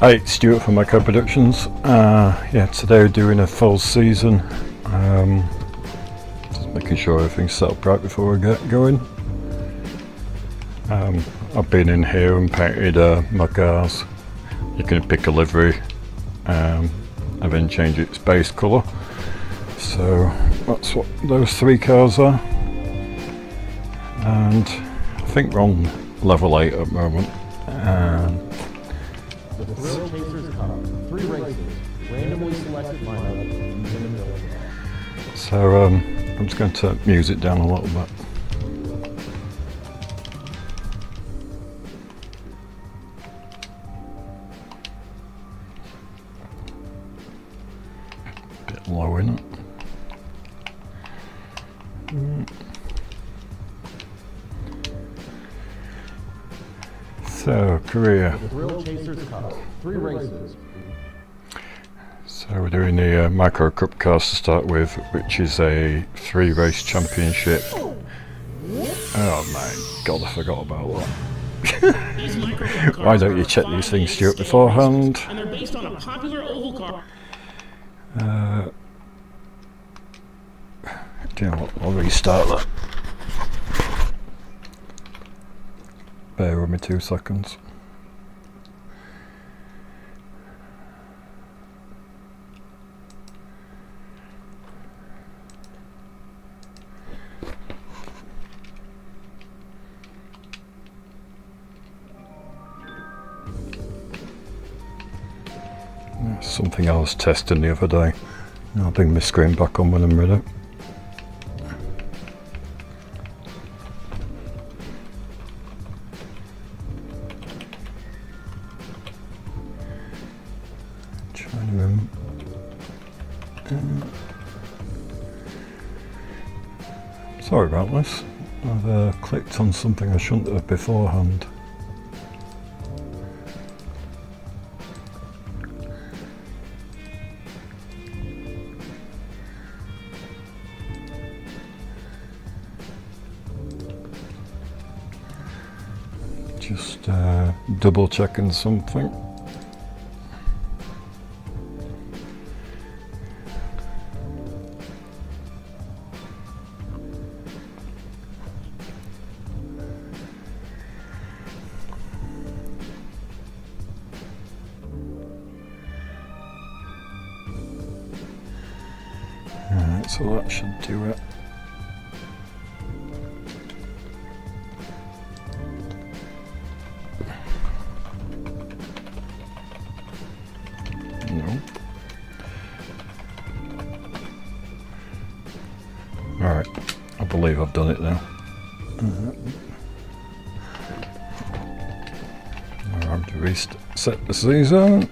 Hi, it's Stuart from Echo Productions. Yeah, today we're doing a full season. Just making sure everything's set up right before we get going. I've been in here and painted my cars. You can pick a livery and then change its base colour. So that's what those three cars are. And I think we're on level 8 at the moment. The Thrill Chasers Cup, 3 races, randomly selected lineup. So I'm just going to muse it down a little bit. Bit low in it. So, career. The Thrill Chasers Cup, 3 races. So we're doing the Micro Cup cars to start with, which is a 3-race championship. Oh my god, I forgot about that. Why don't you check these things, Stuart, beforehand? And they're based on a popular oval car. Do you know what? I'll restart that. Bear with me 2 seconds. Something I was testing the other day. I'll bring my screen back on when I'm ready. Trying to remember. Sorry about this. I've clicked on something I shouldn't have beforehand. Just double checking something. Alright, so that should do it. No. Alright, I believe I've done it now. I'm to reset the season.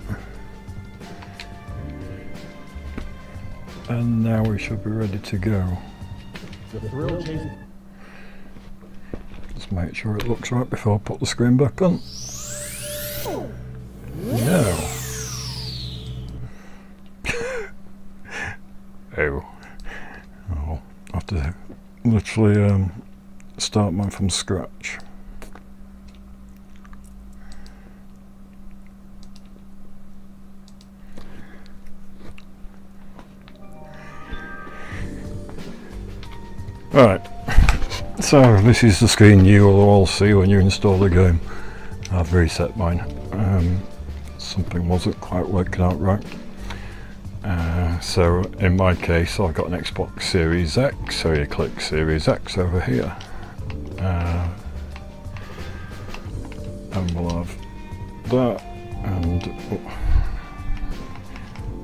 And now we should be ready to go. The Thrill Chasers. Just make sure it looks right before I put the screen back on. No. Oh, I'll have to literally start mine from scratch. Right, so this is the screen you will all see when you install the game. I've reset mine. Something wasn't quite working out right. So in my case I've got an Xbox Series X, so you click Series X over here. And we'll have that, and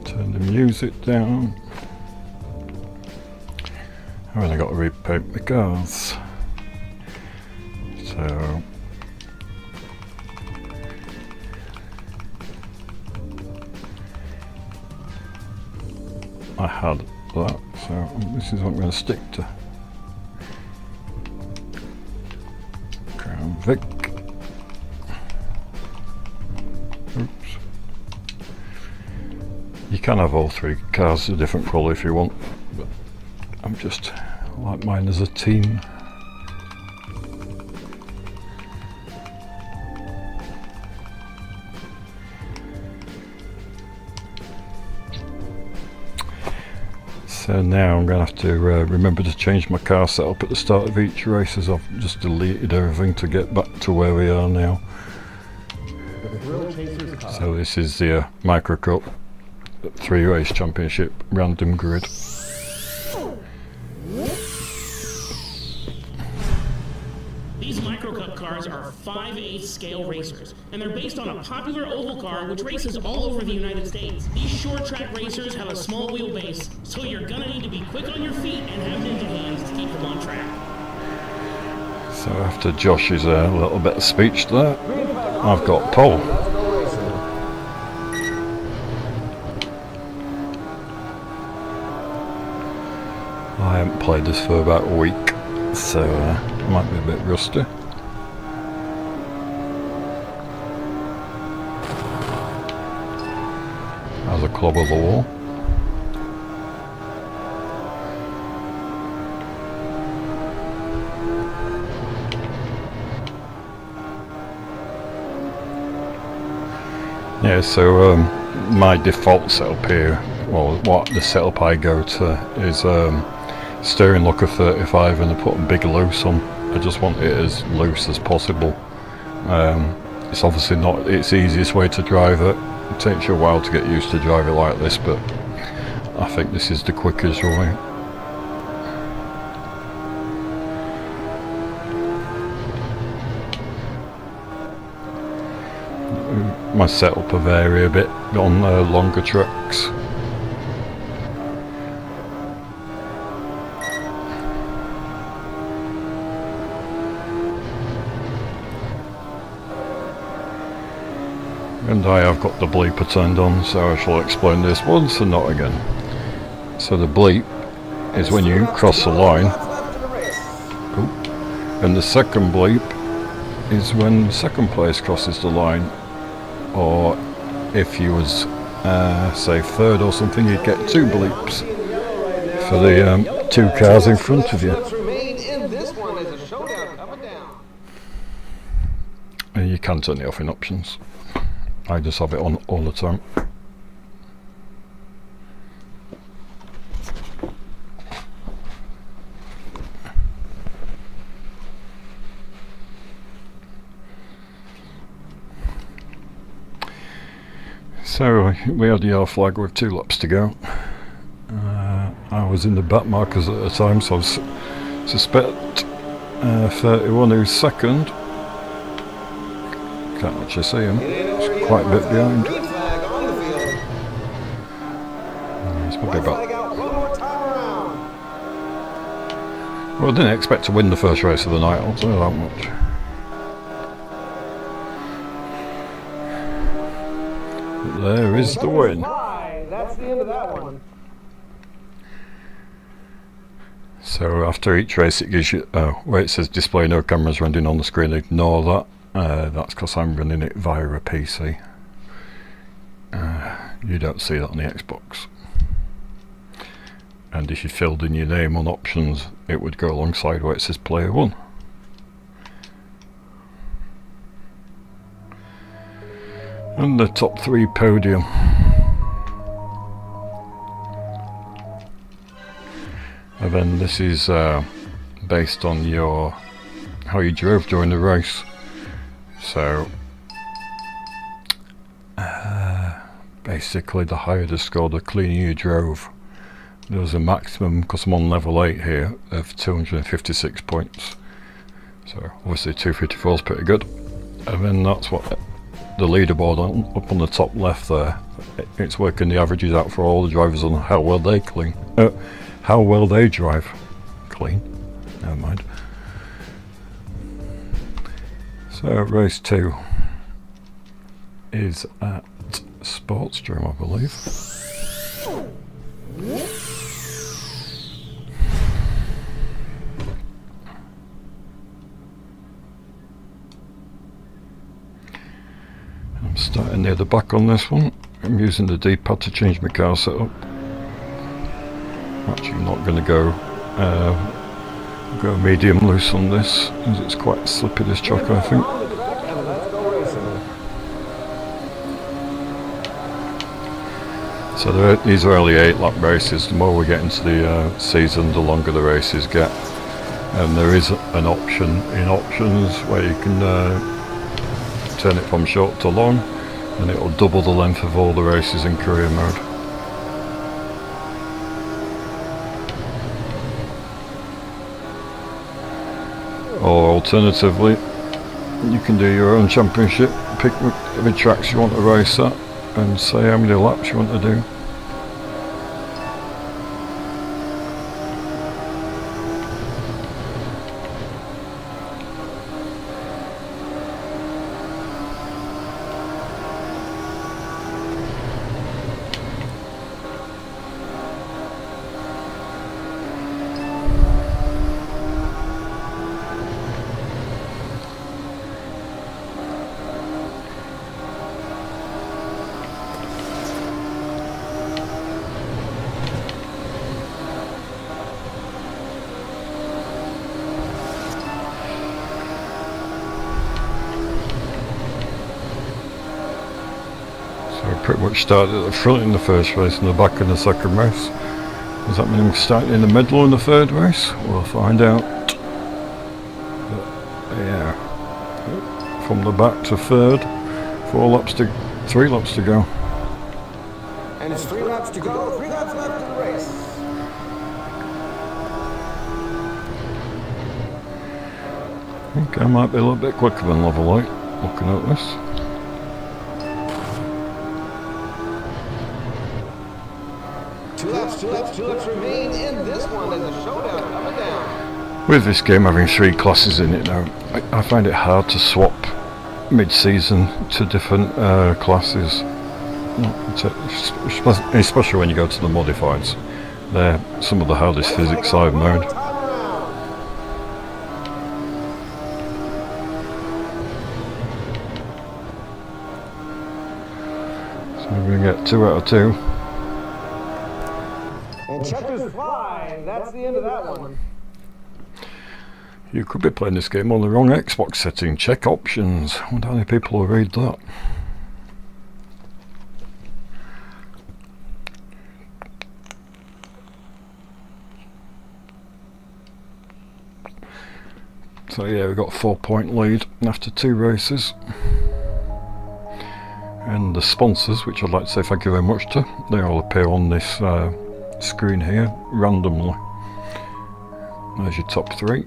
turn the music down. I've only got to repaint the cars. So I had that, so this is what I'm going to stick to. Crown Vic. Oops. You can have all 3 cars a different colour if you want, but I'm just like mine as a team. So now I'm going to have to remember to change my car setup at the start of each race, as I've just deleted everything to get back to where we are now. So this is the Micro Cup 3 race championship random grid. These Micro Cup cars are 5/8 scale racers, and they're based on a popular oval car which races all over the United States. These short track racers have a small wheelbase, so you're gonna need to be quick on your feet and have ninja hands to keep them on track. So after Josh's little bit of speech there, I've got pole. I haven't played this for about a week, so might be a bit rusty. As a club of the wall. Yeah, so my default setup here, well, what the setup I go to is steering lock of 35, and I put a big loose on. I just want it as loose as possible. It's obviously not its easiest way to drive it. It takes you a while to get used to drive it like this, but I think this is the quickest way. My setup will vary a bit on longer tracks. And I have got the bleeper turned on, so I shall explain this once and not again. So the bleep is when you cross the line, and the second bleep is when second place crosses the line, or if you was say third or something, you'd get 2 bleeps for the 2 cars in front of you. And you can turn it off in options. I just have it on all the time. So we had the yellow flag with 2 laps to go. I was in the back markers at the time, so I suspect 31 who's second. Can't actually see him. It's quite a bit behind. He's probably about. Well, I didn't expect to win the first race of the night, I'll tell you that much. But there is the win. That's the end of that one. So after each race it gives you, where it says display no cameras running on the screen, ignore that. That's because I'm running it via a PC. You don't see that on the Xbox. And if you filled in your name on options, it would go alongside where it says player 1. And the top 3 podium. And then this is based on your how you drove during the race. So basically the higher the score, the cleaner you drove. There was a maximum, because I'm on level 8 here, of 256 points. So obviously 254 is pretty good. And then that's what the leaderboard up on the top left there, it's working the averages out for all the drivers on how well they how well they drive. Clean, never mind. So race 2 is at Sportsdrome, I believe. I'm starting near the back on this one. I'm using the D-pad to change my car setup. I'm actually not going to go medium loose on this, as it's quite slippy, this track, I think. So these are only 8-lap races. The more we get into the season, the longer the races get. And there is an option in options where you can turn it from short to long, and it will double the length of all the races in career mode. Or alternatively, you can do your own championship, pick the tracks you want to race at, and say how many laps you want to do. Pretty much started at the front in the first race and the back in the second race. Does that mean I'm starting in the middle in the third race? We'll find out. But, yeah, from the back to third, 3 laps to go. And it's 3 laps to go, 3 laps left in the race. I think I might be a little bit quicker than level 8, looking at this. Two laps remain in this one as a showdown coming down. With this game having 3 classes in it now, I find it hard to swap mid-season to different classes, especially when you go to the modifieds. They're some of the hardest physics I've known. So we're going to get 2 out of 2. And checkers fly. That's the end of that one. You could be playing this game on the wrong Xbox setting. Check options. I wonder how many people will read that. So yeah, we've got a 4-point lead after 2 races. And the sponsors, which I'd like to say thank you very much to, they all appear on this screen here randomly. There's your top 3.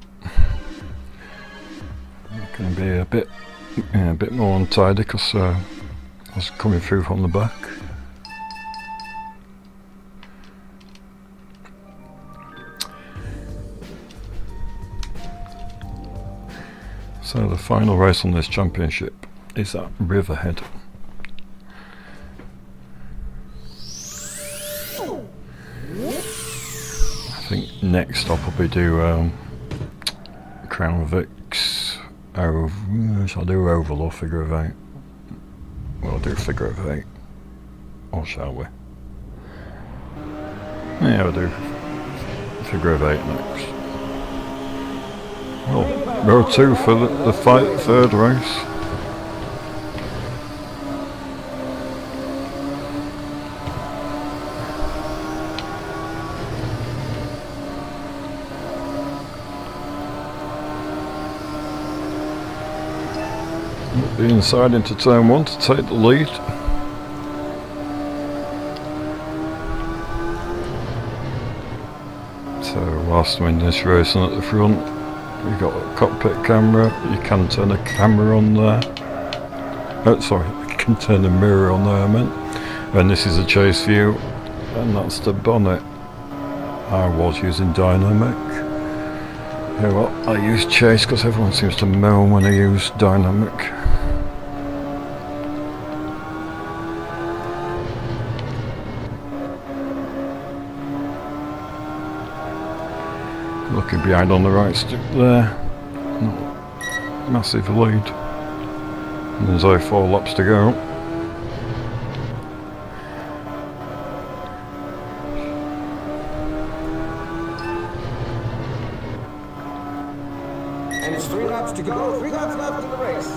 It's going to be a bit more untidy because I was coming through from the back. So the final race on this championship is at Riverhead. I think next I'll probably do Crown Vics. Shall I do Oval or Figure of 8? We'll do Figure of 8. Or shall we? Yeah, we'll do Figure of 8 next. Well, row 2 for the third race. The inside into turn 1 to take the lead. So whilst I'm in this race and at the front, you've got a cockpit camera. You can turn a camera on there. Sorry, you can turn a mirror on there, I meant. And this is a chase view, and that's the bonnet. I was using dynamic. Yeah, well, I use chase because everyone seems to moan when I use dynamic. Looking behind on the right stick there, not massive lead. And there's only 4 laps to go. And it's 3 laps to go, 3 laps left in the race.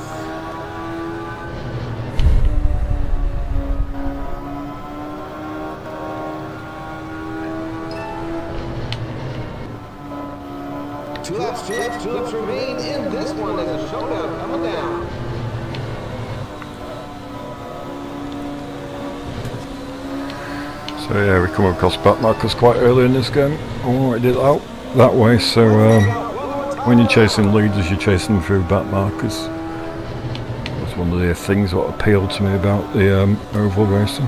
Two laps remain in this one as a showdown coming down. So yeah, we come across backmarkers quite early in this game. I wanted it out that way, so when you're chasing leaders, you're chasing them through backmarkers. That's one of the things that appealed to me about the oval racing.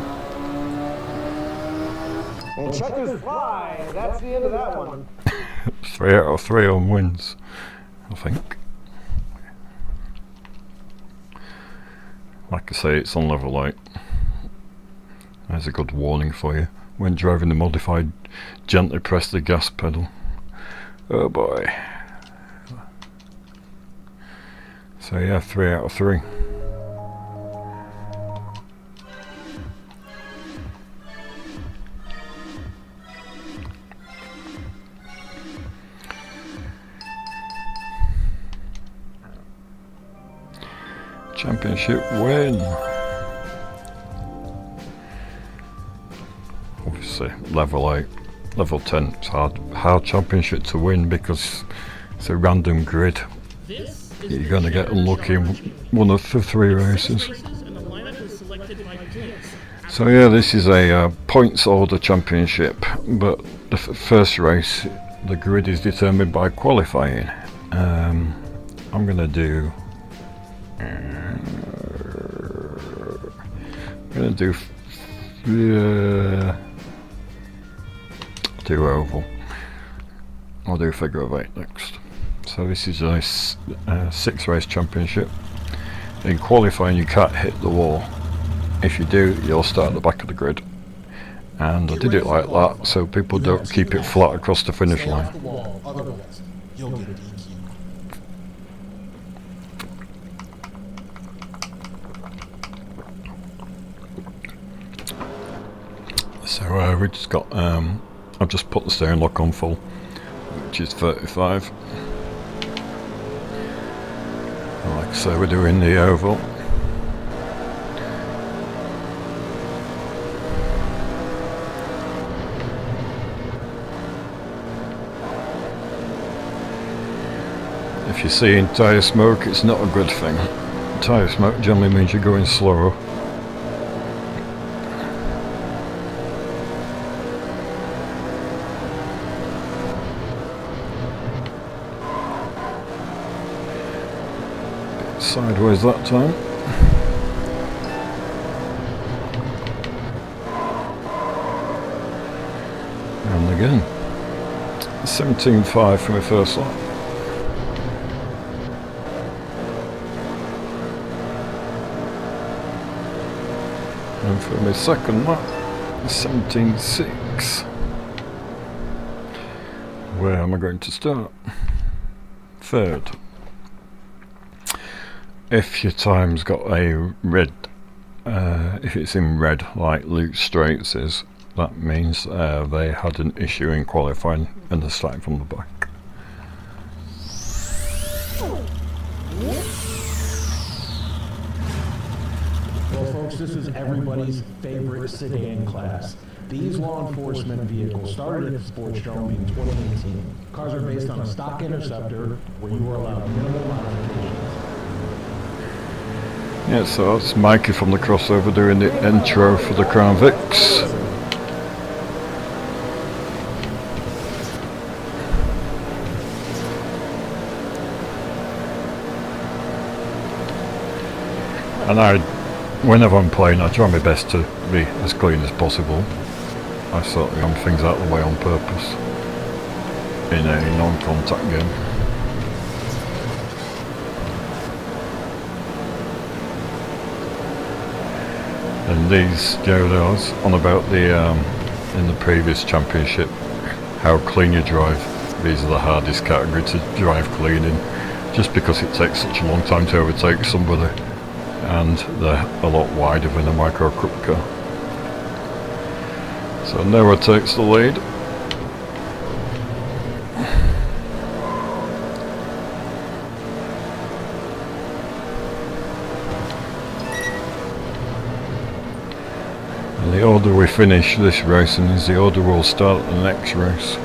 And checkers fly. That's the end of that one. 3 out of 3 on wins, I think. Like I say, it's on level 8. There's a good warning for you. When driving the modified, gently press the gas pedal. Oh boy. So yeah, 3 out of 3. Championship win. Obviously level 8, level 10, it's hard championship to win because it's a random grid. You're going to get unlucky in one of the 3 races. So yeah, this is a points order championship, but the first race, the grid is determined by qualifying. I'm going to do do oval. I'll do figure of 8 next. So this is a 6 race championship. In qualifying you can't hit the wall. If you do, you'll start at the back of the grid. And I did it like that so people don't keep it flat across the finish line. Otherwise, you'll get a DQ. So we just got, I've just put the steering lock on full, which is 35. Like I say, we're doing the oval. If you're seeing tyre smoke, it's not a good thing. Tyre smoke generally means you're going slower. Sideways that time. And again. 17.5 for my first lap. And for my second lap, 17.6. Where am I going to start? Third. If your time's got a red, if it's in red like Luke Straight's is, that means they had an issue in qualifying and they're starting from the back. Well, folks, this is everybody's favorite sedan class. These law enforcement vehicles started at the Sports Showdown in 2018. Cars are based on a stock Interceptor where you are allowed minimal modifications. Yeah, so that's Mikey from the crossover doing the intro for the Crown Vics. And whenever I'm playing, I try my best to be as clean as possible. I sort of ram things out of the way on purpose in a non-contact game. And these Jodos on about the in the previous championship, how clean you drive. These are the hardest category to drive clean in, just because it takes such a long time to overtake somebody, and they're a lot wider than a micro cup car. So Noah takes the lead. The order we finish this racing is the order we'll start the next race.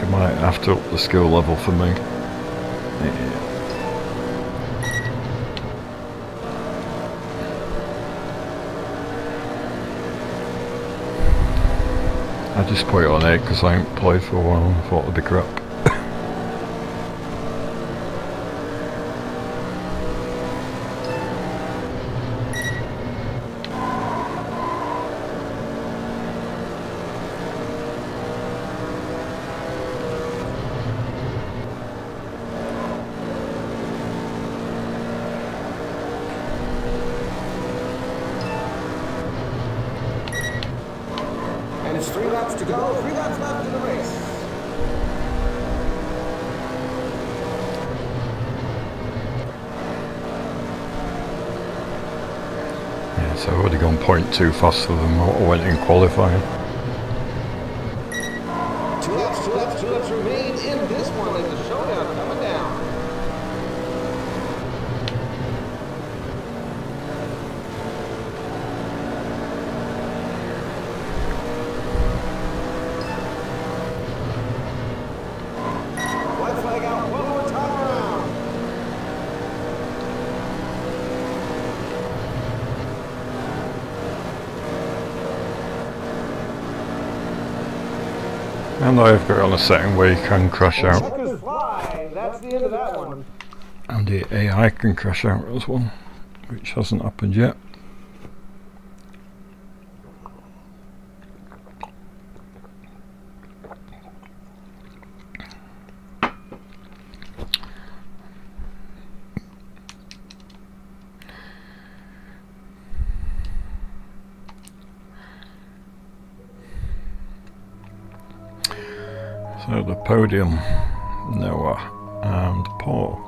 it might have to up the skill level for me. Yeah. I just put it on 8 because I ain't played for a while and I thought it'd be crap. And it's 3 laps to go, 3 laps left in the race. Yeah, so I've already gone 0.2 faster than what I went in qualifying. 2 laps remain in this one as the showdown coming down. White flag out, one more time around. And I've got it on a setting where you can crash out. Checkers fly, that's the end of that one. And the AI can crash out as well, which hasn't happened yet. So the podium, Noah and Paul.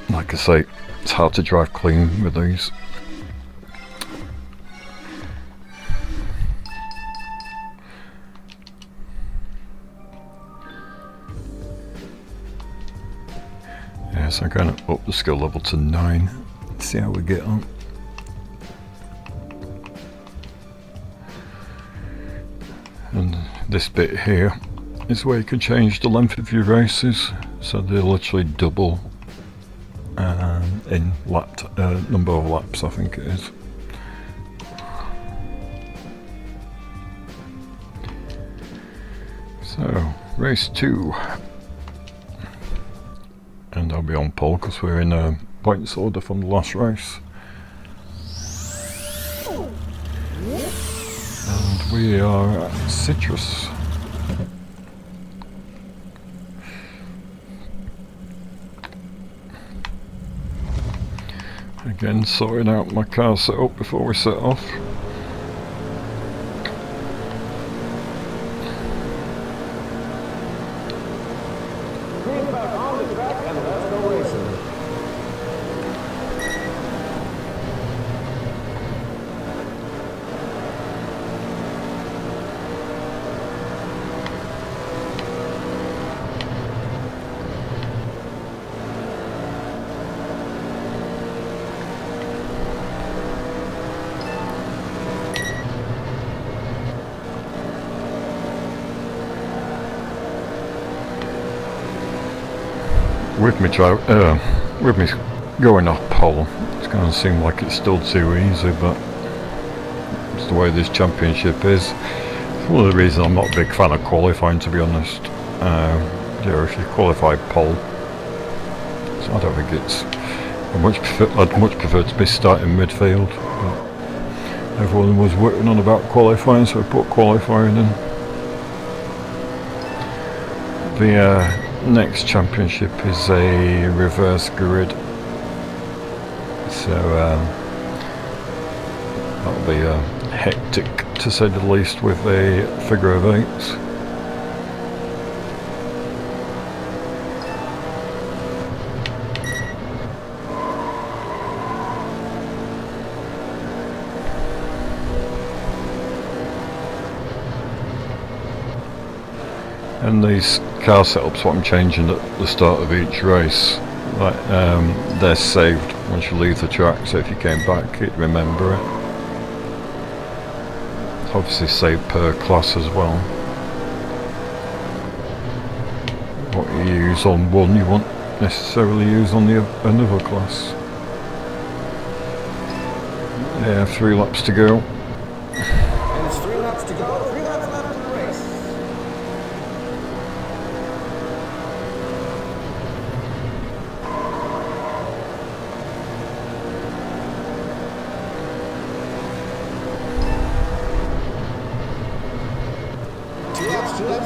Like I say, it's hard to drive clean with these. Yeah, so I'm going to up the skill level to 9. Let's see how we get on. And this bit here is where you can change the length of your races, so they literally double in number of laps, I think it is. So race 2, and I'll be on pole because we're in a points order from the last race. And we are at Citrus. Again, sorting out my car setup before we set off. Green back on the track and let's go racing. With me going off pole, it's going to seem like it's still too easy, but it's the way this championship is. It's one of the reasons I'm not a big fan of qualifying, to be honest. Yeah, if you qualify pole, so I don't think it's. I'd much prefer to be starting midfield. But everyone was working on about qualifying, so I put qualifying in. The next championship is a reverse grid, so that'll be hectic to say the least with a figure of 8s. And these car setups, what I'm changing at the start of each race, like, they're saved once you leave the track, so if you came back you'd remember it. Obviously saved per class as well. you use on one, you won't necessarily use on another class. Yeah, 3 laps to go. And it's 3 laps to go. 3 laps left in the race.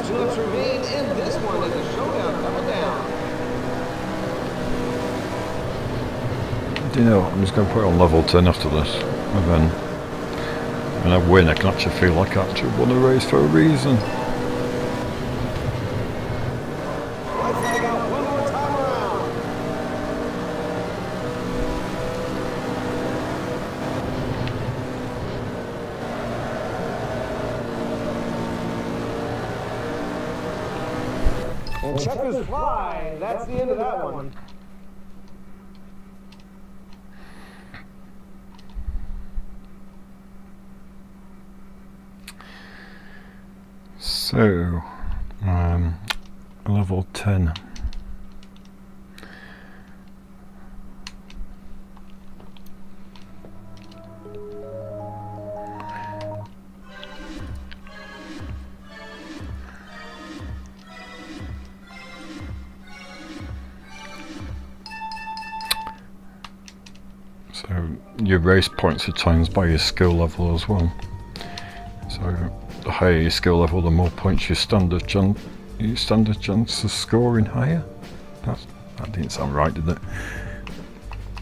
Two laps remain in this one as the showdown coming down. Do you know what? I'm just going to put it on level 10 after this. And then when I win, I can actually feel like I actually won a race for a reason. White flag out one more time around. And checkers fly. That's the end of that one. So, level 10. So your race points are times by your skill level as well. So the higher your skill level, the more points your standard chance of scoring higher. That didn't sound right, did it?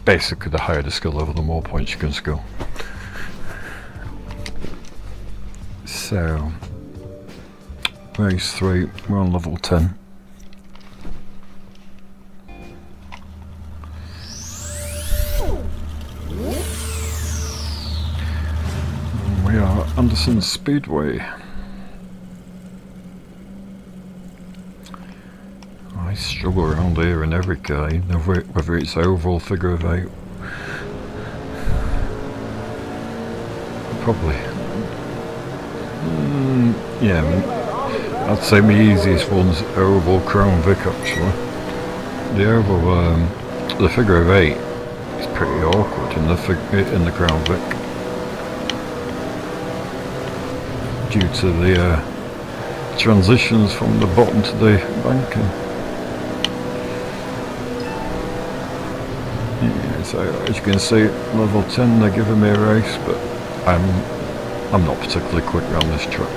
Basically, the higher the skill level, the more points you can score. So, race 3, we're on level 10. And we are Anderson Speedway. I struggle around here in every car, whether it's oval, figure of 8. Probably. Yeah, I'd say my easiest one's oval Crown Vic actually. The oval, the figure of 8 is pretty awkward in the Crown Vic. Due to the transitions from the bottom to the banking. Yeah, so as you can see, level 10 they're giving me a race, but I'm not particularly quick around this track.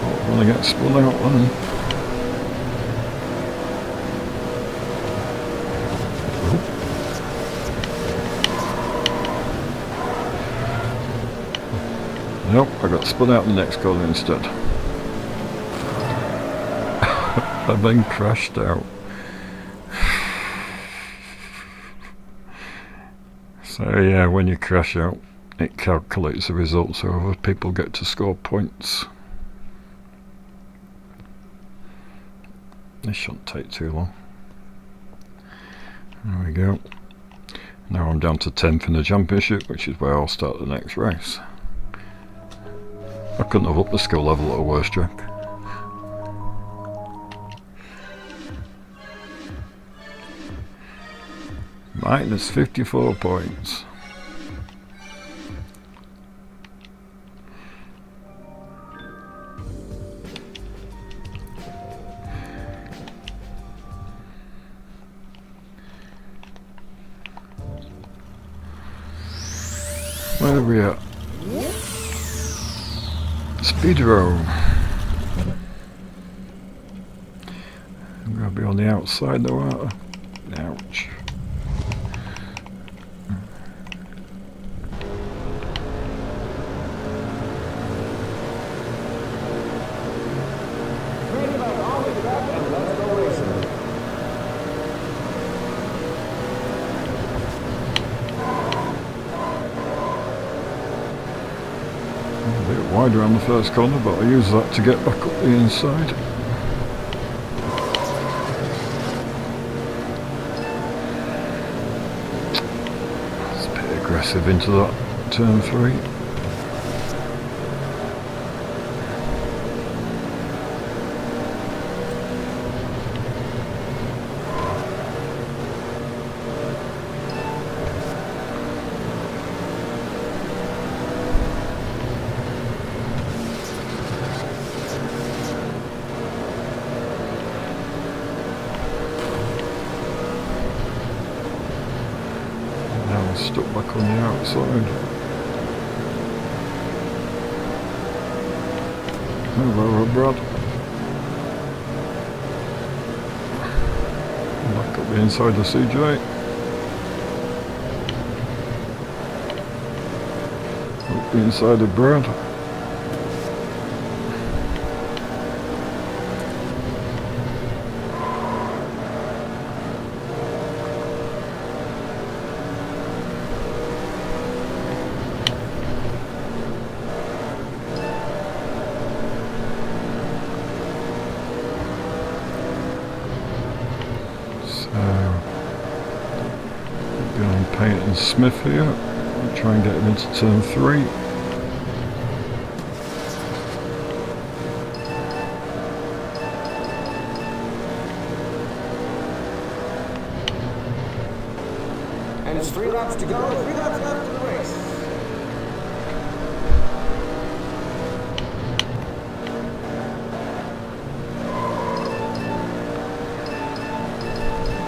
Oh, when I get spun out then. Nope, I got spun out in the next corner instead. I then crashed out. So yeah, when you crash out, it calculates the results so other people get to score points. This shouldn't take too long. There we go. Now I'm down to 10th in the championship, which is where I'll start the next race. I couldn't have upped the skill level at a worse track. Minus 54 points. Where are we at? Speedro. I'm going to be on the outside though, aren't I? Ouch. A bit wide around the first corner, but I use that to get back up the inside. It's a bit aggressive into that turn 3. Now I'm stuck back on the outside. Hello, Brad. Back up the inside of CJ. Up the inside of Brad. Behind Payne and Smith here. I'll try and get him into turn 3. And it's 3 laps to go, 3 laps left in the race.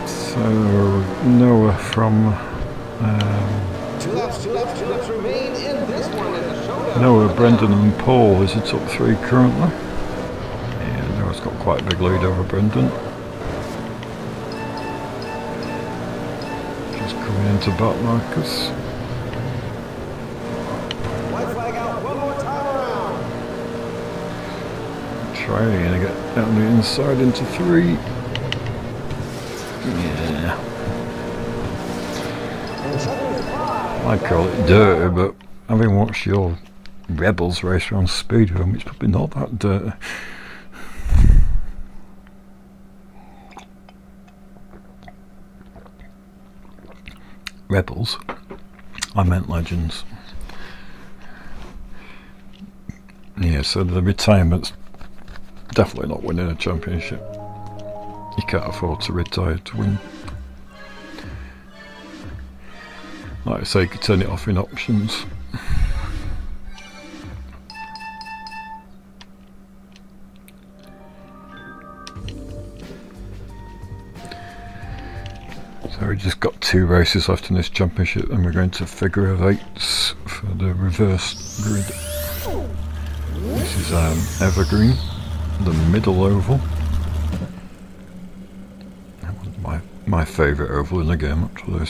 So Noah from 2 laps remain in this one in the showdown. Noah, Brendan and Paul is the top 3 currently. Yeah, Noah's got quite a big lead over Brendan. Just coming into back markers. White flag out, one more time around. Trying to get down the inside into 3. Yeah. I call it dirty, but having watched your Rebels race around Speedrome, it's probably not that dirty. Rebels? I meant Legends. Yeah, so the retirement's definitely not winning a championship. You can't afford to retire to win. Like I say, you could turn it off in options. So we've just got 2 races left in this championship, and we're going to figure of 8s for the reverse grid. This is Evergreen, the middle oval. My favourite oval in the game, actually.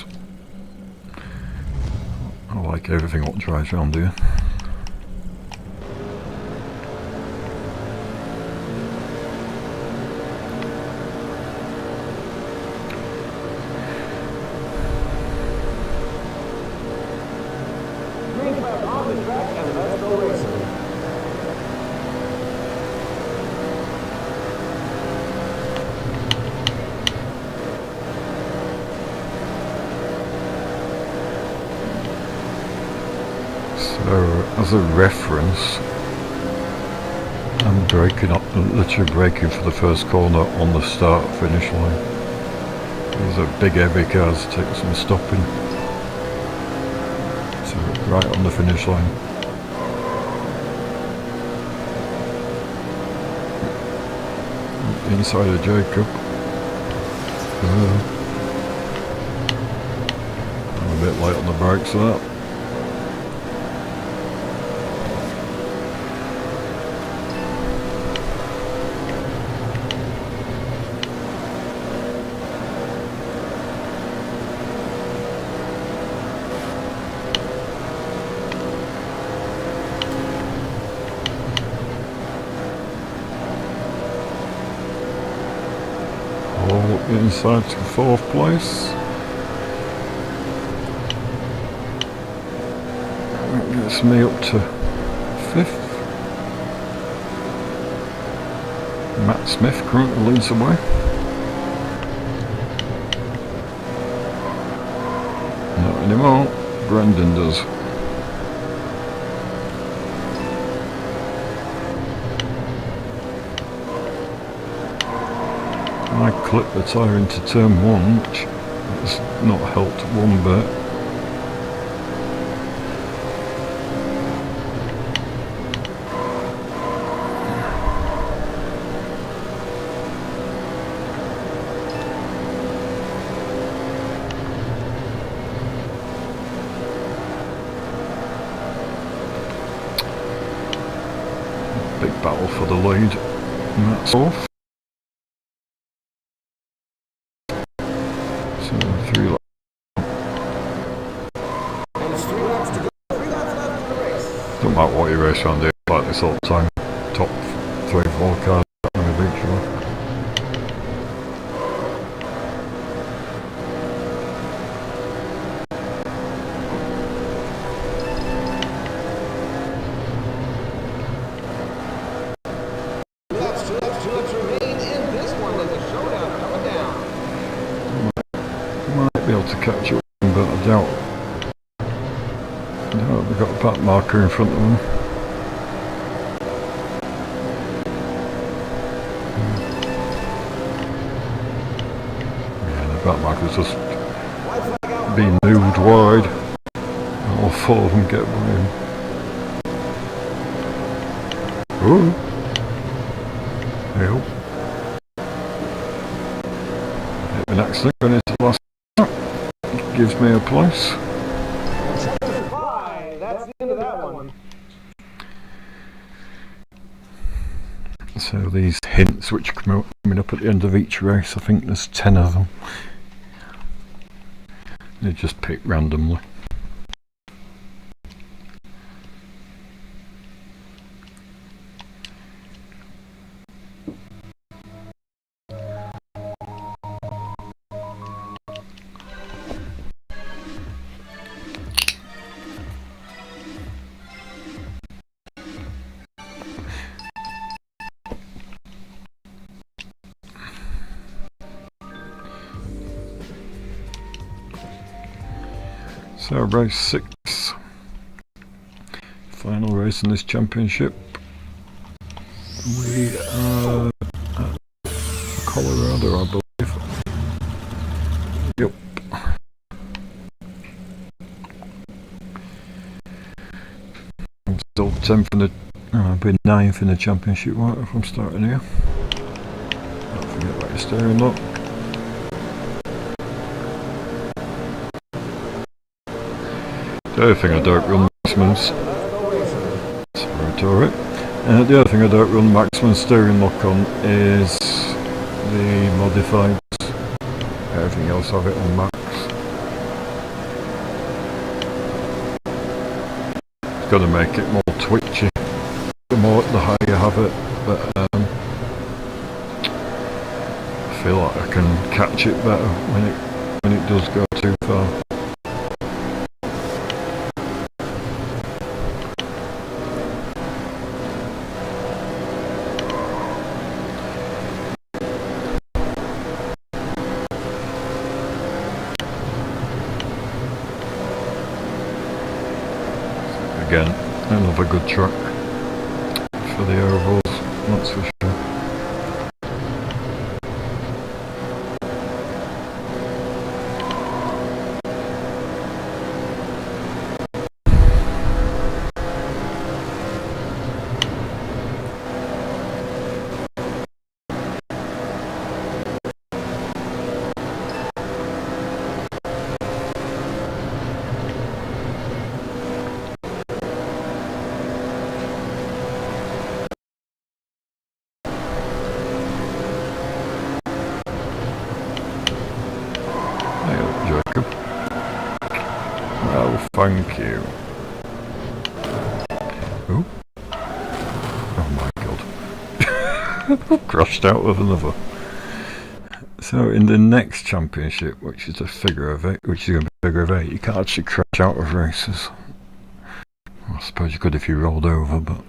I like everything what drives around here. Green flag on the track and let's go racing. So, as a reference, I'm literally braking for the first corner on the start-finish line. There's a big heavy cars take some stopping. So, right on the finish line. Inside of Jacob. I'm a bit late on the brakes for that. All inside to 4th place. That gets me up to 5th. Matt Smith currently leads the way. Not anymore. Brendan does. I clipped the tyre into turn 1, which has not helped one bit. Big battle for the lead, and that's off. So 3 laps. And it's 3 laps to go. 3 laps left in the race. Don't matter what you race around here, like this all the time. Top 3, 4 cars on the beach. Two laps remain in this one. There's a showdown coming down. Might be able to catch up, but I doubt. No, we've got a back marker in front of them. Yeah, the back marker's just being moved wide. All 4 of them get by him. Ooh. Hey, an accident going into the last lap. Gives me a place. That's the end of that one. So these hints which coming up at the end of each race, I think there's 10 of them. They're just picked randomly. So race 6, final race in this championship. We are at Colorado, I believe. Yep. I'm still 10th in the, I've been 9th in the championship right if I'm starting here. Don't forget about your steering lock. The other thing I don't run maximum. Sorry, alright. The other thing I don't run maximum steering lock on is the modifieds. Everything else I have it on max. It's going to make it more twitchy the higher you have it, but I feel like I can catch it better when it does go too far. Again, another good track for the ovals, that's for sure. Jacob. Well, thank you. Ooh. Oh my god. Crashed out with another. So in the next championship, which is a figure of 8, which is going to be a figure of 8, you can't actually crash out of races. I suppose you could if you rolled over, but...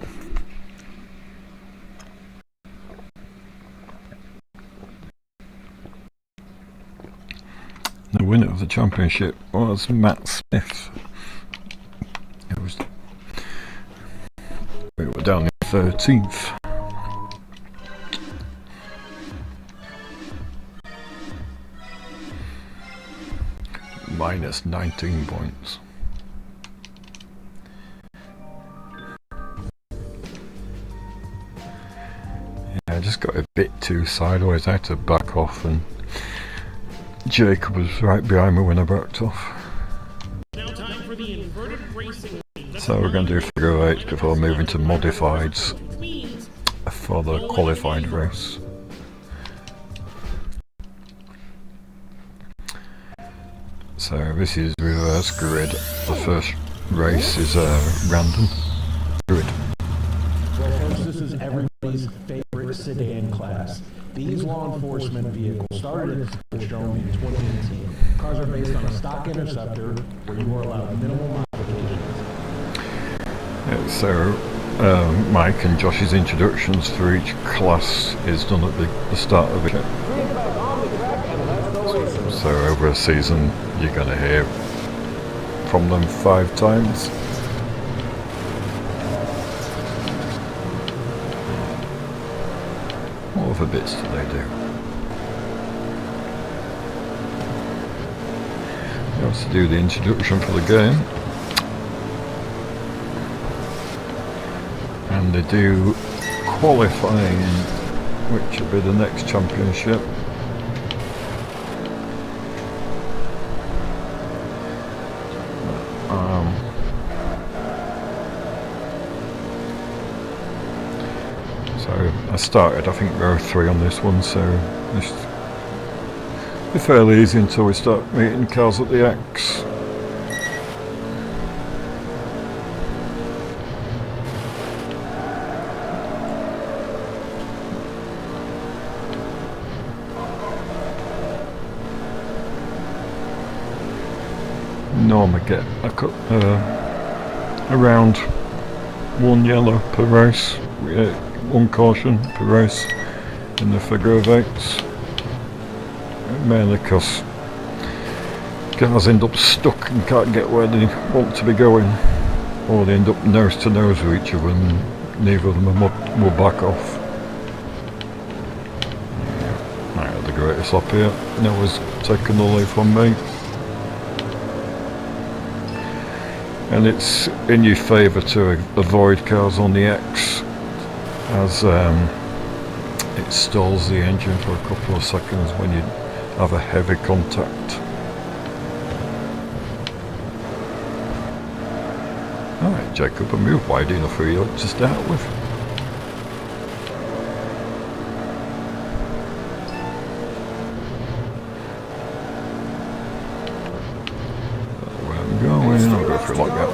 The winner of the championship was Matt Smith. We were down in 13th. minus 19 points. Yeah, I just got a bit too sideways. I had to back off, and Jacob was right behind me when I backed off. Now time for the inverted racing. So we're going to do figure eights before moving to modifieds for the qualified race. So this is reverse grid. The first race is random grid. Well, folks, this is everybody's favorite sedan class. These law enforcement vehicles started at Sports Showdown in 2018. Cars are based on a stock Interceptor where you are allowed minimal modifications. So Mike and Josh's introductions for each class is done at the start of it. So over a season you're going to hear from them 5 times. What other bits do they do? They also do the introduction for the game. And they do qualifying, which will be the next championship. So I started, I think, row 3 on this one, so it's be fairly easy until we start meeting cars at the X. Normally get around 1 yellow per race, 1 caution per race in the figure of 8s. Mainly because cars end up stuck and can't get where they want to be going, or they end up nose to nose with each other and neither of them will back off. I had the greatest up here, that was taking the lead from me. And it's in your favour to avoid cars on the X, as it stalls the engine for a couple of seconds when you have a heavy contact. Alright Jacob, I moved wide enough for you to start with. Where I'm going, I'll go through like that.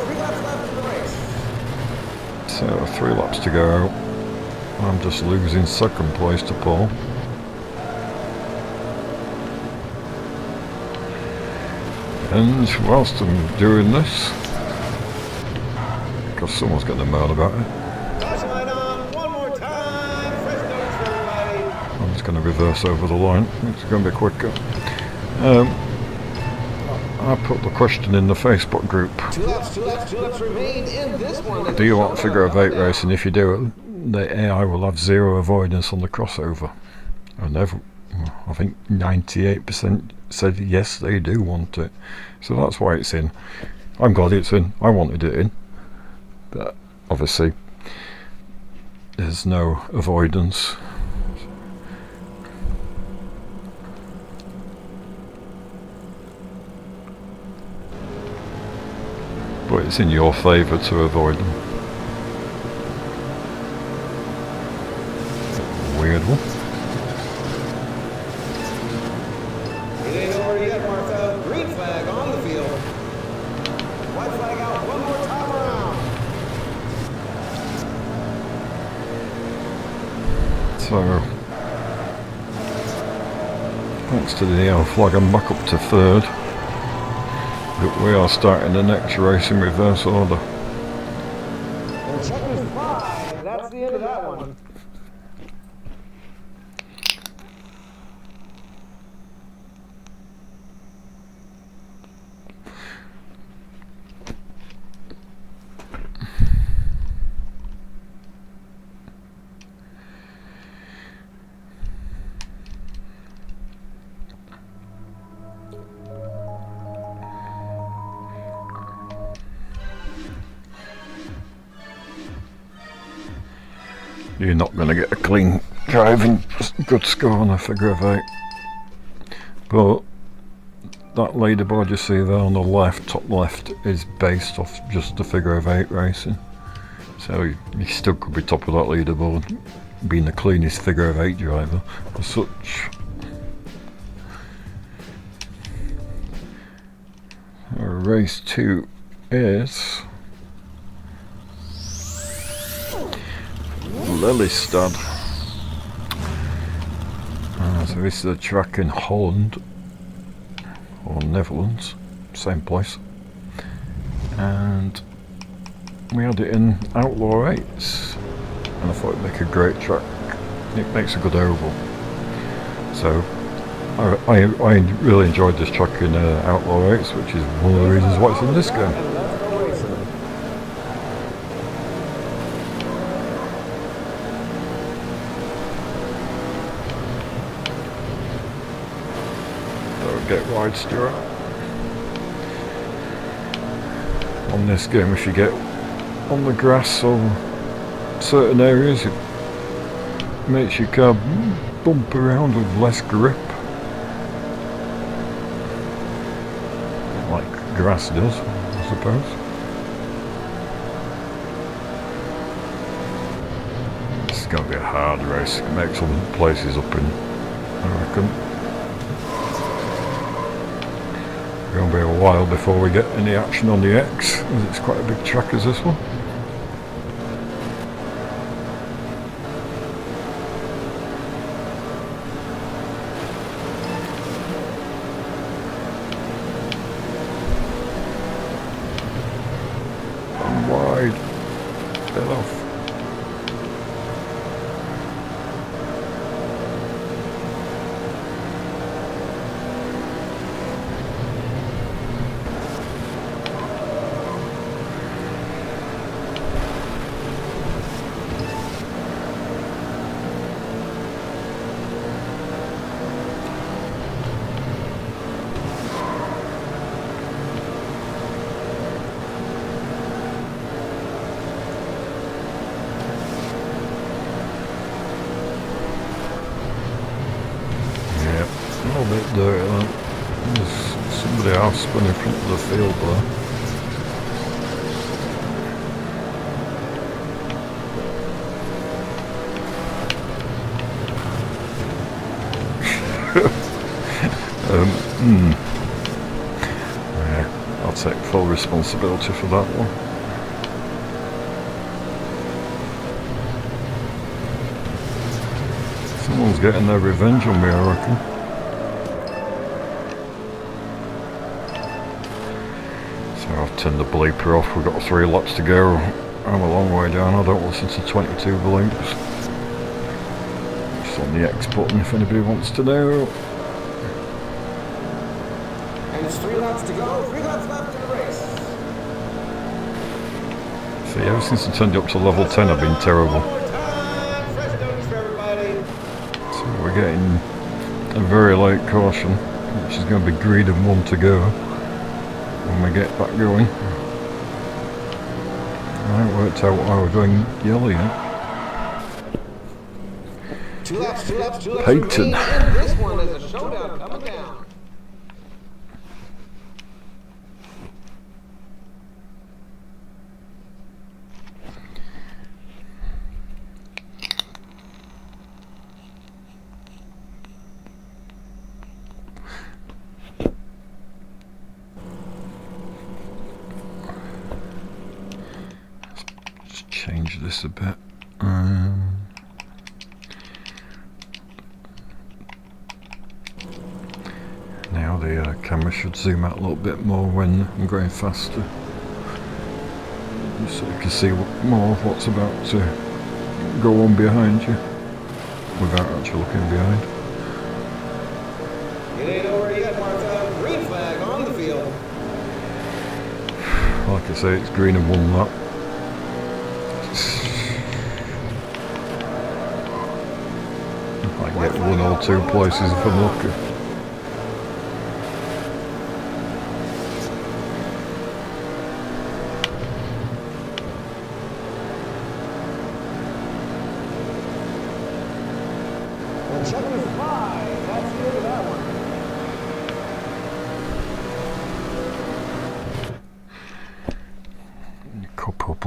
So 3 laps to go. I'm just losing second place to Paul. And whilst I'm doing this, because someone's going to moan about it, I'm just going to reverse over the line. It's going to be quicker. I put the question in the Facebook group. 2 laps remain in this one. Do you want figure of 8 racing? If you do, the AI will have 0 avoidance on the crossover. And I think 98% said yes, they do want it. So that's why it's in. I'm glad it's in. I wanted it in. But obviously, there's no avoidance. But it's in your favour to avoid them. Weird one. It ain't over yet, Martha. Green flag on the field. White flag out one more time around. So, thanks to the yellow flag, I'm back up to 3rd. But we are starting the next race in reverse order. And checkers 5. That's the end of that one. you're not going to get a clean driving good score on a figure of 8. But that leaderboard you see there on the left, top left, is based off just the figure of 8 racing. So you still could be top of that leaderboard, being the cleanest figure of 8 driver as such. Race 2 is Lelystad. So this is a track in Holland, or Netherlands, same place. And we had it in Outlaw 8s, and I thought it'd make a great track. It makes a good oval. So I really enjoyed this track in Outlaw 8s, which is one of the reasons why it's in this game. Get wide, Stuart. On this game, if you get on the grass or certain areas, it makes your car bump around with less grip, like grass does, I suppose. This is going to be a hard race. It makes some places up in, I reckon. It's going to be a while before we get any action on the X, as it's quite a big track as this one. I'm wide. Get off. A little bit dirty, that. There's somebody else spun in front of the field there. Yeah, I'll take full responsibility for that one. Someone's getting their revenge on me, I reckon. I've turned the bleeper off. We've got 3 laps to go. I'm a long way down. I don't listen to 22 bleeps. Just on the X button if anybody wants to know. And it's 3 laps to go. 3 laps left in the race. See, ever since I turned up to level 10, I've been terrible. Fresh notice for everybody. So we're getting a very late caution, which is going to be green and 1 to go. When we get back going. I haven't worked out why we're going yellow yet. 2 laps, 2 laps, 2 laps. Peyton. And this one is a showdown coming down. Change this a bit. Now the camera should zoom out a little bit more when I'm going faster, so you can see more of what's about to go on behind you without actually looking behind. It ain't over yet, Martha. Green flag on the field. Like I say, it's green and 1 lap. I might get 1 or 2 places if I'm lucky.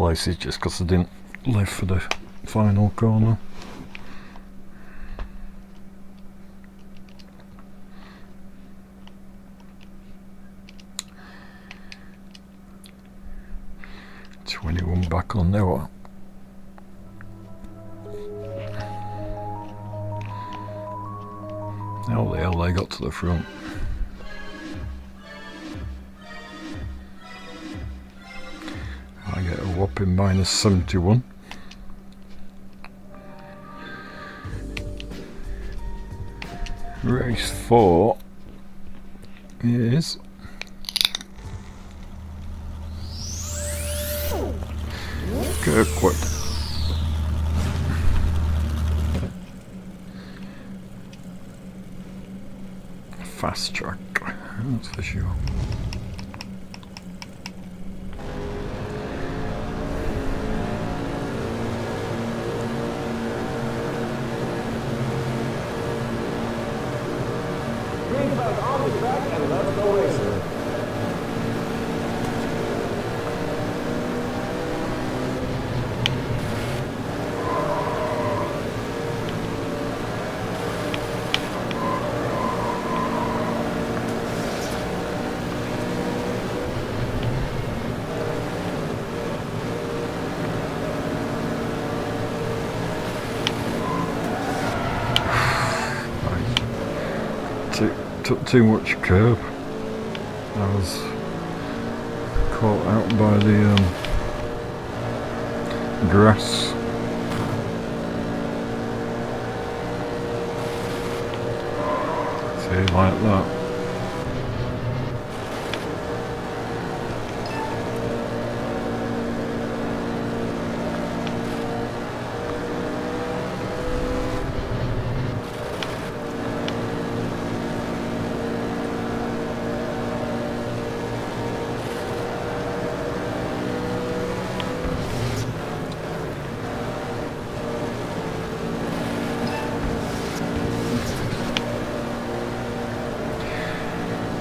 places just because I didn't live for the final corner. $21 back on there. How the hell they got to the front? I get a whopping -71. Race 4 is Kirkwood. Fast track, that's for sure. Green flag on the track and let's go racing. Took too much curb. I was caught out by the grass. See, like that.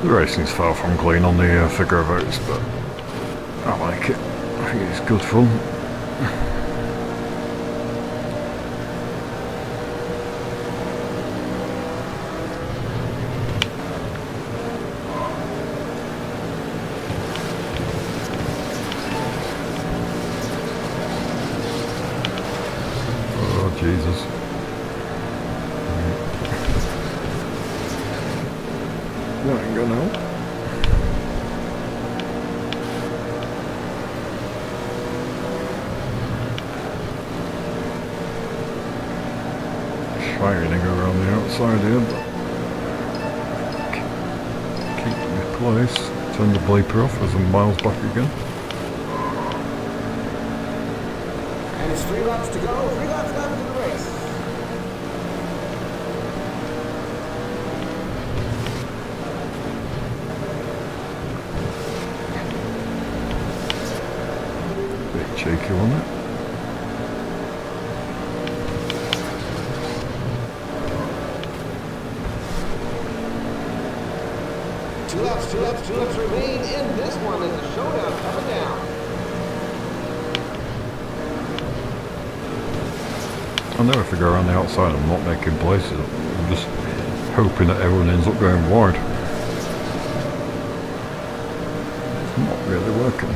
The racing's far from clean on the figure of eights, but I like it. I think it's good fun. Oh Jesus. That ain't gonna help. Trying to go around the outside here, but keep my place. Turn the bleeper off as I'm miles back again. And it's 3 laps to go, 3 laps left in the race. Bit cheeky, wasn't it? Two laps remain, and this one is a showdown coming down. I know if I go around the outside I'm not making places. I'm just hoping that everyone ends up going wide. It's not really working.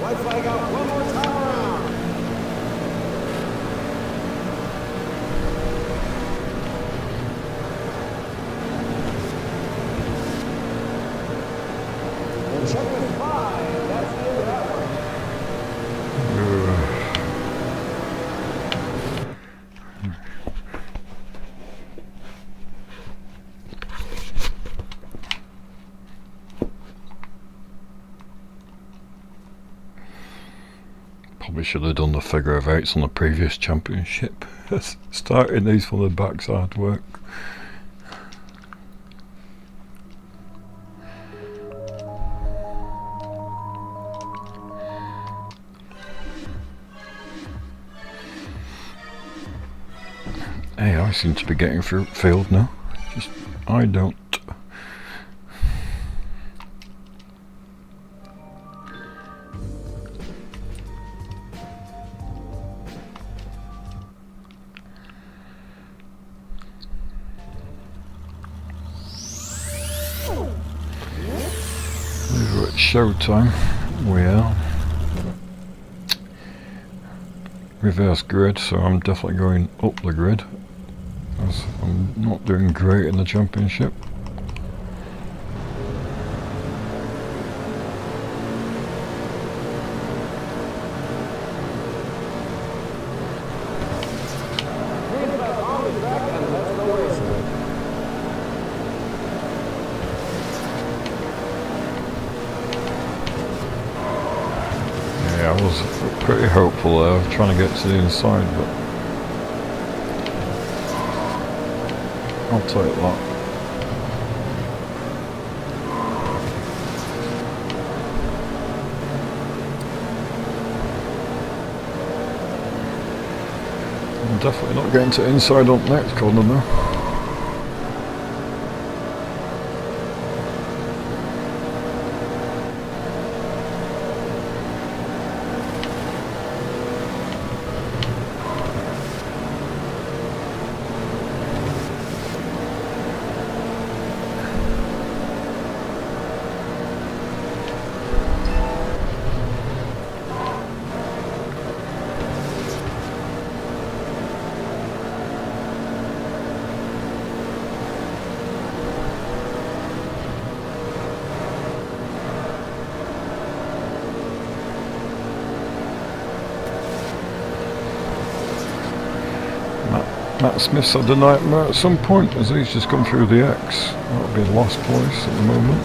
White flag out one more time around. And check with 5. That's the end of that one. Probably should have done the figure of eights on the previous championship. Starting these from the backside work. Hey, I seem to be getting through field now. Just I don't. Showtime. We are. Reverse grid, so I'm definitely going up the grid, as I'm not doing great in the championship. Yeah, I was pretty hopeful there, trying to get to the inside, but I'll take that. I'm definitely not getting to inside on next corner though. Matt Smith's had a nightmare at some point as he's just come through the X. That'll be last place at the moment.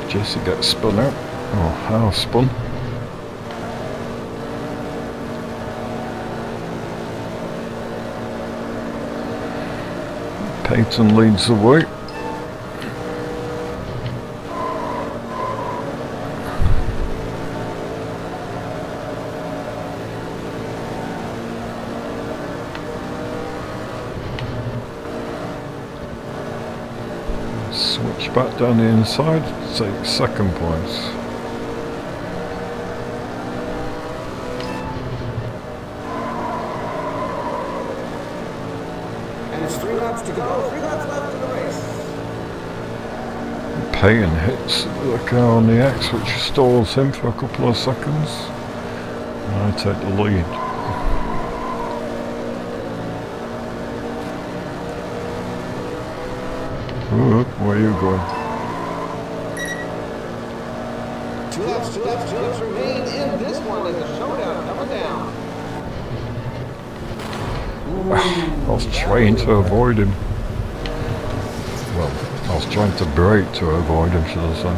Jesse gets spun out. Oh, how spun. Peyton leads the way. Switch back down the inside, take second place. And it's 3 laps to go, 3 laps left in the race. Payton hits the car on the X, which stalls him for a couple of seconds. And I take the lead. Ooh, where are you going? 2 laps remain in this one as the showdown coming down. I was trying to avoid him. Well, I was trying to brake to avoid him, should I say.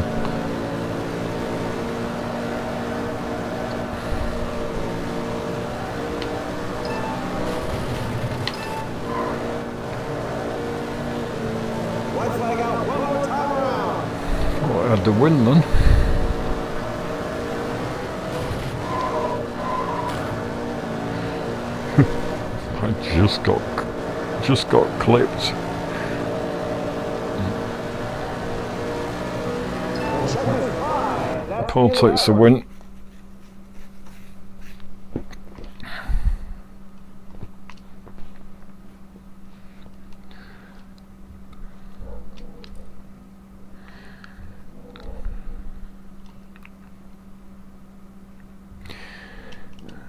White flag out, one more time around. Thought I had the win then. I just got clipped. Paul takes the win.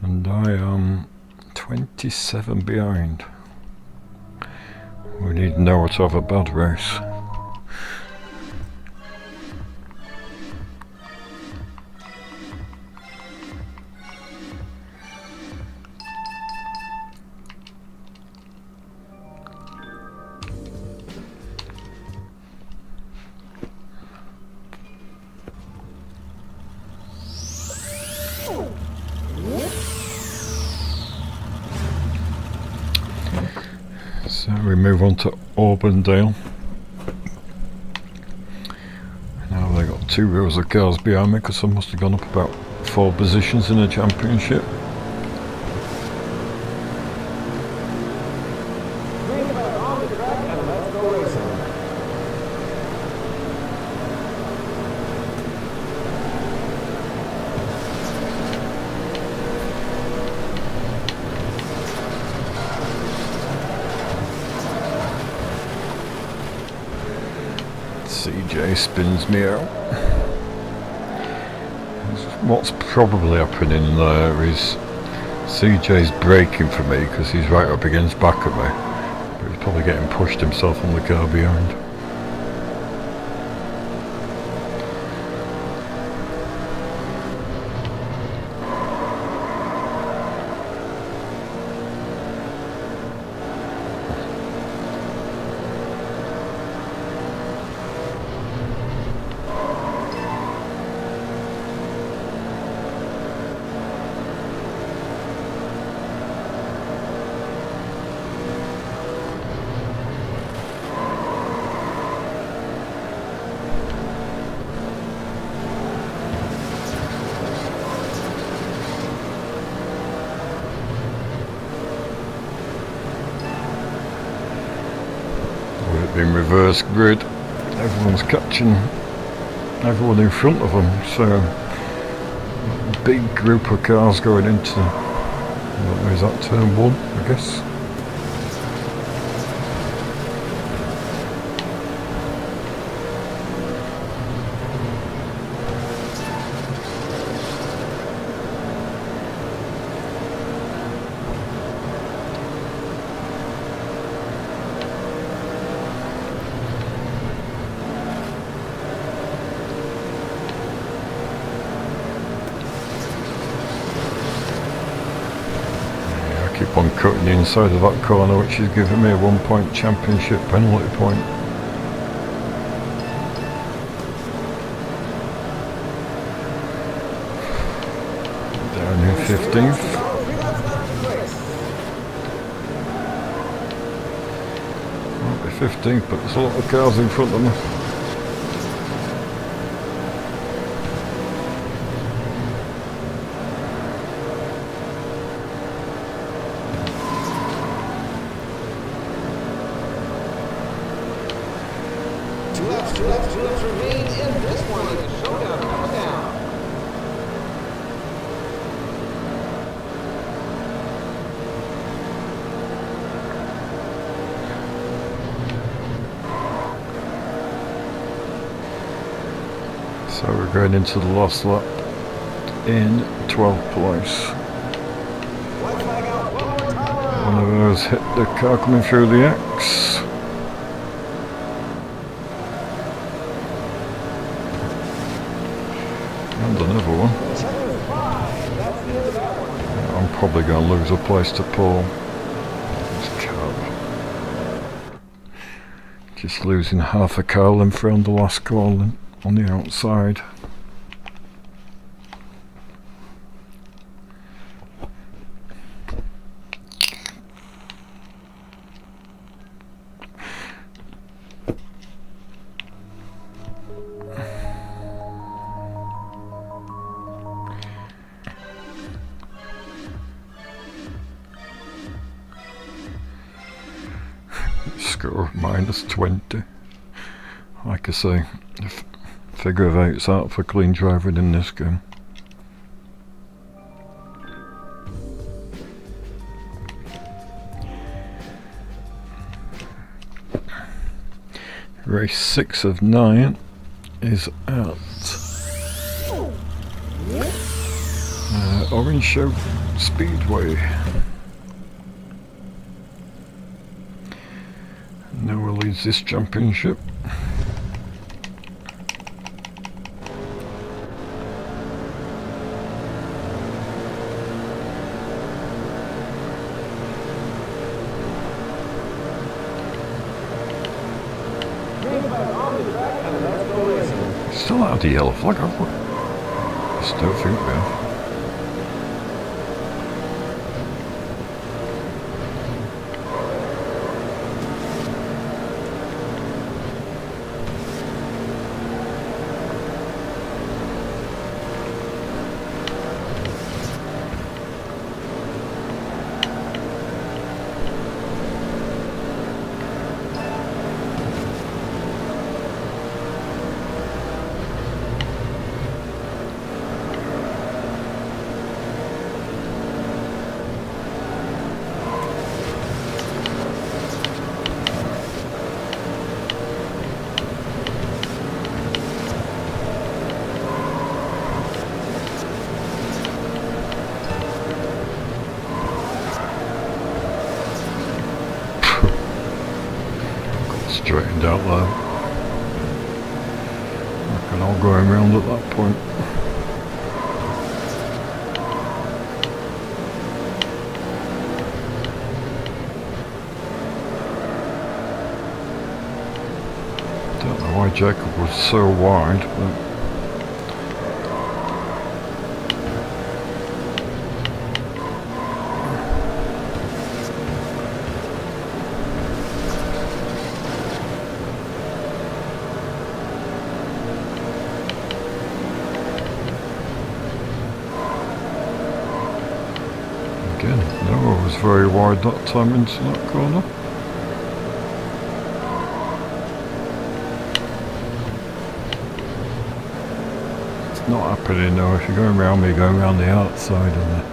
And I am 27 behind. We need Noah to have a bad race. So we move on to Auburndale. Now they got 2 rows of cars behind me because I must have gone up about 4 positions in the championship. Green flag on the track and let's go racing. CJ spins me out. What's probably happening there is CJ's braking for me because he's right up against back of me, but he's probably getting pushed himself on the car behind. In reverse grid, everyone's catching everyone in front of them, so big group of cars going into, what is that, turn 1, I guess. Keep on cutting the inside of that corner, which is giving me a 1-point championship penalty point. Down in 15th. Might be 15th, but there's a lot of cars in front of me. Two laps remain in this one as the showdown comes down. So we're going into the last lap in 12th place. White flag out, one more time around. One of those hit the car coming through the X. And another one. That's the end of that one. I'm probably going to lose a place to Paul. This cab. Just losing half a car length around the last corner on the outside. Score of -20. Like I say, figure of 8's out for clean driving in this game. Race 6 of 9 is at Orange Show Speedway. Noah leads this championship. Still out of the yellow flag, haven't we? I just don't think we have. straightened out there. Reckon I'll go around at that point. Don't know why Jacob was so wide, but again, no, I was very wide that time into that corner. It's not happening though. If you're going around me, go around the outside of it.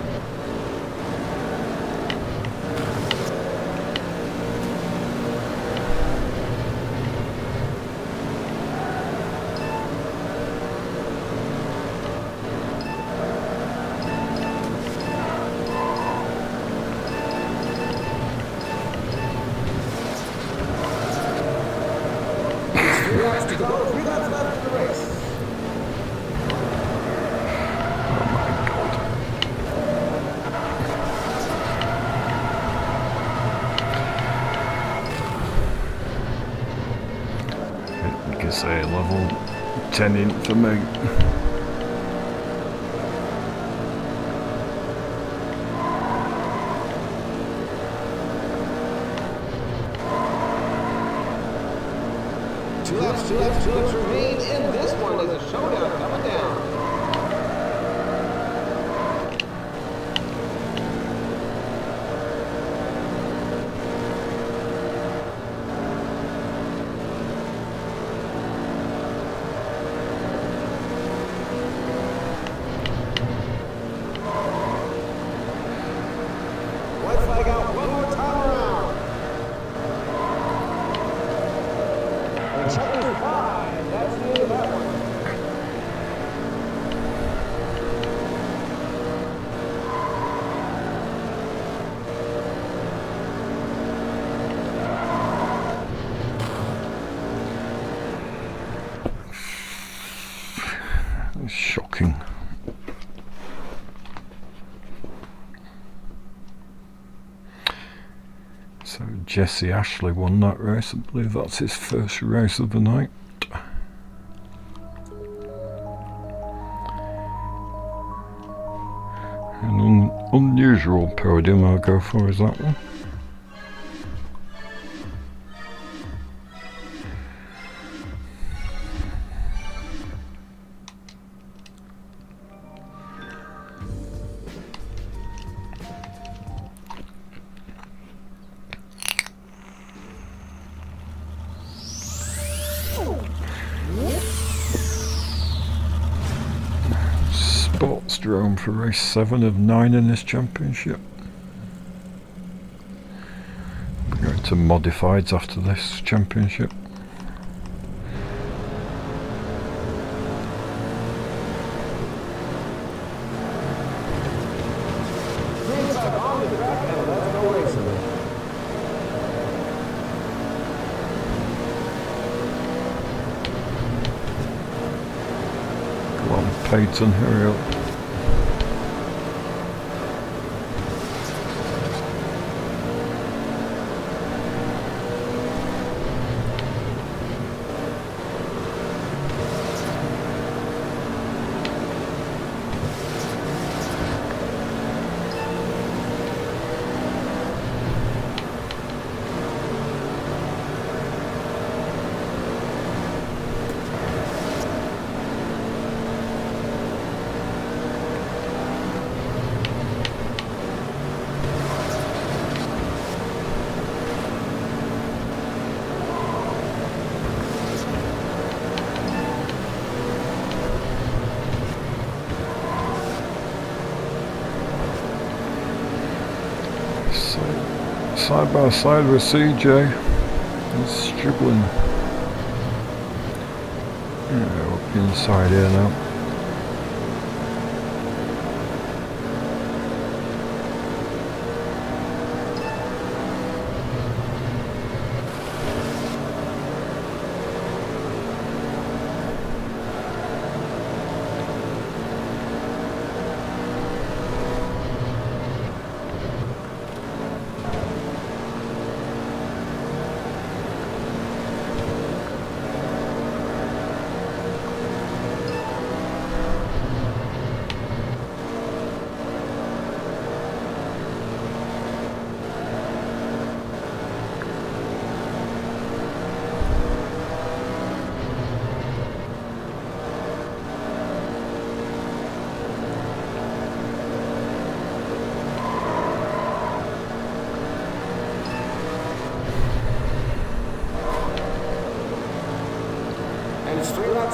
To go, 3 laps left in the race. Oh my god. You can say level 10 in for me. Two laps remain in this one as a showdown coming down. White flag out one more time around. And chapter 5, that's the end of that one. It's shocking. So Jesse Ashley won that race. I believe that's his first race of the night. An unusual podium I'll go for is that one. Sports drone for race 7 of 9 in this championship. We're going to modifieds after this championship. Green flag on the track and let's go racing. Come on, Peyton, hurry up. Side by side with CJ. He's struggling. Yeah, up inside here now.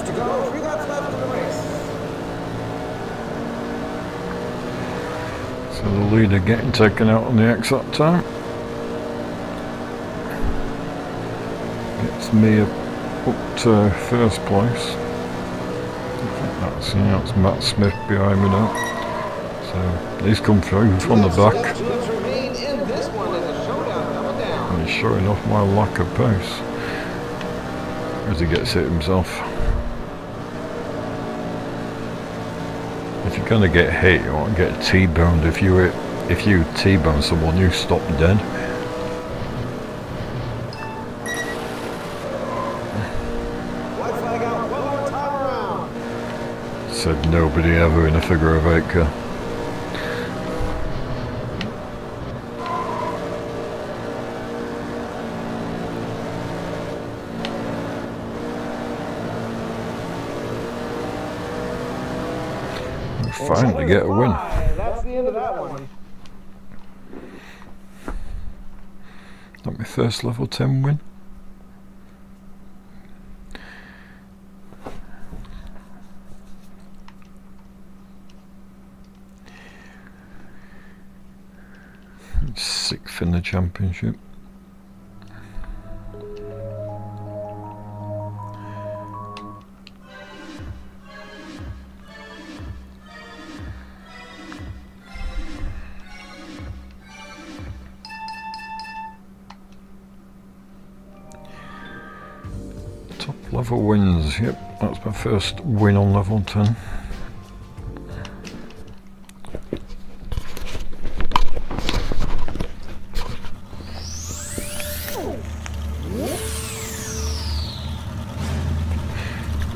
laps to go. 3 laps left in the race. So the leader getting taken out on the exit time. Gets me up to first place. I think that's Matt Smith behind me now. So he's come through from the back. 2 laps remain in this one in the showdown. Double down. And he's showing off my lack of pace as he gets hit himself. If you're gonna get hit, you want to get T-boned. If you T-bone someone, you stop dead. White flag out. One more time around. Said nobody ever in a figure of 8 car. Finally get a win. That's the end of that one. Not my first level 10 win. Sixth in the championship. Top level wins, yep, that's my first win on level 10.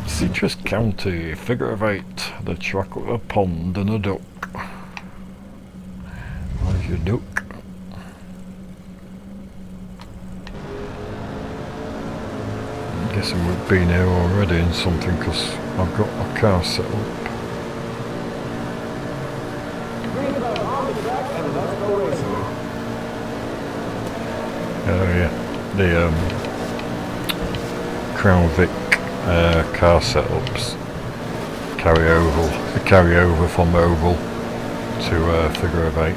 Citrus County, figure of 8, the track with a pond and a duck. Where's your duck? I'm guessing we've been here already in something because I've got my car set up. Green flag on the track and let's go racing. Oh yeah, the Crown Vic car setups carry over from oval to figure of 8.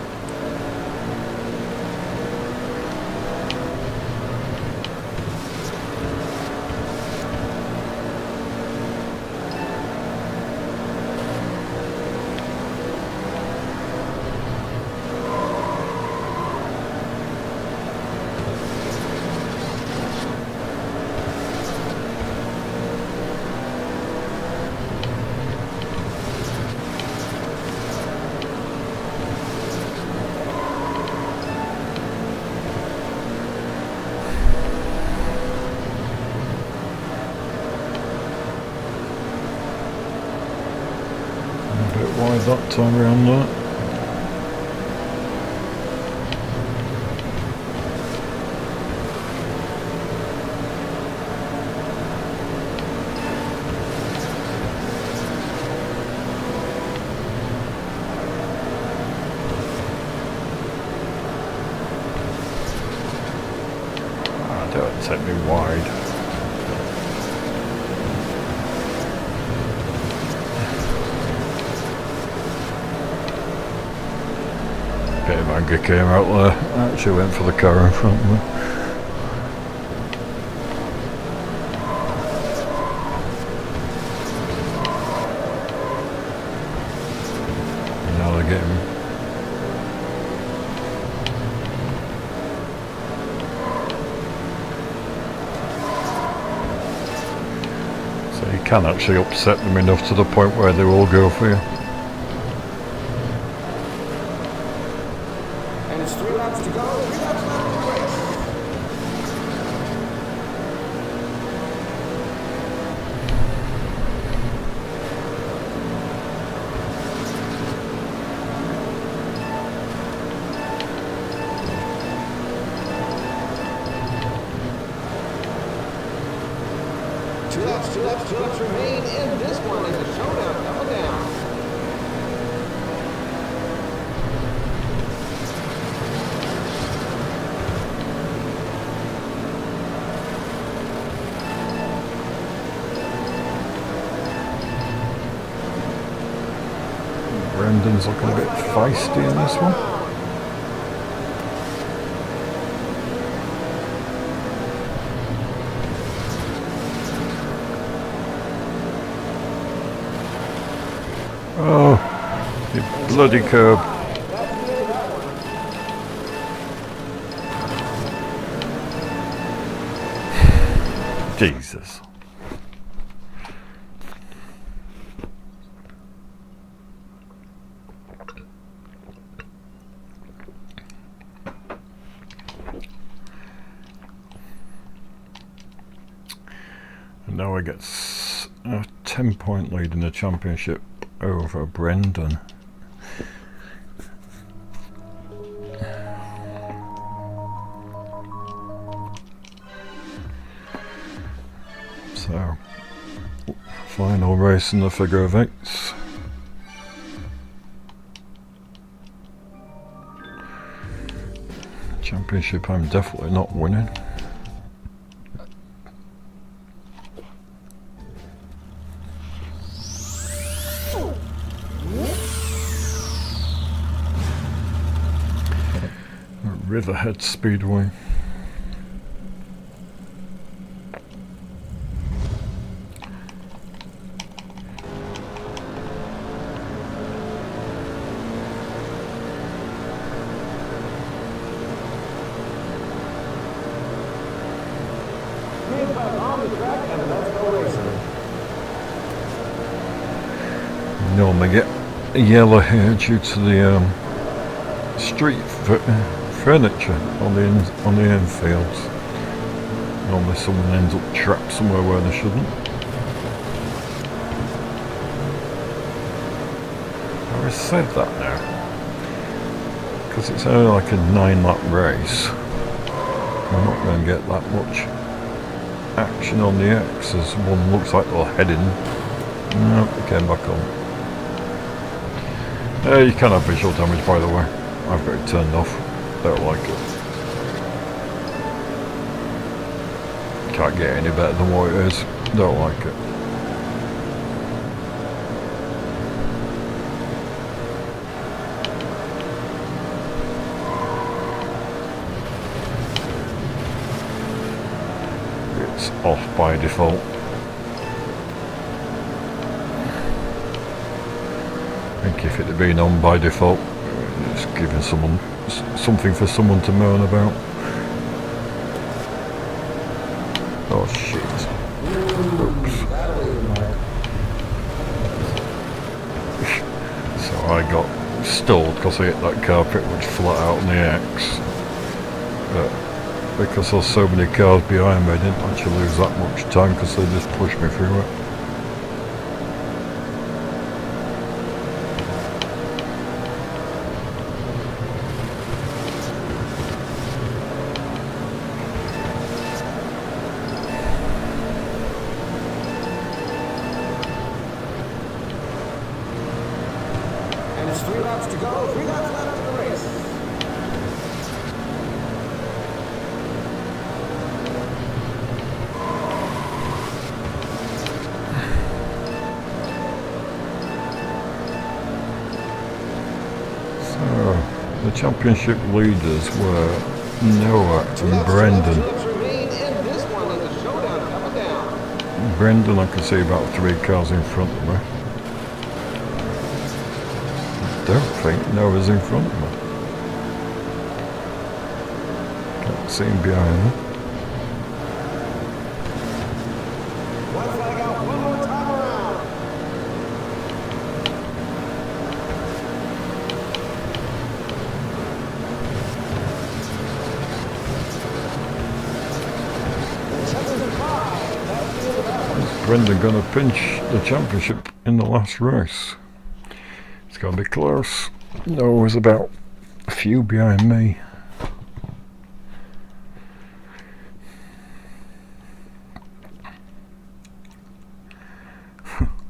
Wide that time around that. Don't take me wide. Bit of anger came out there. I actually went for the car in front of me. And now they're getting me. So you can actually upset them enough to the point where they will go for you. And it's 3 laps to go. 3 laps left in the race. Two laps remain in this one in the showdown. Double down. Brendan's looking a bit feisty in this one. Oh, you bloody curb. Jesus. And now he gets a 10-point lead in the championship over Brendan. So, final race in the figure of eights. Championship I'm definitely not winning. Riverhead Speedway. Normally get yellow here due to the street furniture on the infields. Normally someone ends up trapped somewhere where they shouldn't. I said that now because it's only like a 9-lap race. We're not going to get that much action on the X as one looks like they'll head in. No, they came back on. You can have visual damage, by the way. I've got it turned off. Don't like it. Can't get any better than what it is. Don't like it. It's off by default. I think if it had been on by default, it's giving someone something for someone to moan about. Oh shit. Oops. So I got stalled because I hit that car pretty much flat out on the X. But because there's so many cars behind me, I didn't actually lose that much time because they just pushed me through it. And it's 3 laps to go, 3 laps left in the race. So, the championship leaders were Noah and Brendan. Remain in this one in the showdown coming down. Brendan, I can see about 3 cars in front of me. I don't think Noah's in front of me. Can't see him behind me. White flag out, one more time around. Is Brendan going to pinch the championship in the last race? It's going to be close. Noah's about a few behind me.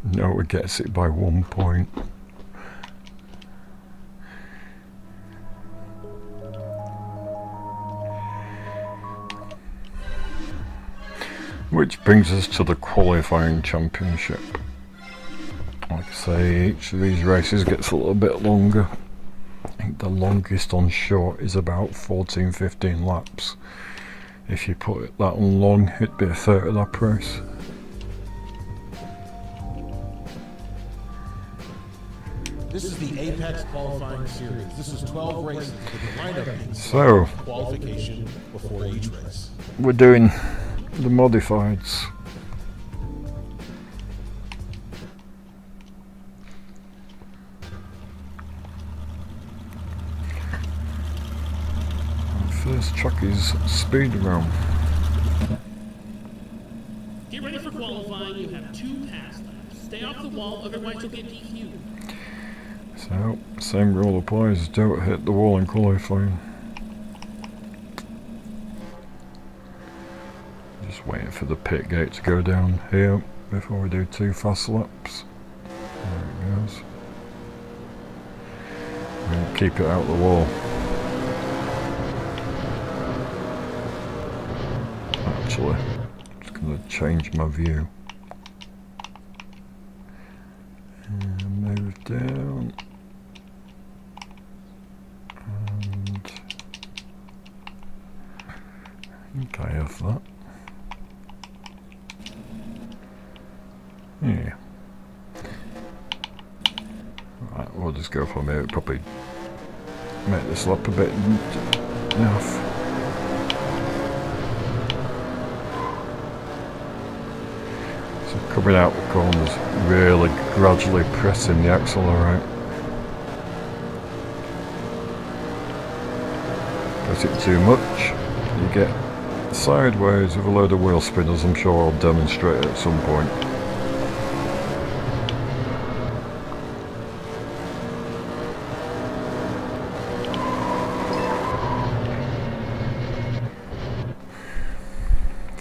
Noah gets it by 1 point. Which brings us to the qualifying championship. Like I say each of these races gets a little bit longer. I think the longest on short is about 14-15 laps. If you put it that on long, it'd be a 30 lap race. This is the Apex qualifying series. This is 12 races with the lineup being So, qualification before each race. we're doing the modifieds. Our first track is speed round. Get ready for qualifying. You have 2 pass laps. Stay off the wall, otherwise you'll get DQ'd. So, same rule applies, don't hit the wall in qualifying. Just waiting for the pit gate to go down here before we do 2 fast laps. There it goes. We'll keep it out the wall. Actually, I'm just going to change my view. And move down. And I think I have that. Yeah. Right, we'll just go from here. Probably make this lap a bit enough. So coming out the corners, really gradually pressing the accelerate. Press it too much, you get sideways with a load of wheel spinners. I'm sure I'll demonstrate it at some point.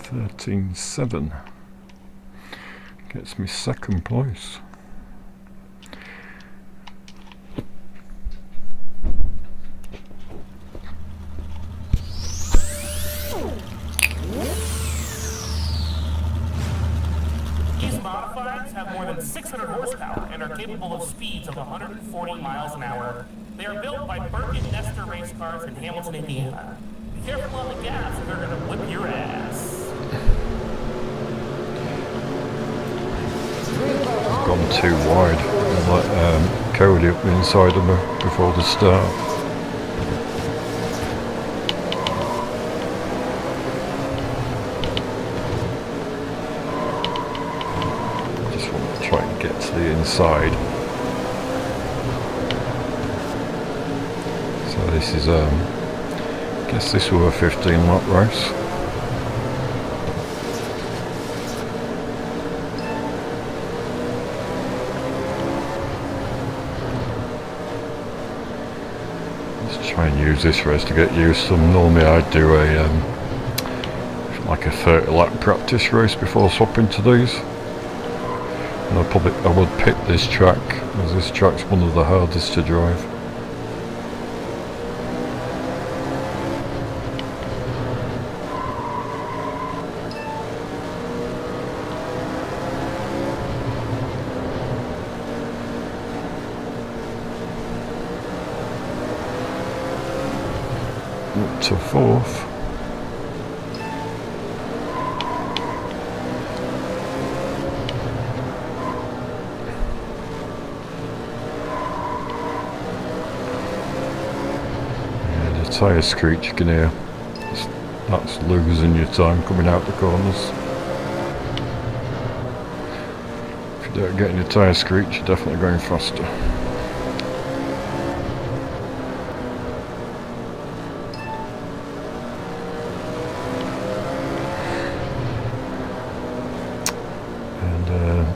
.13.7 gets me second place. These modifieds have more than 600 horsepower and are capable of speeds of 140 miles an hour. They are built by Burke and Nestor race cars in Hamilton, Indiana. Be careful on the gas or they're going to whip your ass. I've gone too wide and let Cody up the inside of me before the start. Just want to try and get to the inside. So this is I guess this was a 15 lap race. Try and use this race to get used to them. Normally I'd do a like a 30 lap practice race before swapping to these. And I would pick this track as this track's one of the hardest to drive. Up to 4th. Yeah, the tyre screech you can hear. That's losing your time coming out the corners. If you don't get any tyre screech, you're definitely going faster.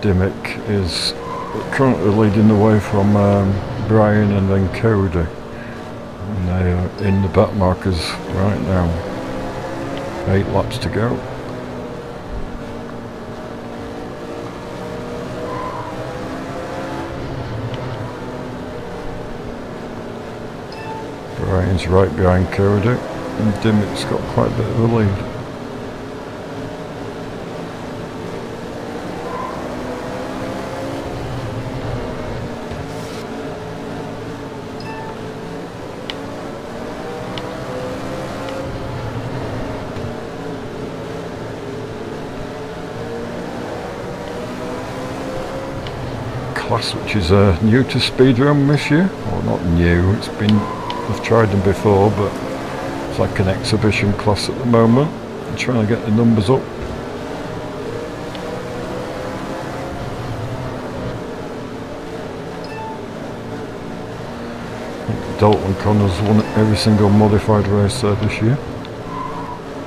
Dimmick is currently leading the way from Brian and then Cody, and they are in the back markers right now. 8 laps to go. Brian's right behind Cody, and Dimmick's got quite a bit of a lead. class which is new to speedrun this year. Well, not new, I've tried them before, but it's like an exhibition class at the moment. I'm trying to get the numbers up. Dalton Connors won every single modified race there this year.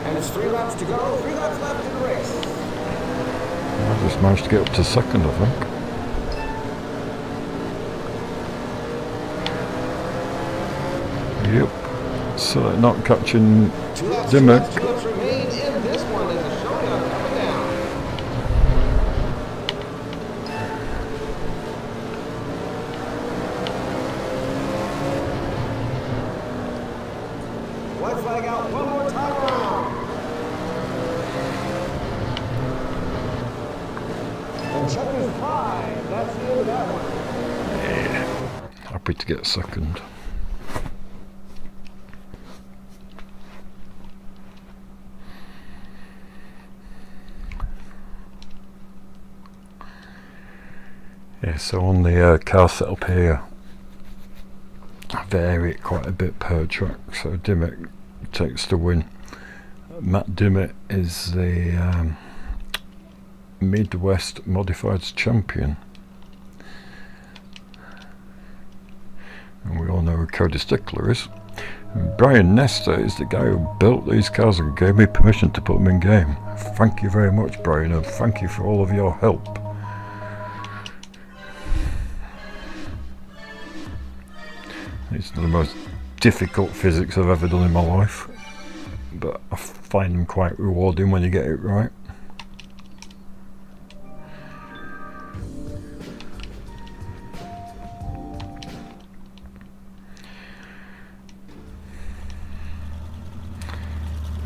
And it's 3 laps to go, 3 laps left in the race. I just managed to get up to second, I think. Yep. So not catching 2 laps, Dimmock. 2 laps remain in this one as the Showdown coming down. White flag out, one more time around. And checkers 5, that's the end of that one. Happy to get second. Yeah, so on the car setup here, I vary it quite a bit per track. So Dimmock takes the win. Matt Dimmock is the Midwest Modifieds champion. And we all know who Cody Stickler is. And Brian Nestor is the guy who built these cars and gave me permission to put them in game. Thank you very much, Brian, and thank you for all of your help. It's the most difficult physics I've ever done in my life, but I find them quite rewarding when you get it right.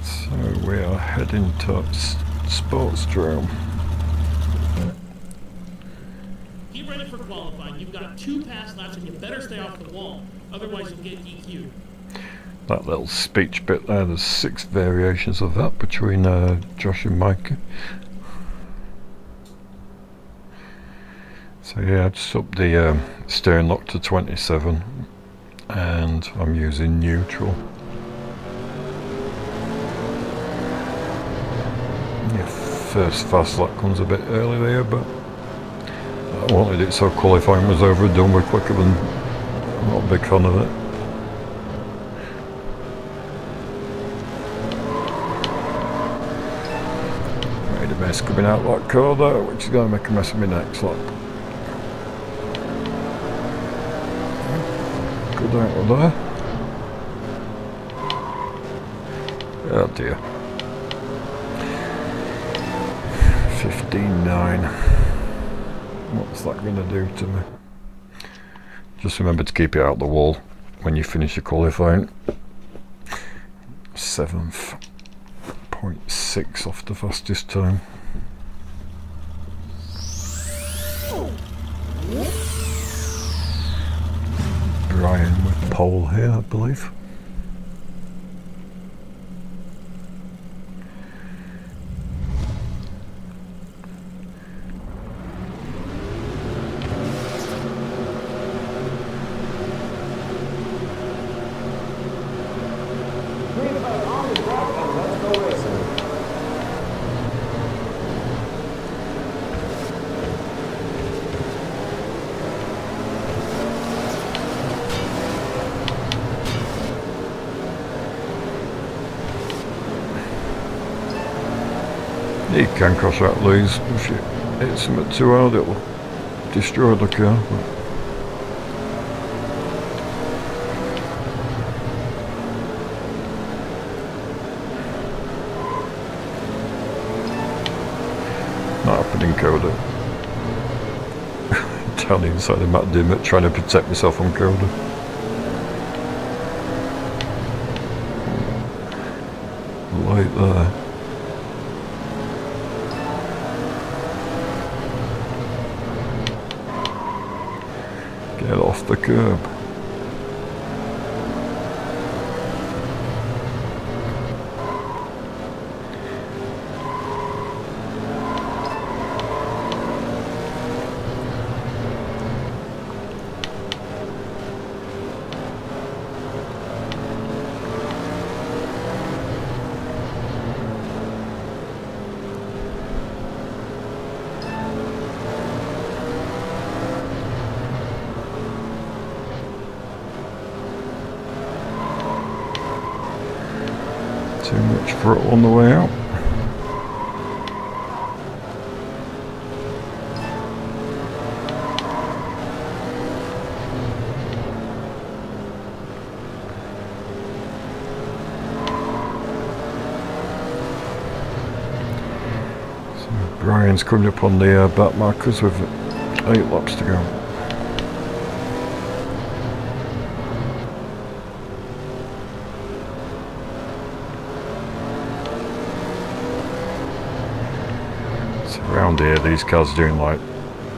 So we are heading to Sportsdrome. Get ready for qualifying. You've got 2 pass laps and you better stay off the wall. Otherwise you'll get DQ'd. That little speech bit there, there's 6 variations of that between Josh and Mike. So yeah, I just up the steering lock to 27 and I'm using neutral. Yeah, first fast lap comes a bit early there, but I wanted it so qualifying was over and done with quicker than I'm not a big fan of it. Made a mess coming out that car there, which is going to make a mess of me next lap. Good out of there. Oh dear. 15.9. What's that going to do to me? Just remember to keep it out the wall when you finish your qualifying. 7.6 off the fastest time. Brian with pole here, I believe. You can cross out these if you hit something too hard, it'll destroy the car. Not happening, Coda. Down the inside of Matt Dimmock trying to protect myself from Coda. Light there. Get off the curb. Too much throttle on the way out. Brian's coming up on the back markers with 8 laps to go. So around here these cars are doing like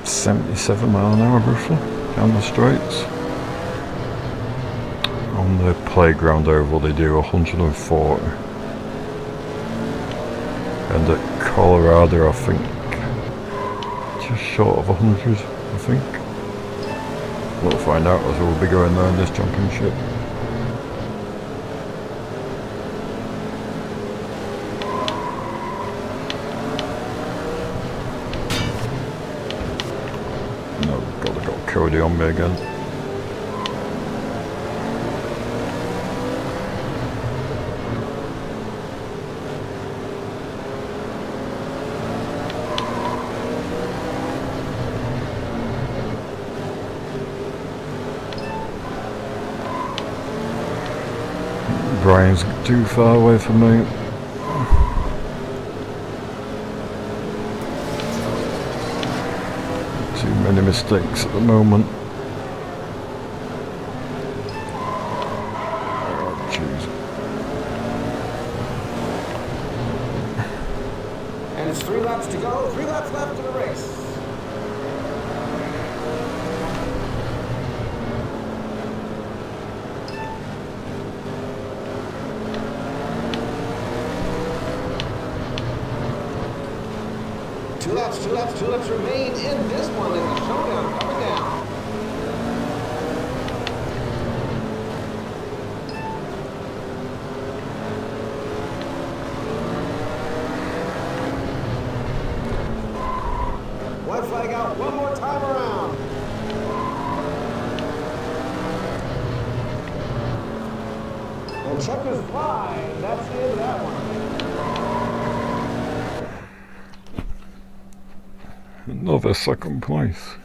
77 mile an hour roughly down the straights. On the playground oval they do 140. And at Colorado, I think, just short of 100, I think. We'll find out as we'll be going there in this championship. No, God, I got Cody on me again. Brian's too far away from me. Too many mistakes at the moment. Oh, jeez. And it's 3 laps to go, 3 laps left in the race. Two laps remain in this one as the showdown coming down. White flag out one more time around. And checkers fly. That's the end of that one. Another second place.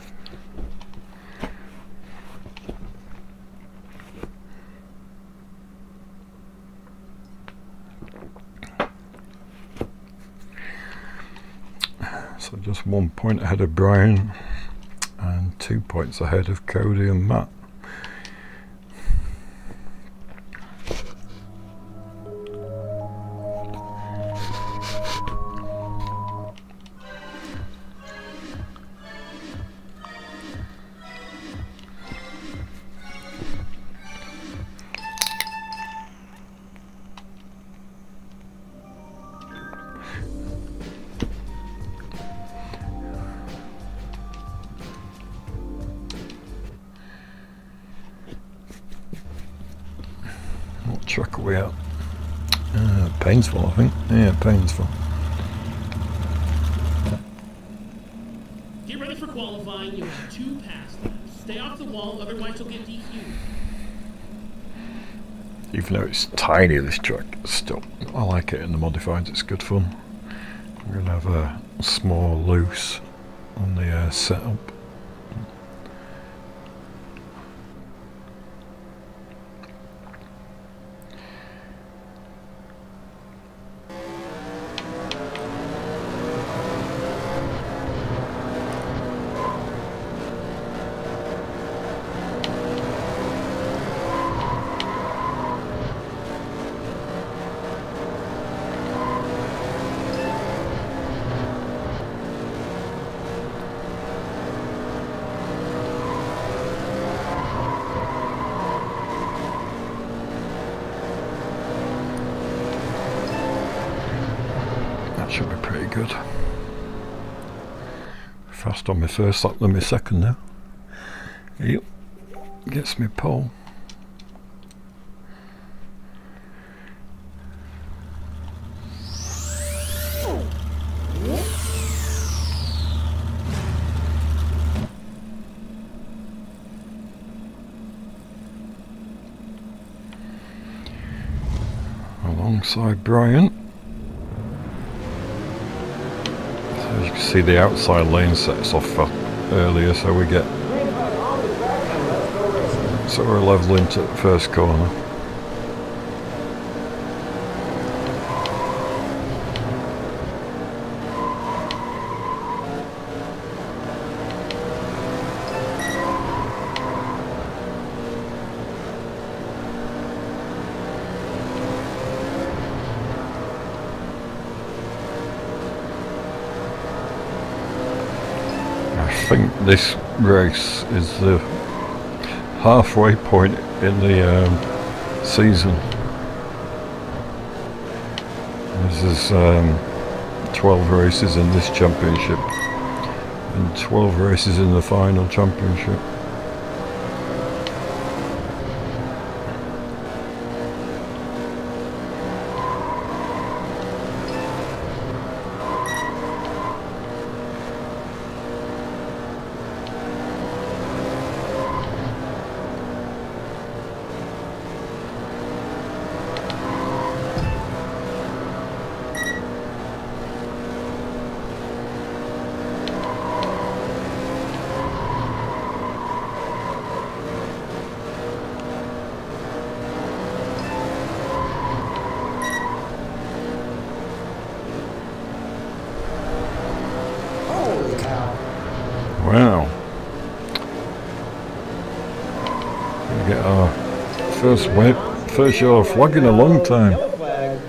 So just 1 point ahead of Brian and 2 points ahead of Cody and Matt. What track are we at? Painesville, I think. Yeah, Painesville. Get ready for qualifying. You have 2 pass laps. Stay off the wall, otherwise you'll get DQ'd. Even though it's tiny, this track, still, I like it in the modifieds. It's good fun. We're gonna have a small loose on the setup. That should be pretty good. Fast on my first lap than my second now. Yep, gets me pole. alongside Brian. So as you can see, the outside lane sets off earlier, so we get sort of level into the first corner. I think this race is the halfway point in the season. There's 12 races in this championship and 12 races in the final championship. Wow. We get our first yellow flag in a long time. Yellow flag.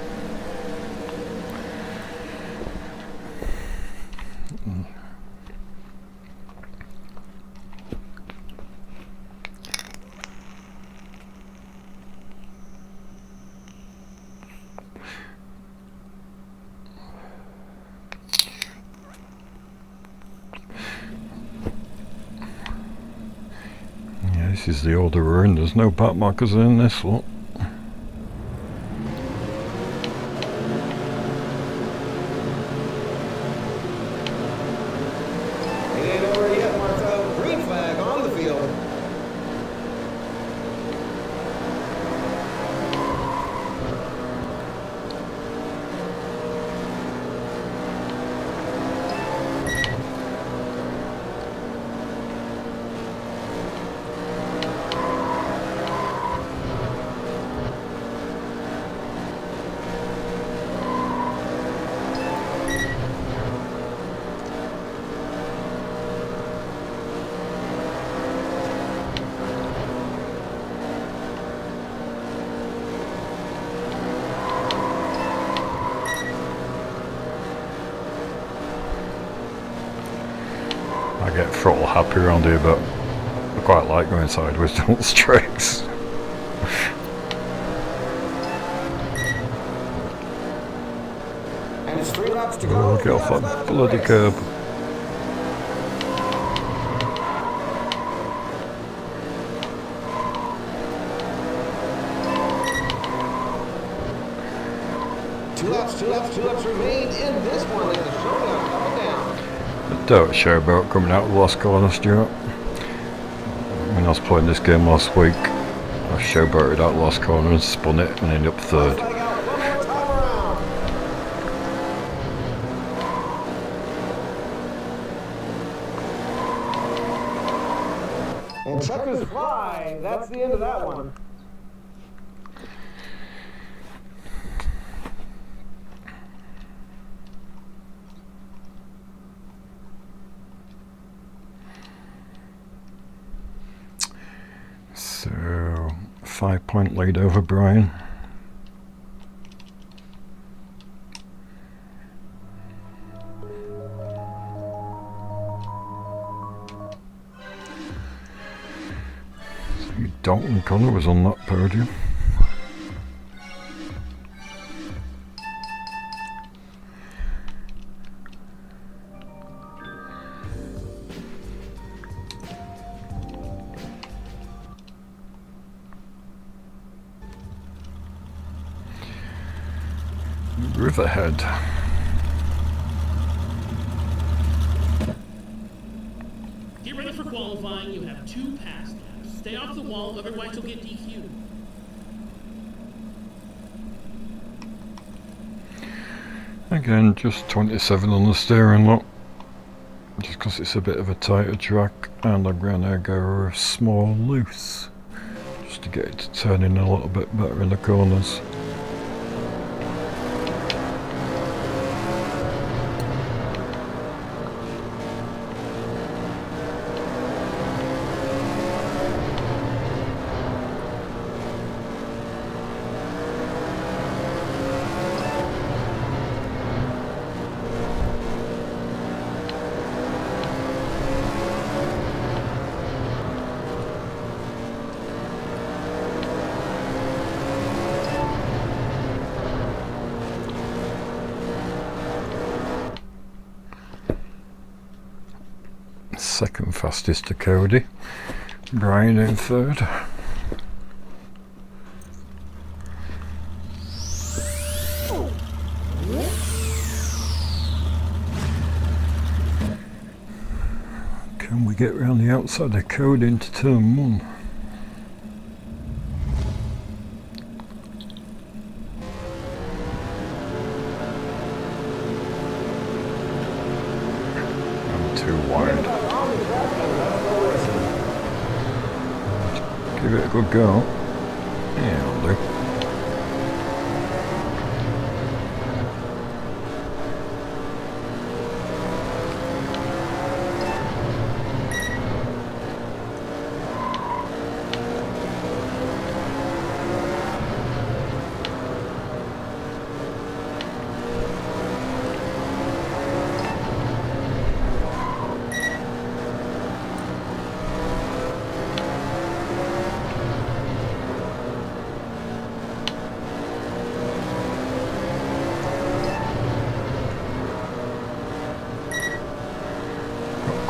Yeah, this is the older run. There's no back markers in this one. It ain't over yet, Martha. Green flag on the field. I get throttle happy around here, but I quite like going sideways down the straights. And it's 3 laps to go. Oh, get off that bloody curb. Two laps remain in this one as the showdown coming down. Don't showboat coming out of the last corner, Stuart. When I was playing this game last week, I showboated out the last corner and spun it and ended up third. Flag out, one more time around. And checkers fly. That's the end of that one. So, 5-point lead over Brian. So Dalton Connor was on that podium. Riverhead. Get ready for qualifying. You have 2 pass laps. Stay off the wall, otherwise you'll get DQ'd. Again, just 27 on the steering lock, just because it's a bit of a tighter track, and I'm going to go small loose, just to get it to turn in a little bit better in the corners. Second fastest to Cody, Brian in third. Can we get round the outside of Cody into turn 1? Too wide. Give it a good go. Yeah, I'll do.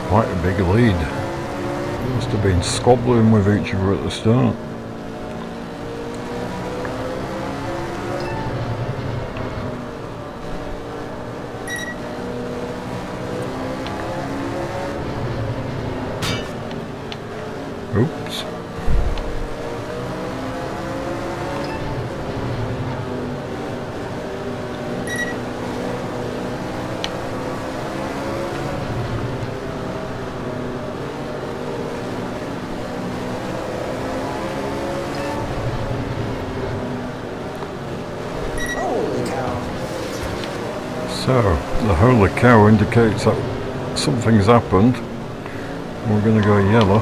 Quite a big lead. Must have been squabbling with each other at the start. Oops. So, the holy cow indicates that something's happened. We're going to go yellow.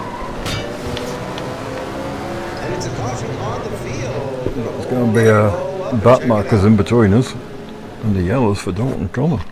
And it's a caution on the field. There's going to be a back markers in between us, and the yellows for Dalton Connor.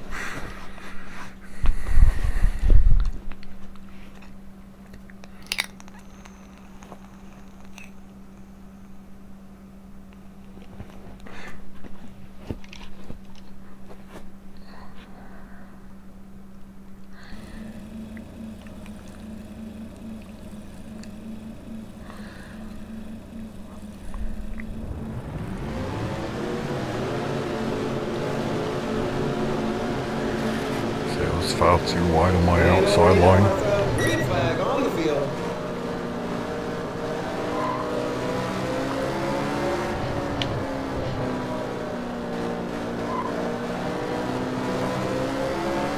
Far too wide on my outside line. Green flag on the field.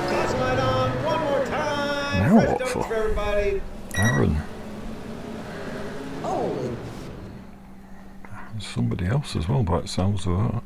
Caution light on one more time. Now Fresh what donuts for? for everybody. Aaron. Oh. Somebody else as well by the sounds of that.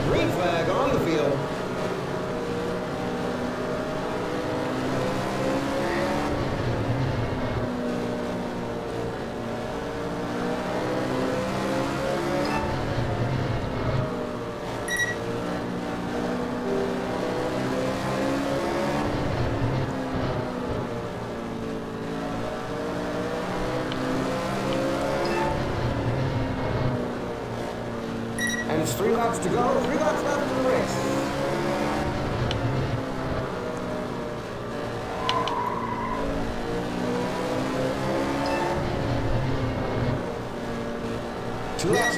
Green flag on the field. And it's 3 laps to go, 3 laps left in the race.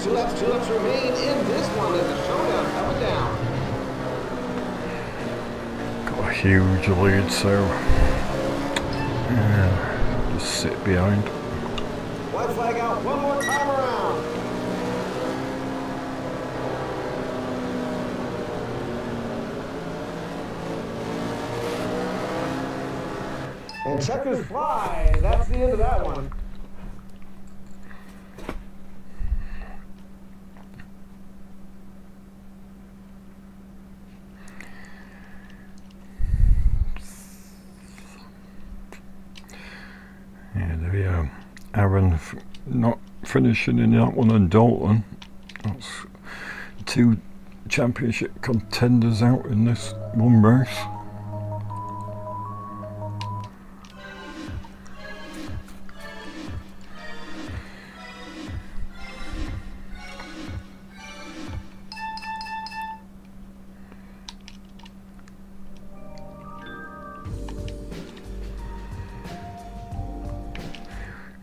Two laps remain in this one as the showdown coming down. Got a huge lead, so yeah, just sit behind. White flag out one more time around. And checkers fly. That's the end of that one. Yeah, there we are. Aaron not finishing in that one, and Dalton. That's two championship contenders out in this one race.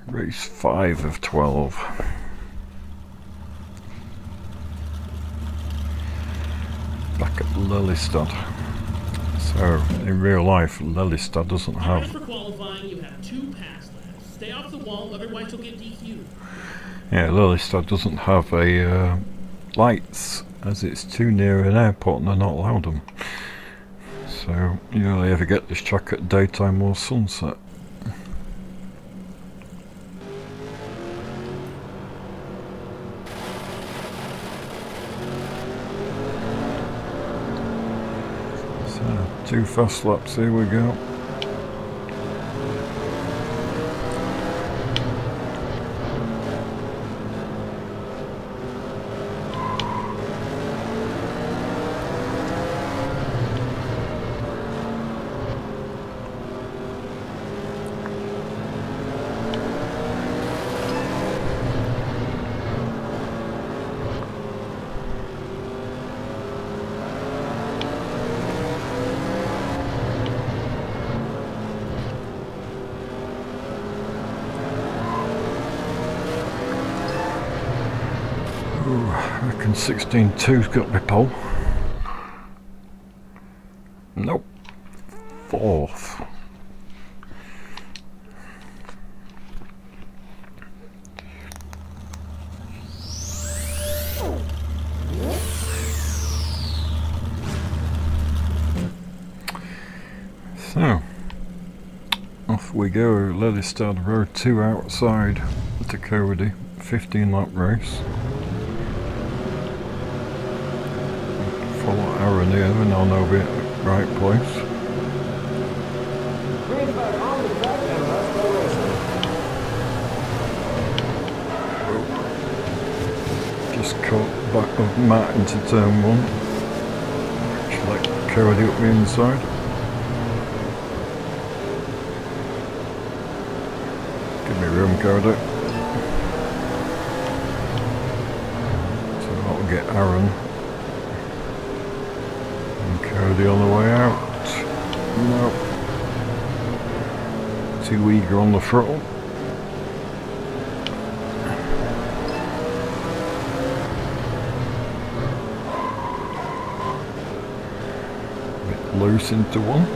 Race 5 of 12. Back at Lelystad. So, in real life, Lelystad doesn't Alright, have... for qualifying, you have 2 pass laps. Stay off the wall, otherwise you'll get DQ'd. Yeah, Lelystad doesn't have a lights, as it's too near an airport and they're not allowed them. So, you only ever get this track at daytime or sunset. So, 2 fast laps, here we go. I reckon 16.2's got to be pole. Nope. 4th. So, off we go. Lelystad Road 2 outside to Cody. 15 lap race. Follow Aaron here and I'll know be at the right place. Green flag on the track and let's go racing. Just caught back of Matt into turn 1. Just let Cody up the inside. Give me room, Cody. So that'll get Aaron. Cody on the way out. No. Too eager on the throttle. A bit loose into one.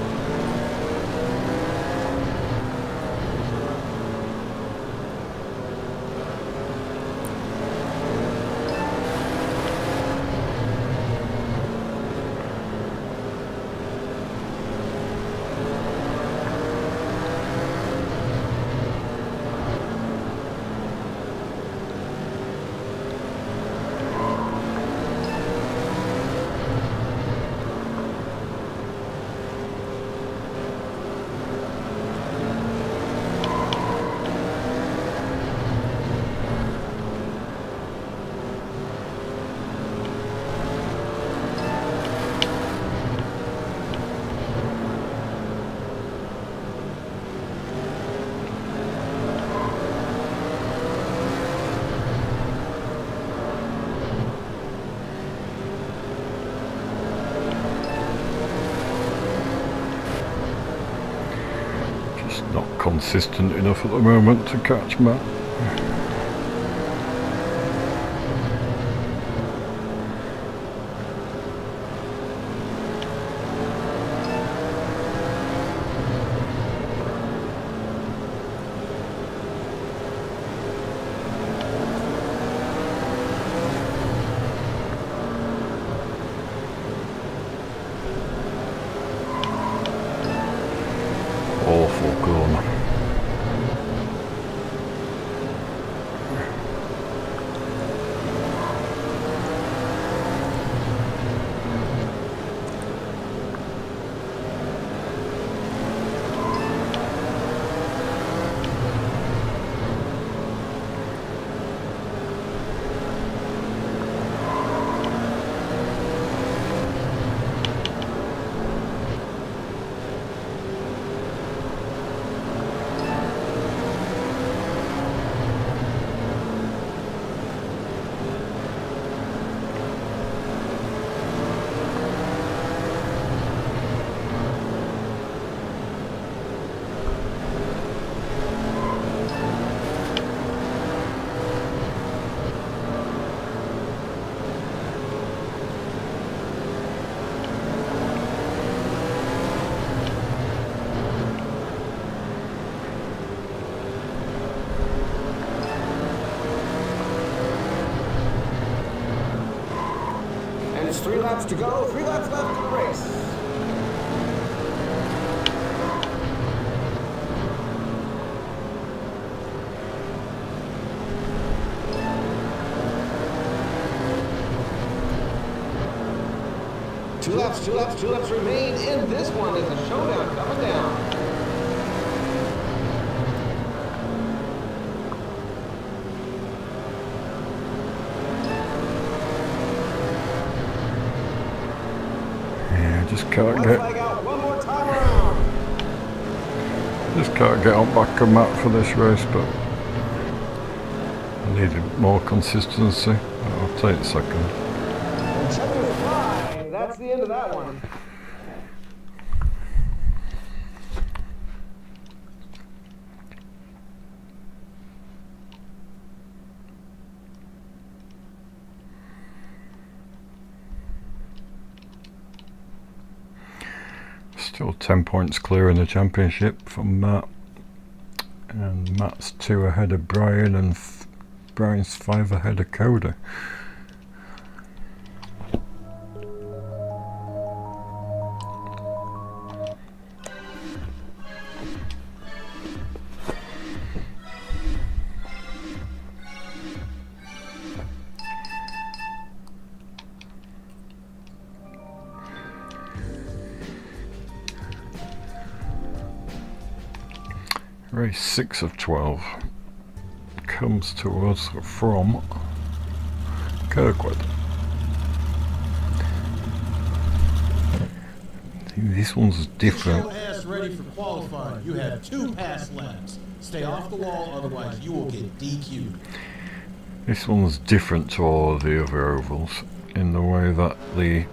Not consistent enough at the moment to catch Matt. 3 laps to go, 3 laps left in the race. Two laps remain, and this one is a showdown coming down. Yeah, just can't White get. flag out one more time around. Just can't get on back of map for this race, but I needed more consistency. I'll take second. And checkers fly. That's the end of that one. Still 10 points clear in the championship from Matt, and Matt's 2 ahead of Brian, and Brian's 5 ahead of Coda. Race 6 of 12 comes to us from Kirkwood. This one's different. Get your ass ready for qualifying. You have 2 pass laps. Stay off the wall, otherwise you will get DQ'd. This one's different to all of the other ovals in the way that the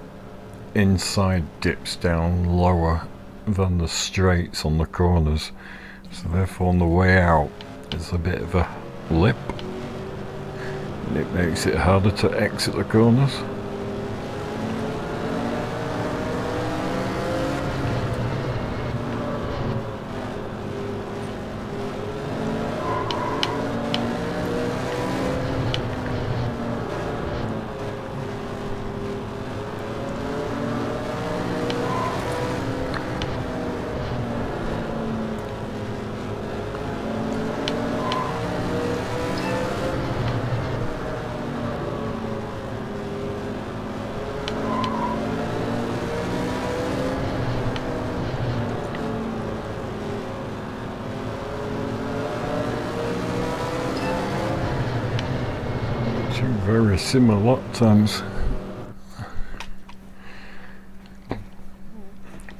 inside dips down lower than the straights on the corners. So therefore on the way out there's a bit of a lip, and it makes it harder to exit the corners. Very similar lap times.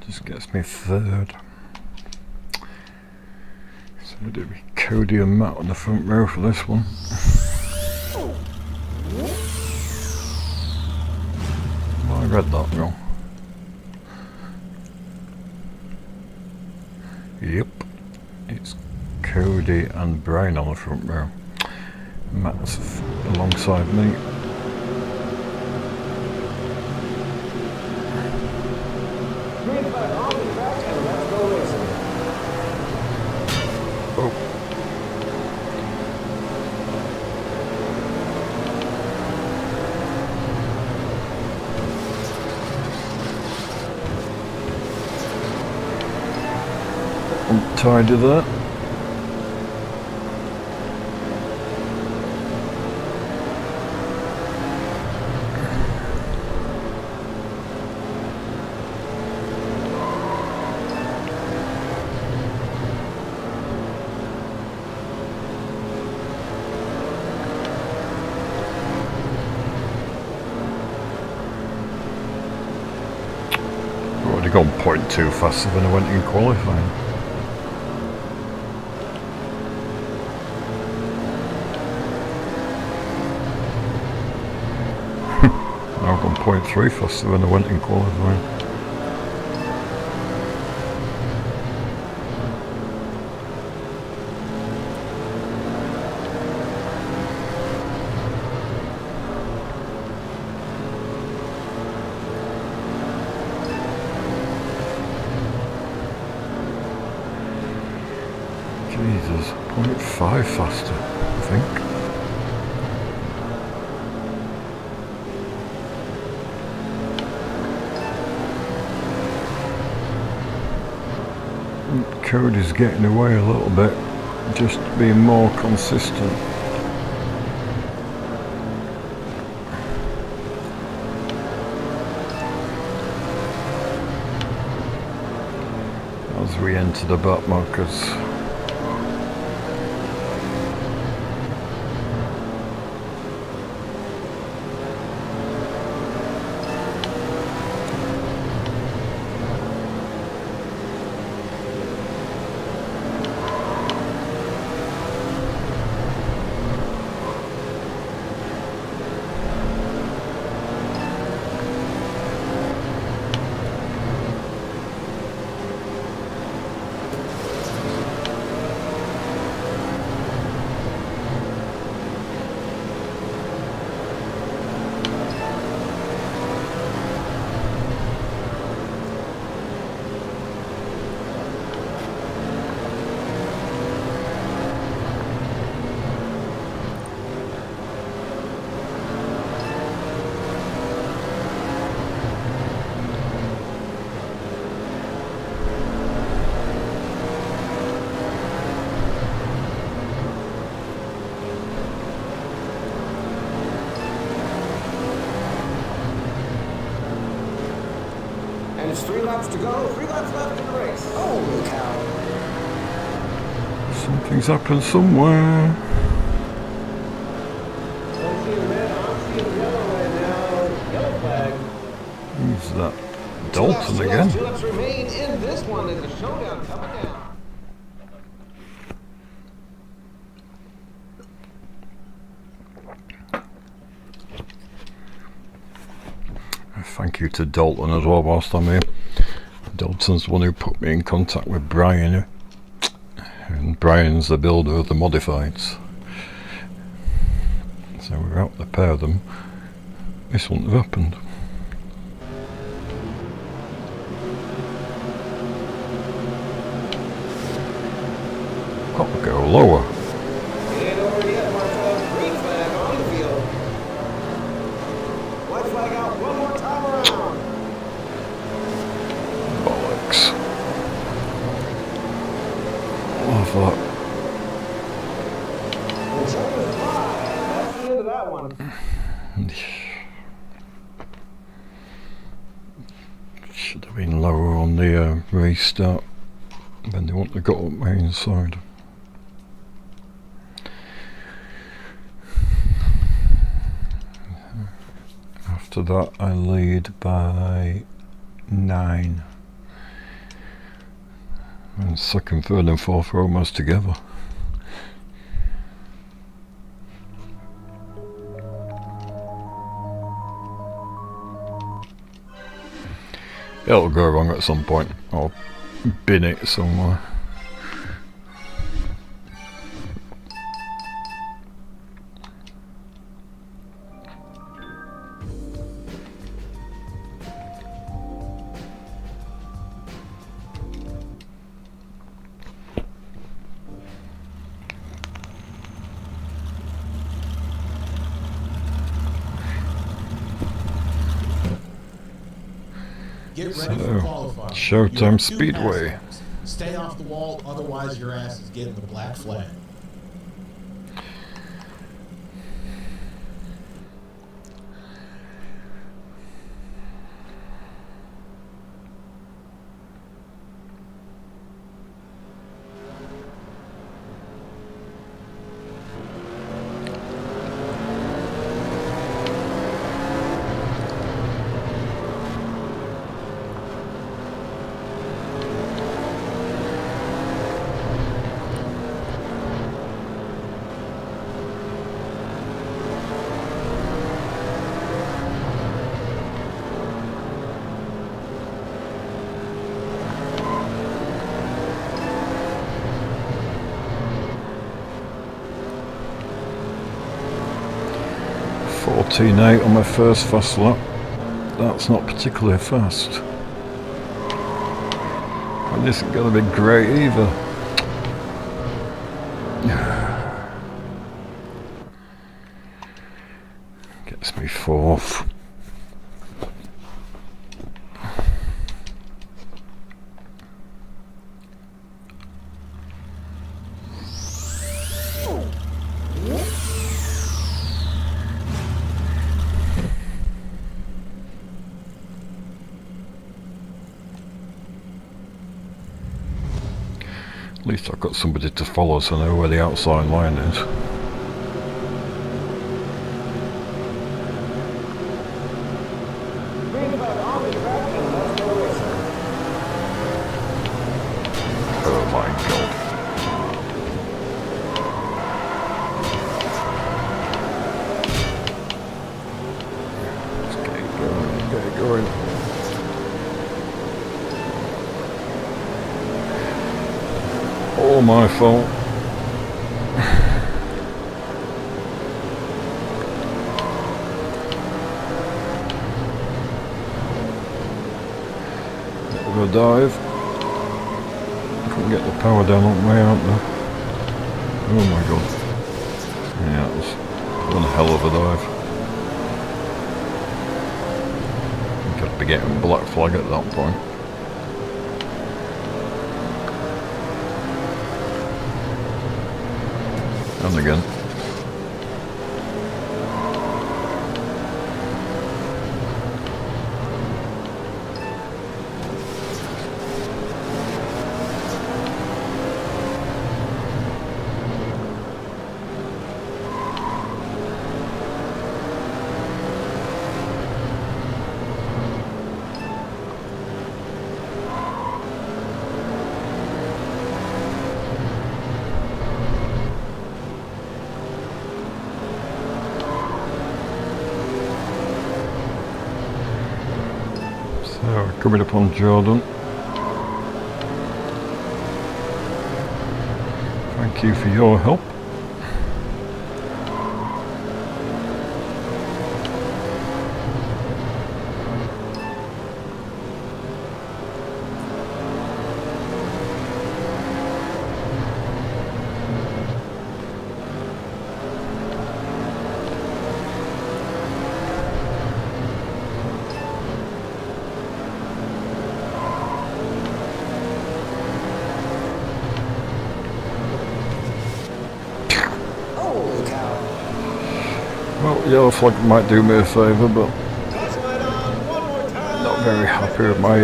Just gets me third. So it'll be Cody and Matt on the front row for this one. Well, I read that wrong. Yep, it's Cody and Brian on the front row. Matt's alongside me. Green flag on the track, and let's go racing. Oh. Untidy that. Gone 0.2 faster than I went in qualifying. I've gone 0.3 faster than I went in qualifying. Jesus, 0.5 faster, I think. Code is getting away a little bit, just being more consistent. As we enter the back markers. And it's 3 laps to go, 3 laps left in the race. Holy cow. Something's happened somewhere. I'm seeing red, I'm seeing yellow right now. Yellow flag. Who's that? Dalton again? 2 laps remain in this one as the showdown coming down. Thank you to Dalton as well whilst I'm here. Dalton's the one who put me in contact with Brian, and Brian's the builder of the modifieds. So without the pair of them, this wouldn't have happened. Got to go lower. It ain't over yet, Martha. Green flag on the field. White flag out one more time around. Bollocks. Love that. Well, China's fly. That's the end of that one. Should have been lower on the restart. Then they wouldn't have got up my inside. After that I lead by 9. And second, third and fourth are almost together. It'll go wrong at some point. I'll bin it somewhere. Get ready for qualifying. Showtime You have 2 Speedway. pass laps. Stay off the wall, otherwise your ass is getting the black flag. .14.8 on my first fast lap. That's not particularly fast. And this isn't going to be great either. Gets me 4th. At least I've got somebody to follow so I know where the outside line is. Green flag on the track and let's go racing. Oh my god. Let's get it going, get it going. All my fault. Bit of a dive. Couldn't get the power down on way out there. Oh my god. Yeah, that was one hell of a dive. I think I'd be getting black flag at that point. And again. So, coming up on Jordan. Thank you for your help. Holy cow. Well, yellow flag might do me a favour, but Let's light on one more time. not very happy with my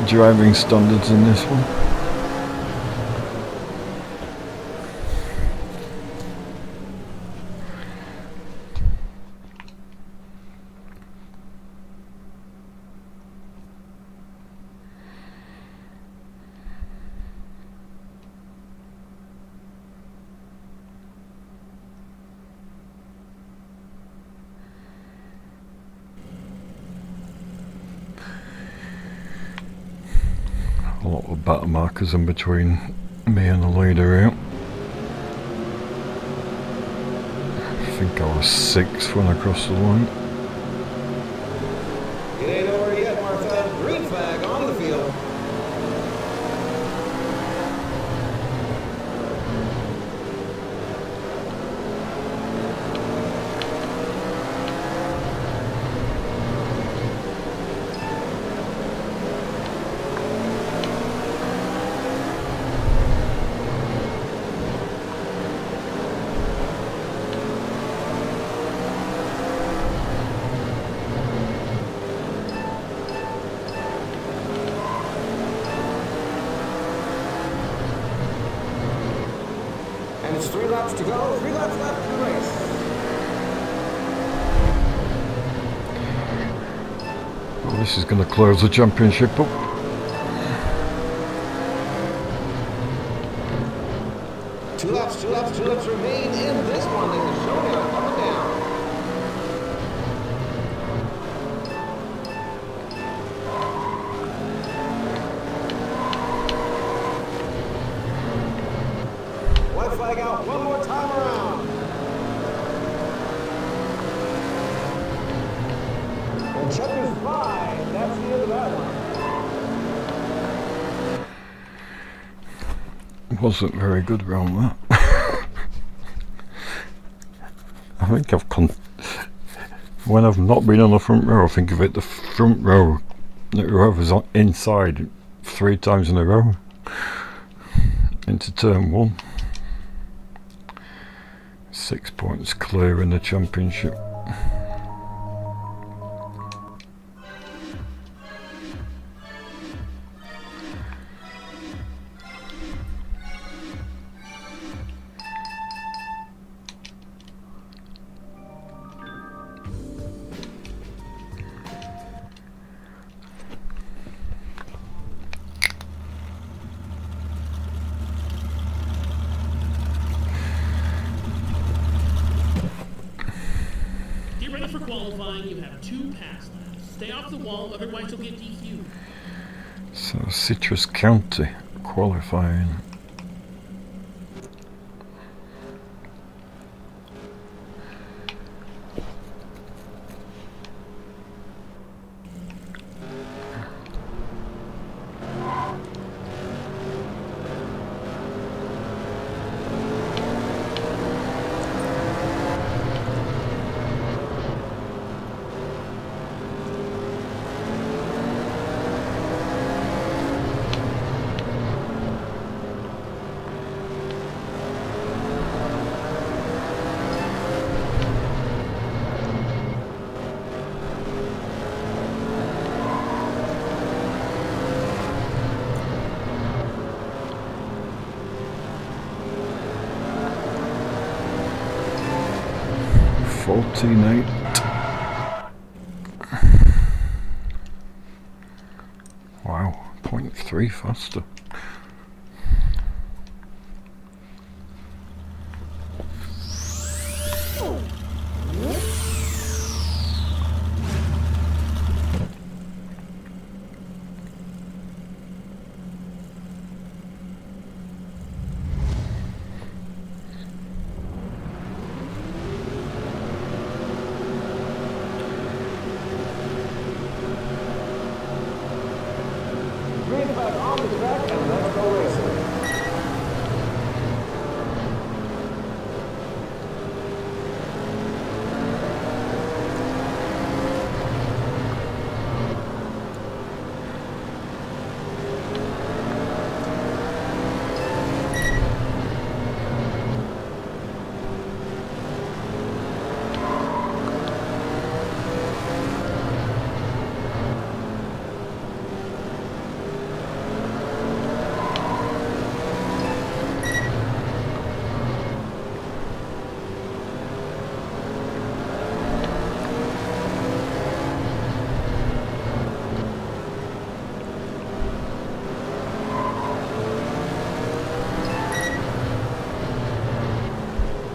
driving standards in this one. A lot of batter markers in between me and the leader here. I think I was 6th when I crossed the line. It ain't over yet, Martha. Green flag on the field. And it's 3 laps to go. 3 laps left in the race. Well, this is going to close the championship up. Two laps remain in this one in the showdown. Coming down. White flag out one more time around. And checkers 5. That's the end of that one. Wasn't very good round that. I think when I've not been on the front row, I think of it the front row, whoever's inside 3 times in a row into turn 1. 6 points clear in the championship. qualifying, you have 2 pass laps. Stay off the wall, otherwise you'll get DQ'd. So Citrus County qualifying. Night. Wow, 0.3 faster. Green flag on the track and let's go racing.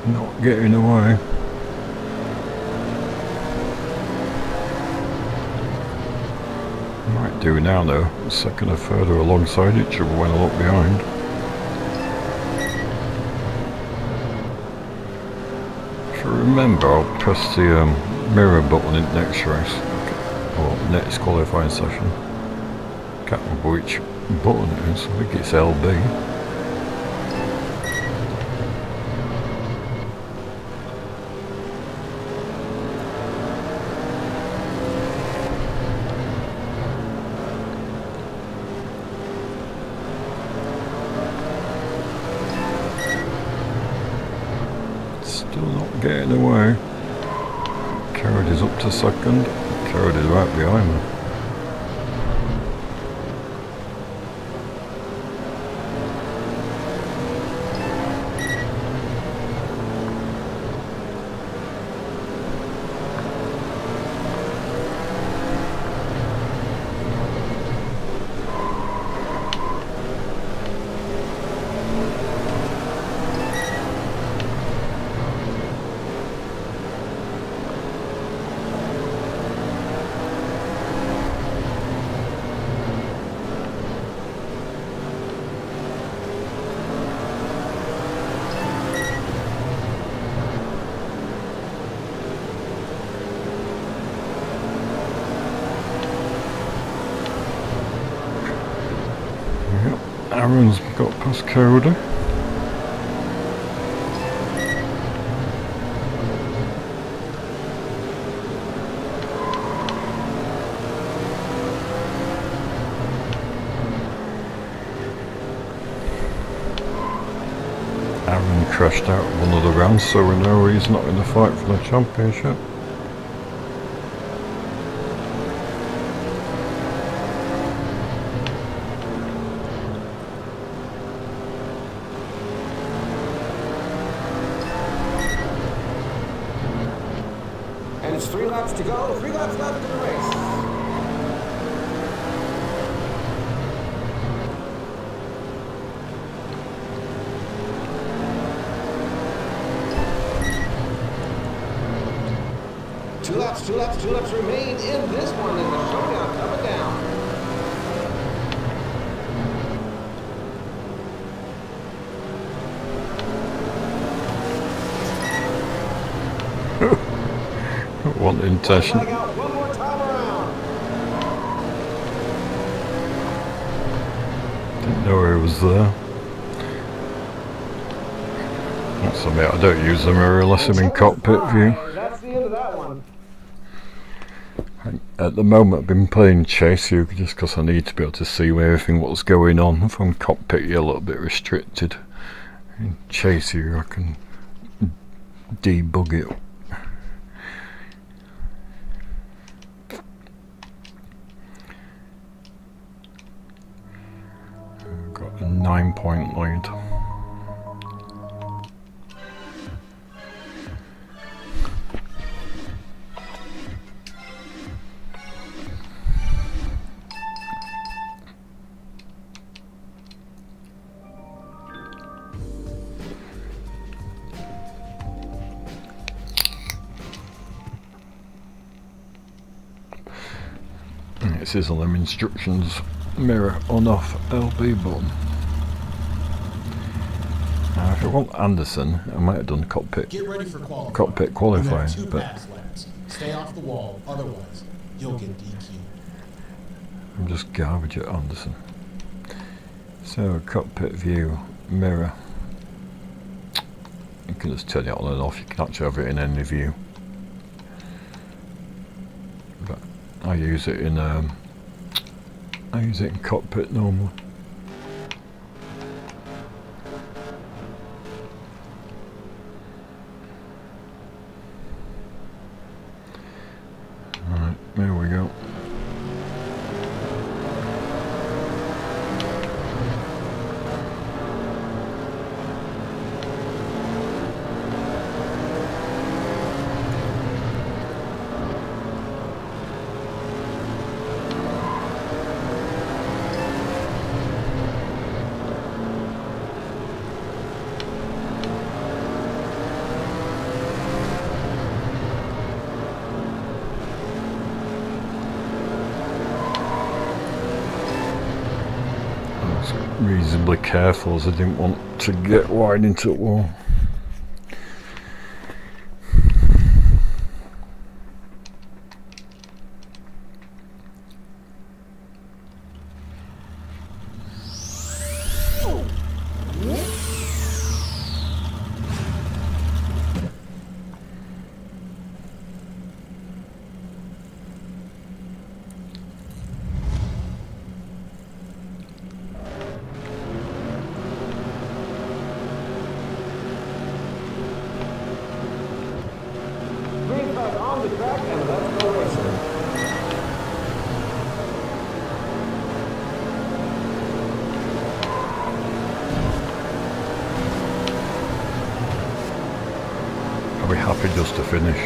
Not getting away. Might do now though. A second or further alongside each other when I look behind. If I remember, I'll press the mirror button in next race. Or next qualifying session. Can't remember which button it is. I think it's LB. Still not getting away. Carrot is up to second. Carrot is right behind me. Aaron's got past Coda. Aaron crashed out one of the rounds, so we know he's not in the fight for the championship. And it's 3 laps to go, 3 laps left in the race. Two laps remain in this one in the Showdown coming down. What intention? Flag out one more time around. Didn't know he was there. That's something I don't use the mirror unless I'm in cockpit view. That's the end of that one. At the moment I've been playing Chase View just because I need to be able to see everything what's going on. From cockpit you're a little bit restricted. In Chase View I can debug it. I've got a 9-point lead. It says on them instructions, mirror on off LB button. Now if I want Anderson, I might have done cockpit qualifying, Two but pass laps. Stay off the wall, otherwise you'll get DQ. I'm just garbage at Anderson. So cockpit view, mirror. You can just turn it on and off, you can actually have it in any view. But I use it in cockpit normally. Alright, there we go. Reasonably careful as I didn't want to get wide into the wall. Green flag on the track and let's go racing. I'll be happy just to finish.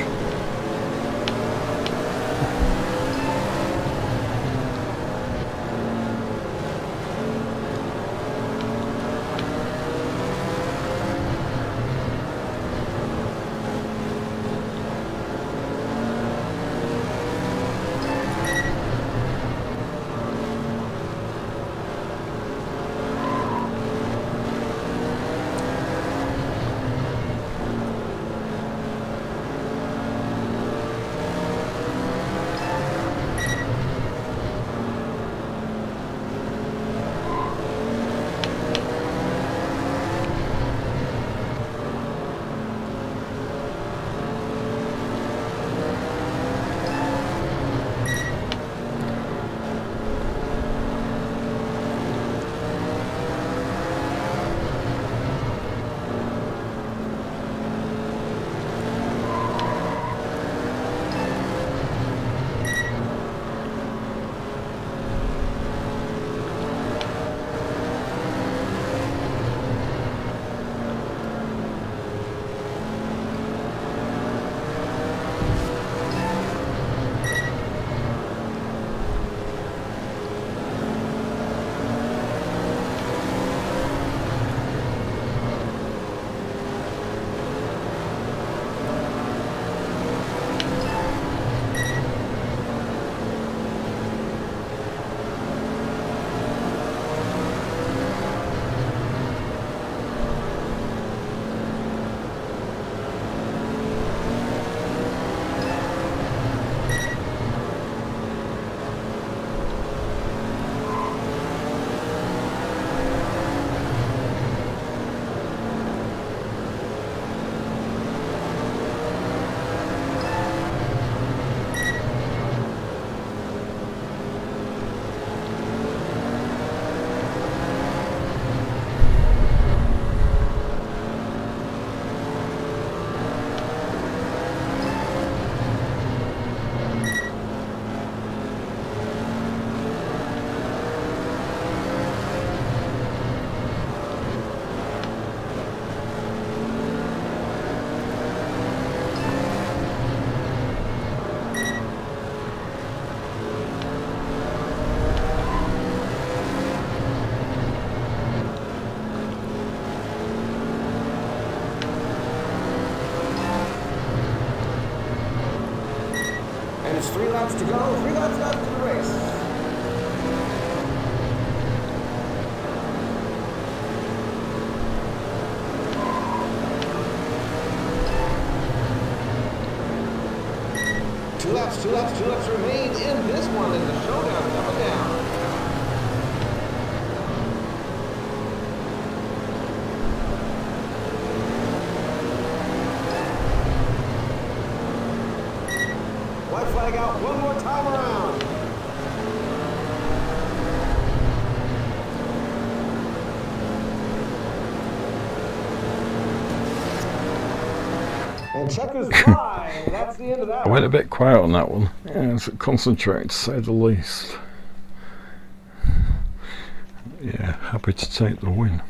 laps to go, 3 laps left in the race. Two laps remain in this one in the showdown coming down. White flag out one more time around. And checkers fly. That's the end of that I went a one. bit quiet on that one. Yeah, it's concentrated to say the least. Yeah, happy to take the win.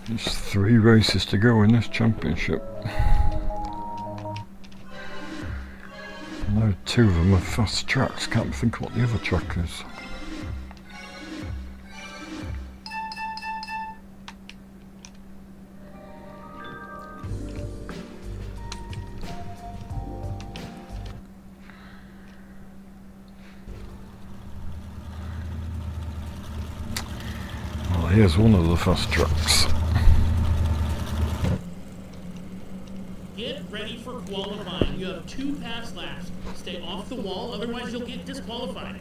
There's 3 races to go in this championship. I know 2 of them are fast tracks, can't think what the other track is. Well, here's one of the fast tracks. Get ready for qualifying. You have 2 pass laps. Stay off the wall, otherwise you'll get disqualified.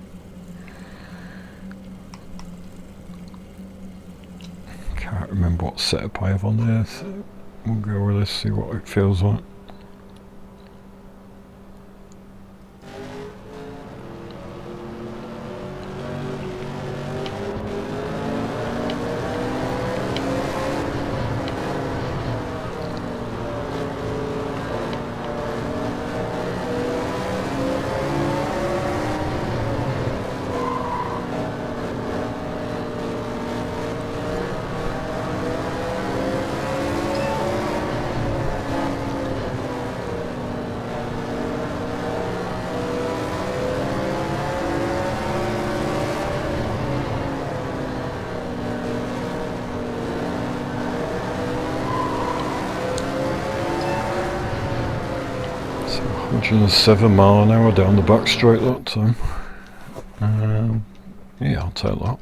Can't remember what setup I have on there, so we'll go with this, see what it feels like. So 107 mile an hour down the back straight that time. Yeah, I'll take that.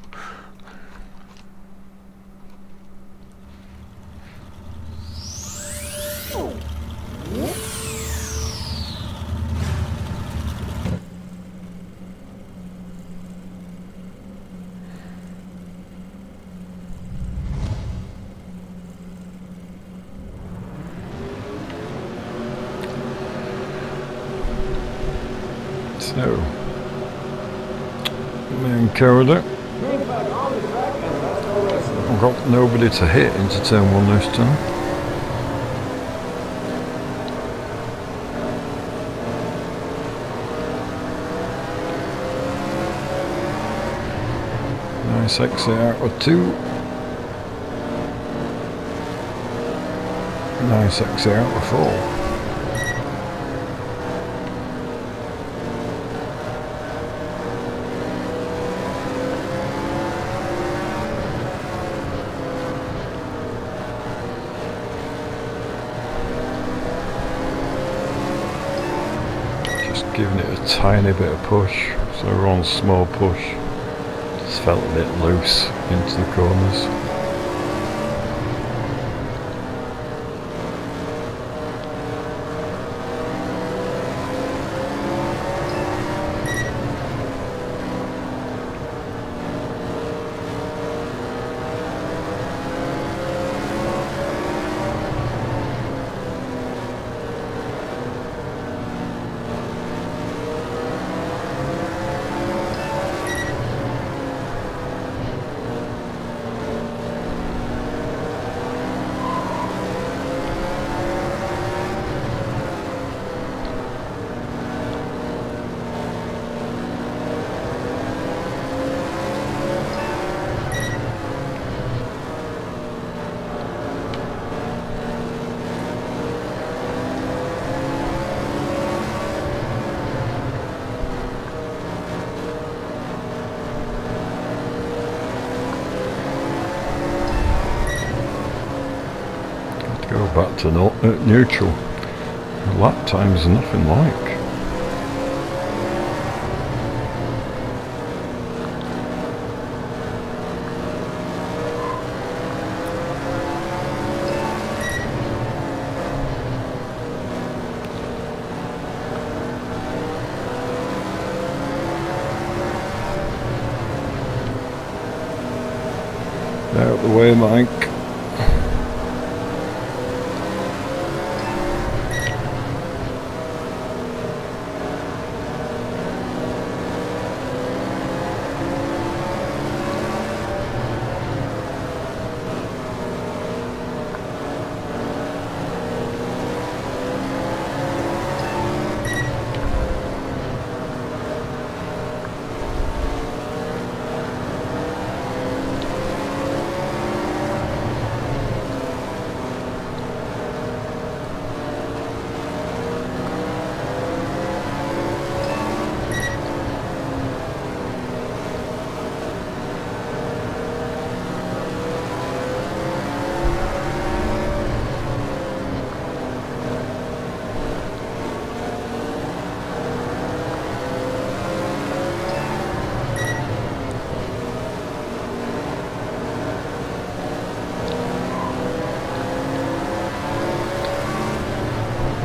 So, main corridor. Green flag on the track and let's go racing. I've got nobody to hit into turn 1 this time. Nice exit out of 2. Nice exit out of 4. Giving it a tiny bit of push, so we're on small push. Just felt a bit loose into the corners. Go back to neutral. The lap time's nothing like. Out the way, Mike.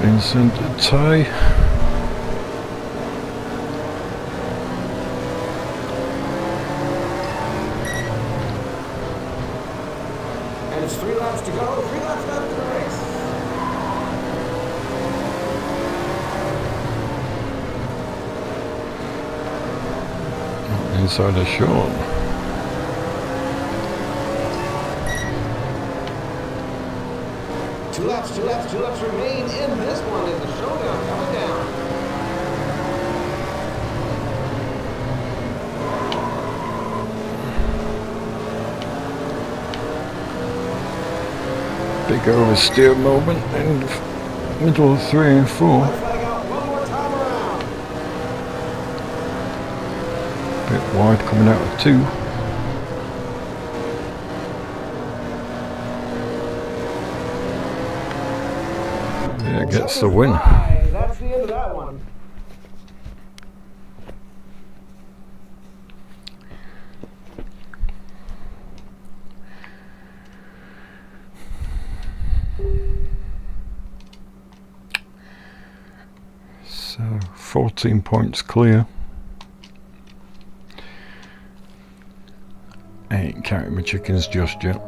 Vincent tie. And it's 3 laps to go. 3 laps left in the race. Inside of Sean. Two laps remain in this one in the showdown coming down. Big oversteer moment in the middle of 3 and 4. White flag out one more time around. Bit wide coming out of 2. Yeah, gets the win. That's the end of that one. So 14 points clear. Ain't counting my chickens just yet.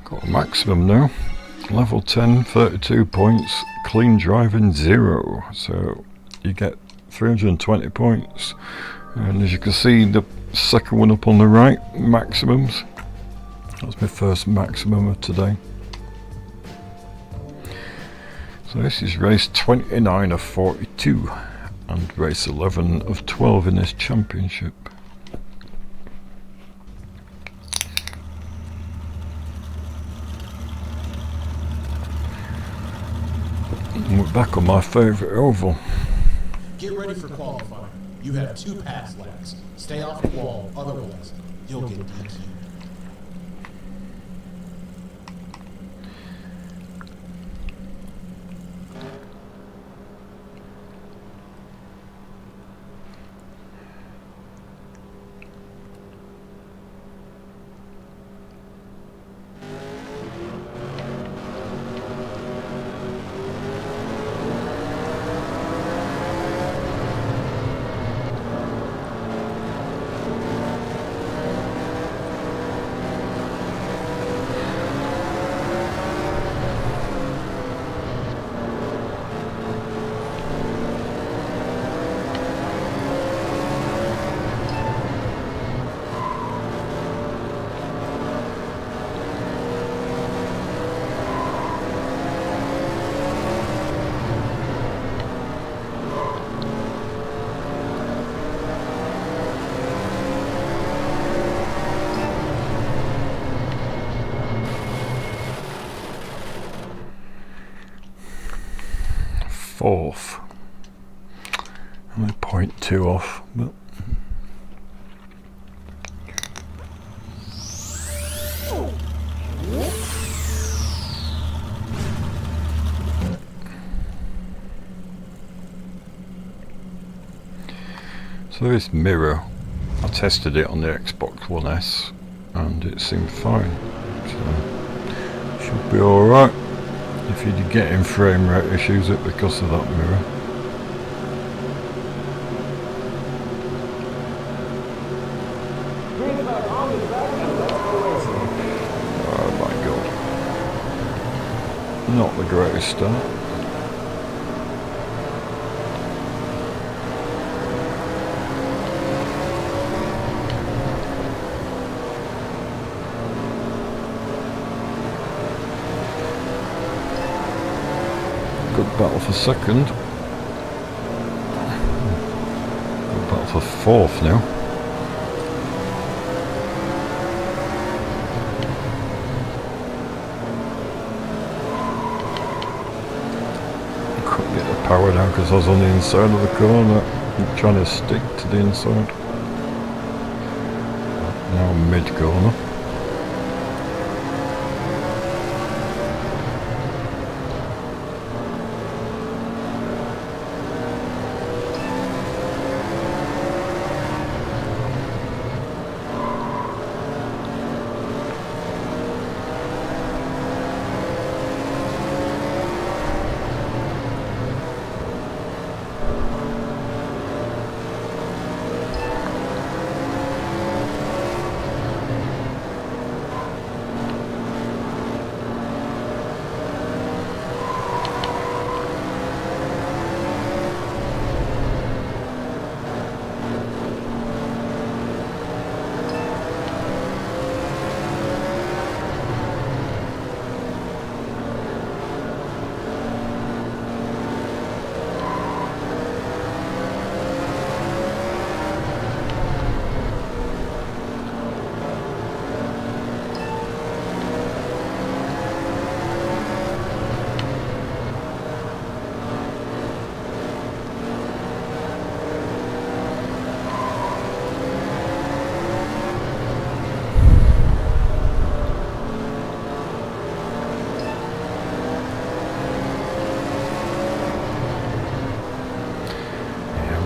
Got a maximum now. Level 10, 32 points. Clean driving 0. So you get 320 points. And as you can see, the second one up on the right, maximums. That's my first maximum of today. So this is race 29 of 42 and race 11 of 12 in this championship. And we're back on my favourite oval. Get ready for qualifying. You have 2 pass laps. Stay off the wall, otherwise you'll get DQ'd. Fourth. Only 0.2 off, but So this mirror, I tested it on the Xbox One S and it seemed fine, so should be alright. If you're getting frame rate issues, it because of that mirror. Green flag on the track and let's go racing. Oh my god. Not the greatest start. Good battle for second. Good battle for fourth now. Couldn't get the power down because I was on the inside of the corner. I'm trying to stick to the inside. Now mid corner.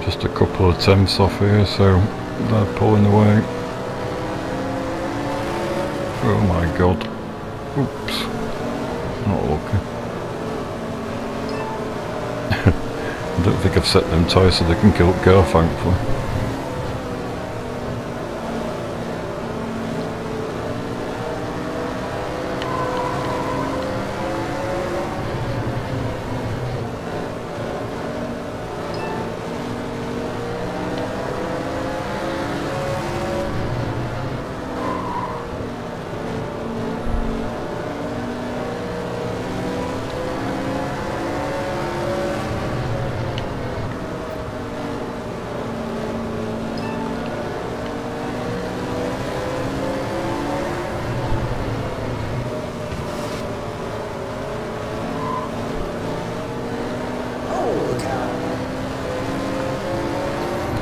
Just a couple of attempts off here, so they're pulling away. Oh my god. Oops. Not lucky. I don't think I've set them tyres so they can kill car, thankfully.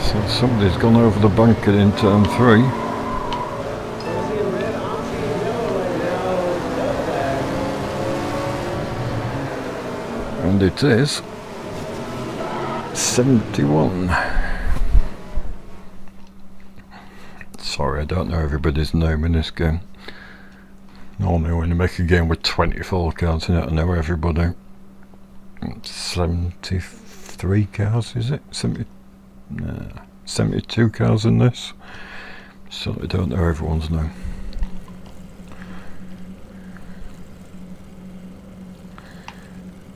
So somebody's gone over the bunker in turn 3. I'm seeing red, I'm seeing yellow right now. Yellow flag. And it is 71. Sorry, I don't know everybody's name in this game. Normally when you make a game with 24 cars in it, I know everybody. 73 cars, is it? 72 cars in this. So I don't know everyone's name.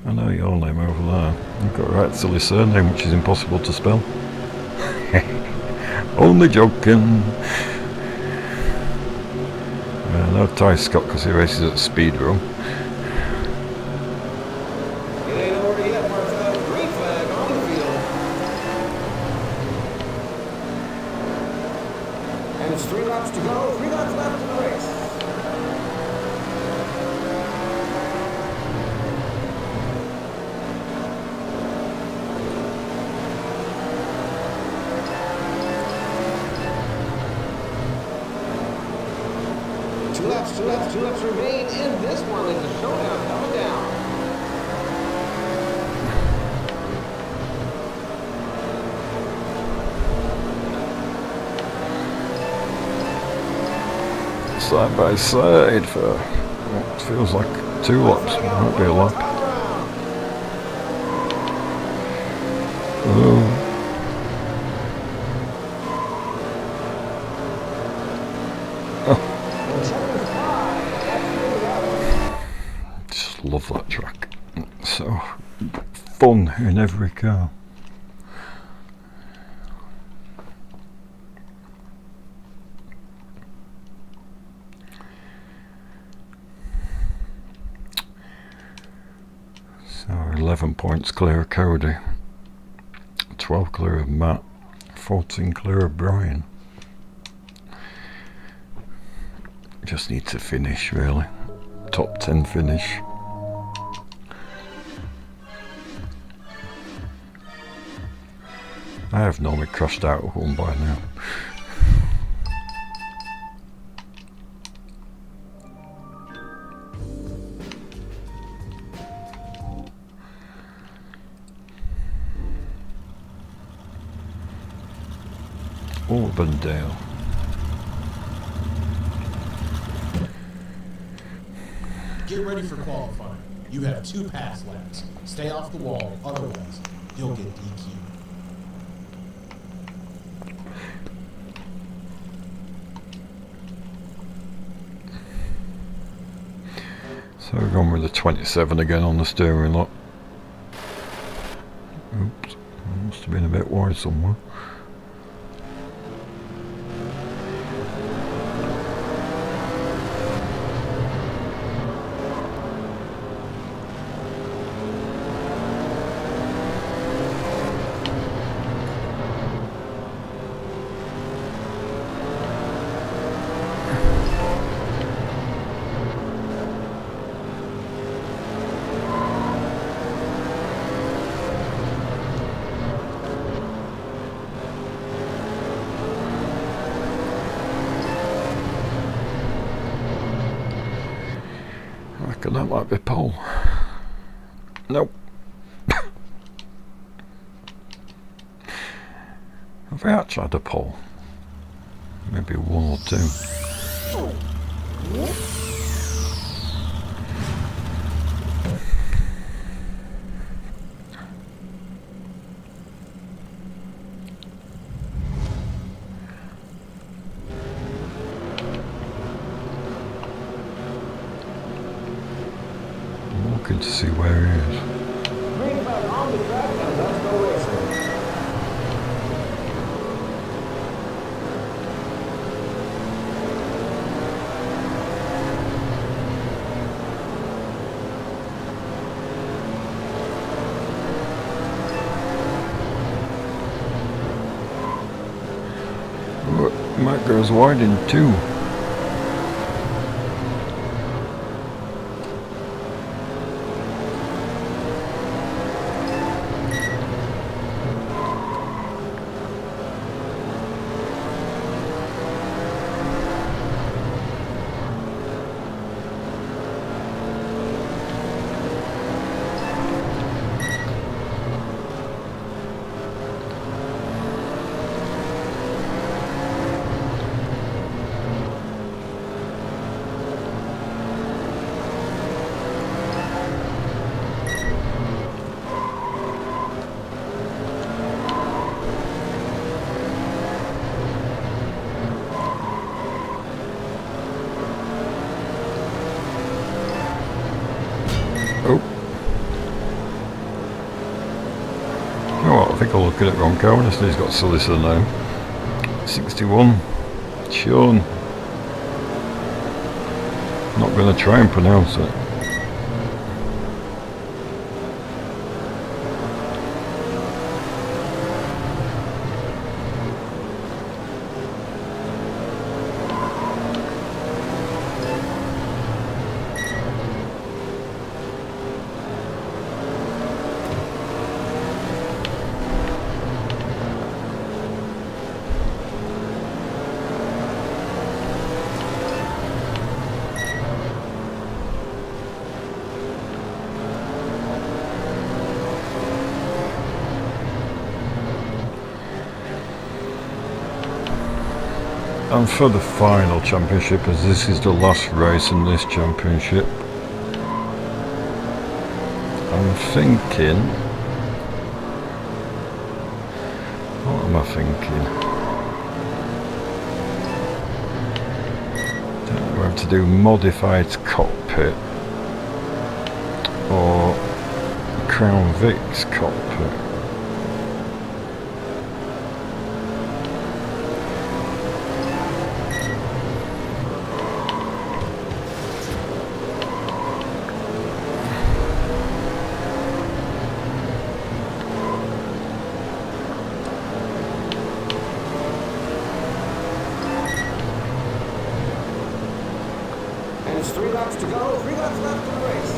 I know your name over there. You've got a right silly surname which is impossible to spell. Only joking. No Ty Scott because he races at speed run. It ain't over yet, Martha. Green flag on the field. And it's 3 laps to go. 3 laps left in the race. Two laps remain in this one. It's a showdown coming down. side by side for what feels like 2 laps. It might be a lap. Oh. Just love that track. It's so fun in every car. So 11 points clear of Cody, 12 clear of Matt, 14 clear of Brian. Just need to finish really. Top 10 finish. I have normally crashed out of one by now. Auburndale. Get ready for qualifying. You have 2 pass laps. Stay off the wall, otherwise you'll get DQ. So we're going with the 27 again on the steering lock. Oops, must have been a bit wide somewhere. That might be pole. Nope. Have we actually had a pole? Maybe 1 or 2. Good to see where he is. Green flag on the track and let's go racing. Oh, Matt goes wide in 2. I think I'll look at it wrong. Honestly, he's got Solicitor now. 61. Sean. Not going to try and pronounce it. And for the final championship, as this is the last race in this championship, I'm thinking... What am I thinking? Don't know whether to do modified cockpit or Crown Vic's cockpit. And it's 3 laps to go, 3 laps left in the race.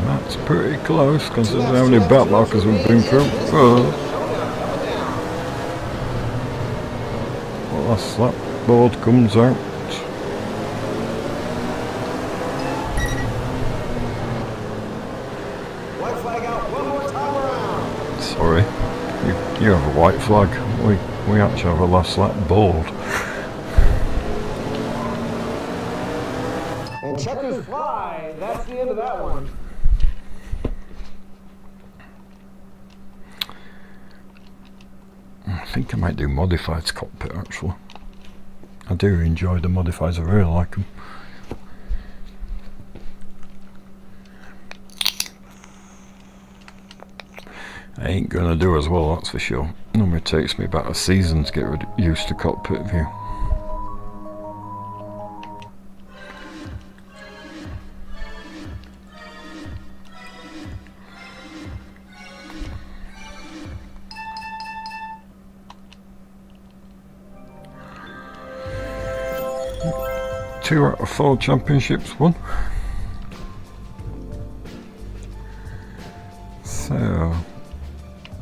That's pretty close considering how many back markers we've been through. Showdown coming down. Well, that's that board comes out. White flag out, one more time around. Sorry, you have a white flag. We actually have a last lap board. And checkers fly. That's the end of that one. I think I might do modified cockpit actually. I do enjoy the modifieds, I really like them. I ain't gonna do as well, that's for sure. Normally takes me about a season to get used to cockpit view. Two out of 4 championships won. So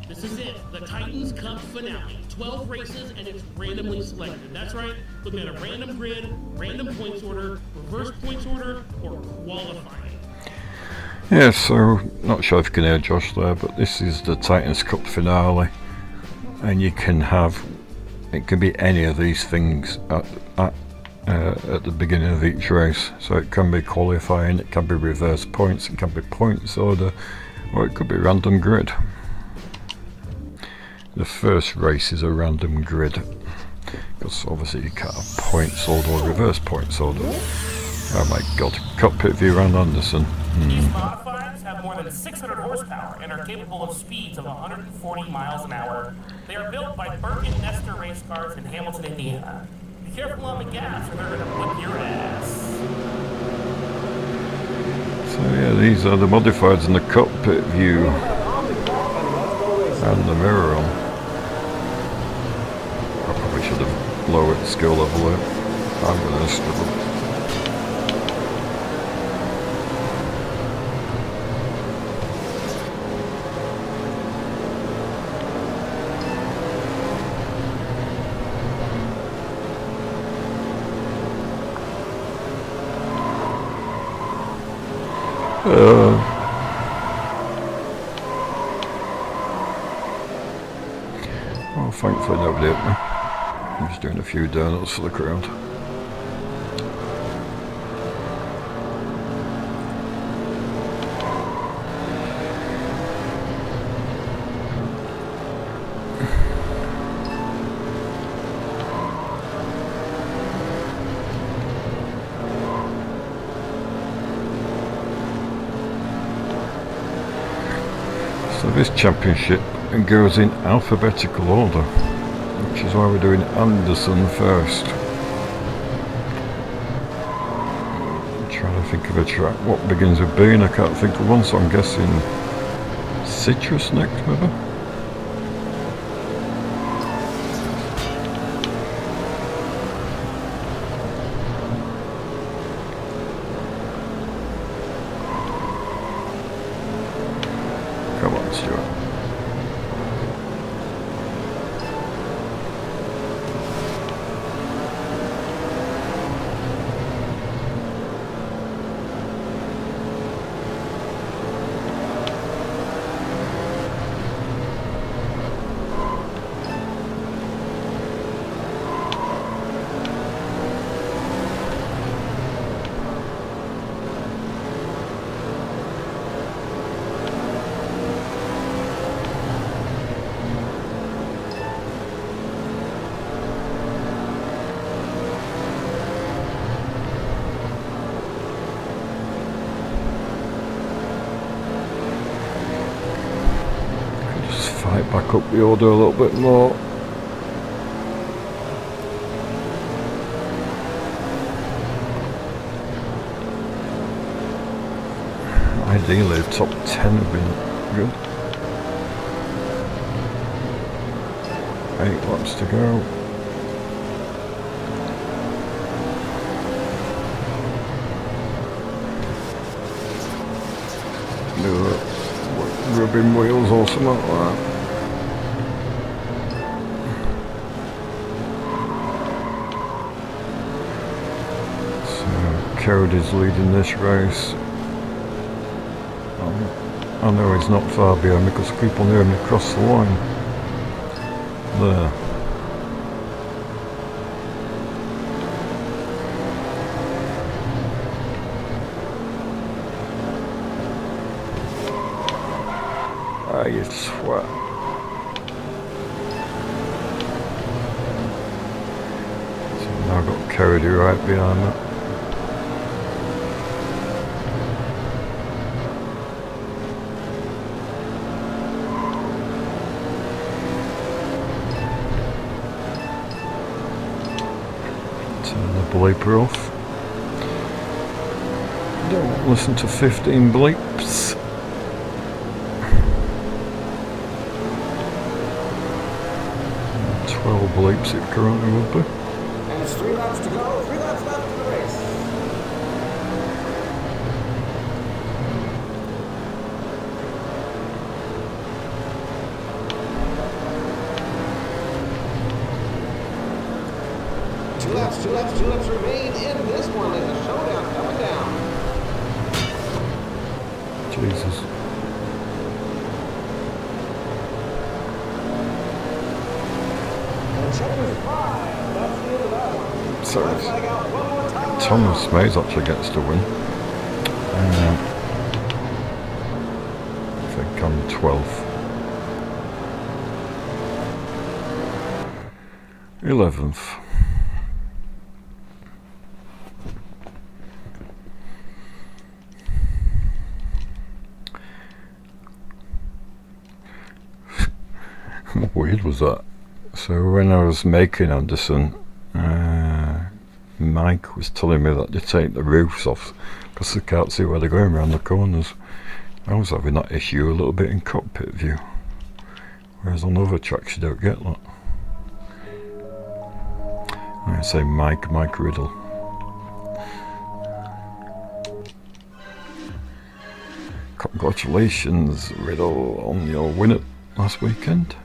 This is it, the Titans Cup finale. 12 races and it's randomly selected. That's right, looking at a random grid, random points order, reverse points order, or qualifying. yeah, so not sure if you can hear Josh there, but this is the Titans Cup finale, and you can have, it can be any of these things at the beginning of each race. So it can be qualifying, it can be reverse points, it can be points order, or it could be random grid. The first race is a random grid, because obviously you can't have points order or reverse points order. Oh my god, cockpit view around Anderson. These modifieds have more than 600 horsepower and are capable of speeds of 140 miles an hour. They are built by Burke and Nestor race cars in Hamilton, Indiana. Be careful on the gas or they're going to whip your ass. So yeah, these are the modifieds in the cockpit view and the mirror on. I probably should have lowered the skill level there. I'm gonna struggle. Well, thankfully nobody hit me. I'm just doing a few donuts for the crowd. So this championship goes in alphabetical order, which is why we're doing Anderson first. I'm trying to think of a track. What begins with B and I can't think of one, so I'm guessing Citrus next, maybe? Come on, Stuart. it back up the order a little bit more. Ideally, top 10 would be good. 8 laps to go. Rubbing wheels or something like that. So Cody's leading this race. I know he's not far behind me because I keep on hearing him across the line. There. Ah, you swat. So now I've got Cody right behind me. Bleeper off. Don't listen to 15 bleeps. Bleeps it currently would be. And it's 3 laps to go, 3 laps left in the race. Two laps remain in this one as the showdown coming down. Jesus. So Thomas Mays actually gets to win. I think I'm 12th. 11th. What weird was that? So when I was making Anderson, Mike was telling me that they take the roofs off because they can't see where they're going around the corners. I was having that issue a little bit in cockpit view, whereas on other tracks you don't get that. I say Mike Riddle. Congratulations, Riddle, on your win at last weekend.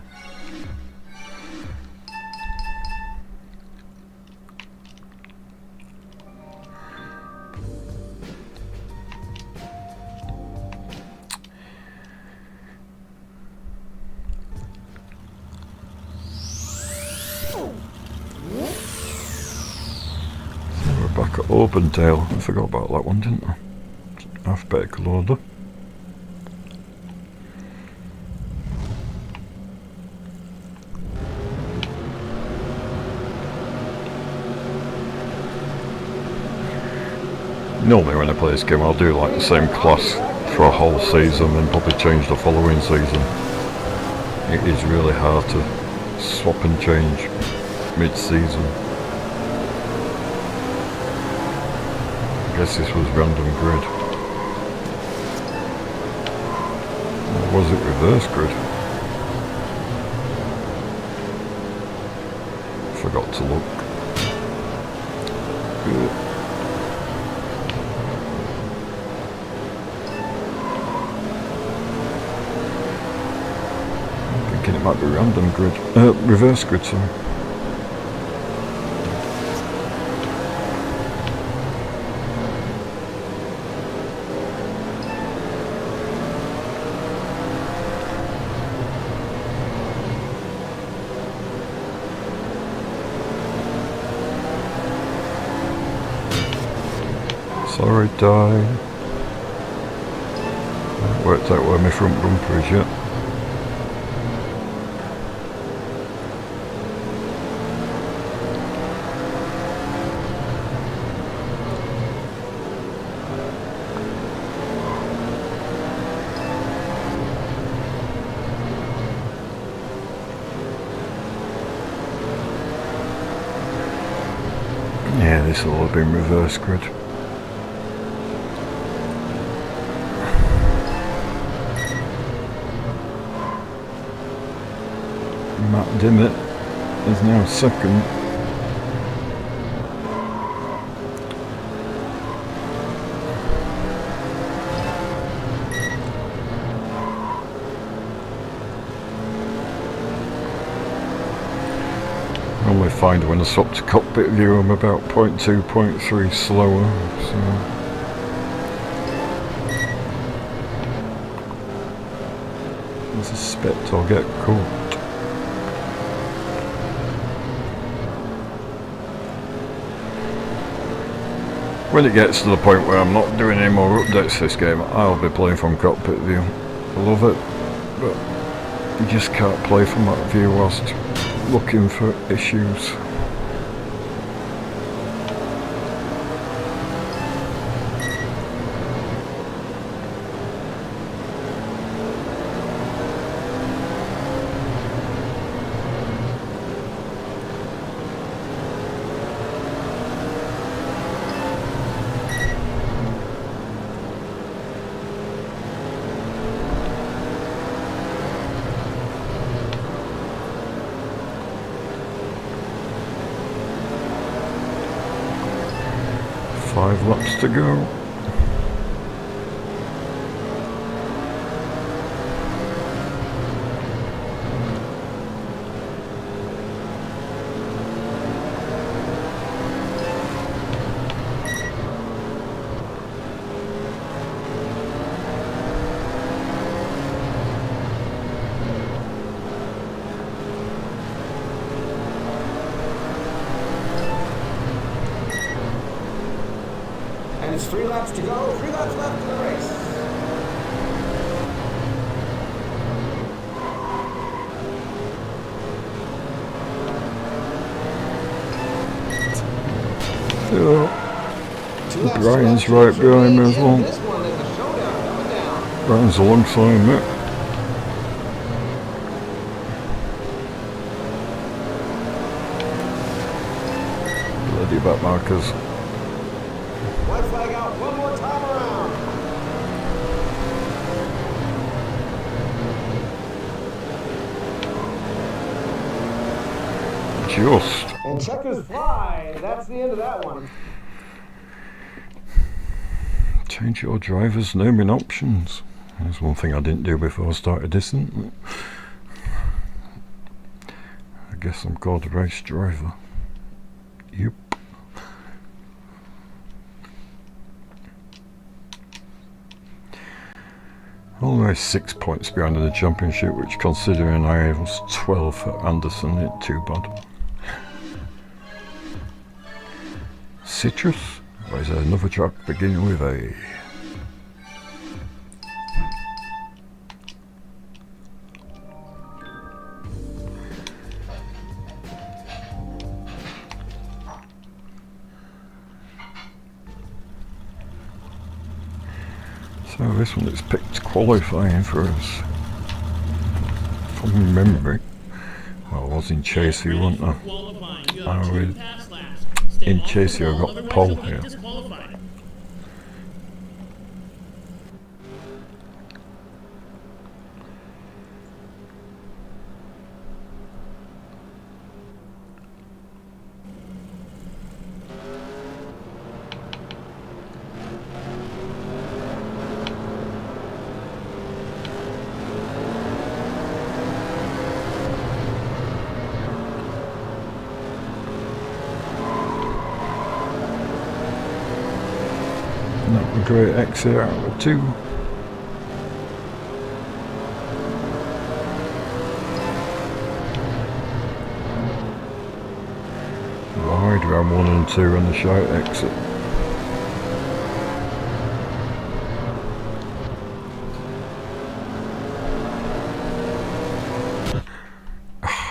Back at Opendale. I forgot about that one, didn't I? Alphabetical order. Normally when I play this game I'll do like the same class for a whole season and probably change the following season. It is really hard to swap and change mid-season. I guess this was random grid. Or was it reverse grid? Forgot to look. I'm thinking it might be random grid. Reverse grid, sorry. Sorry, Di. Worked out where my front bumper is yet. this will have been reverse grid. Matt Dimmitt is now second. I only find when I swap to cockpit view I'm about 0.2, 0.3 slower, so I suspect I'll get caught. When it gets to the point where I'm not doing any more updates to this game, I'll be playing from cockpit view. I love it, but you just can't play from that view whilst looking for issues. Five laps to go. And it's 3 laps to go, 3 laps left in the race. Yeah. 2 laps Brian's left to right behind me as in well. This one is a showdown coming down. Brian's alongside me. Bloody back markers. White flag out one more time around. Just. And checkers fly. That's the end of that one. Change your driver's naming options. That's one thing I didn't do before I started this. I guess I'm called a race driver. Yep. Almost 6 points behind in the championship, which considering I was 12 for Anderson, ain't too bad. Citrus? Or is there another track beginning with A? So this one is picked qualifying for us. From memory. Well, I was in Chasey, wasn't I? I was in Chasey, I got pole here. Not a great exit out of 2. Wide round 1 and 2 and the short exit.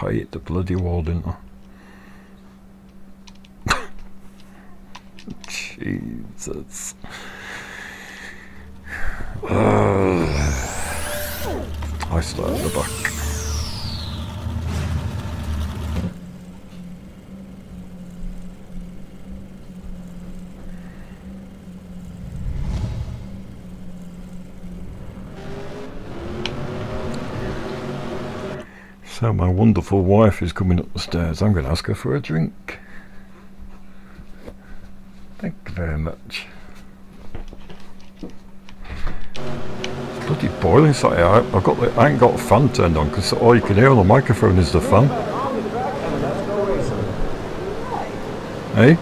I hit the bloody wall, didn't I? Jesus. I start at the back. So my wonderful wife is coming up the stairs. I'm going to ask her for a drink. Thank you very much. It's bloody boiling inside here. I ain't got the fan turned on because all you can hear on the microphone is the fan. On the track and let's go racing. Hey?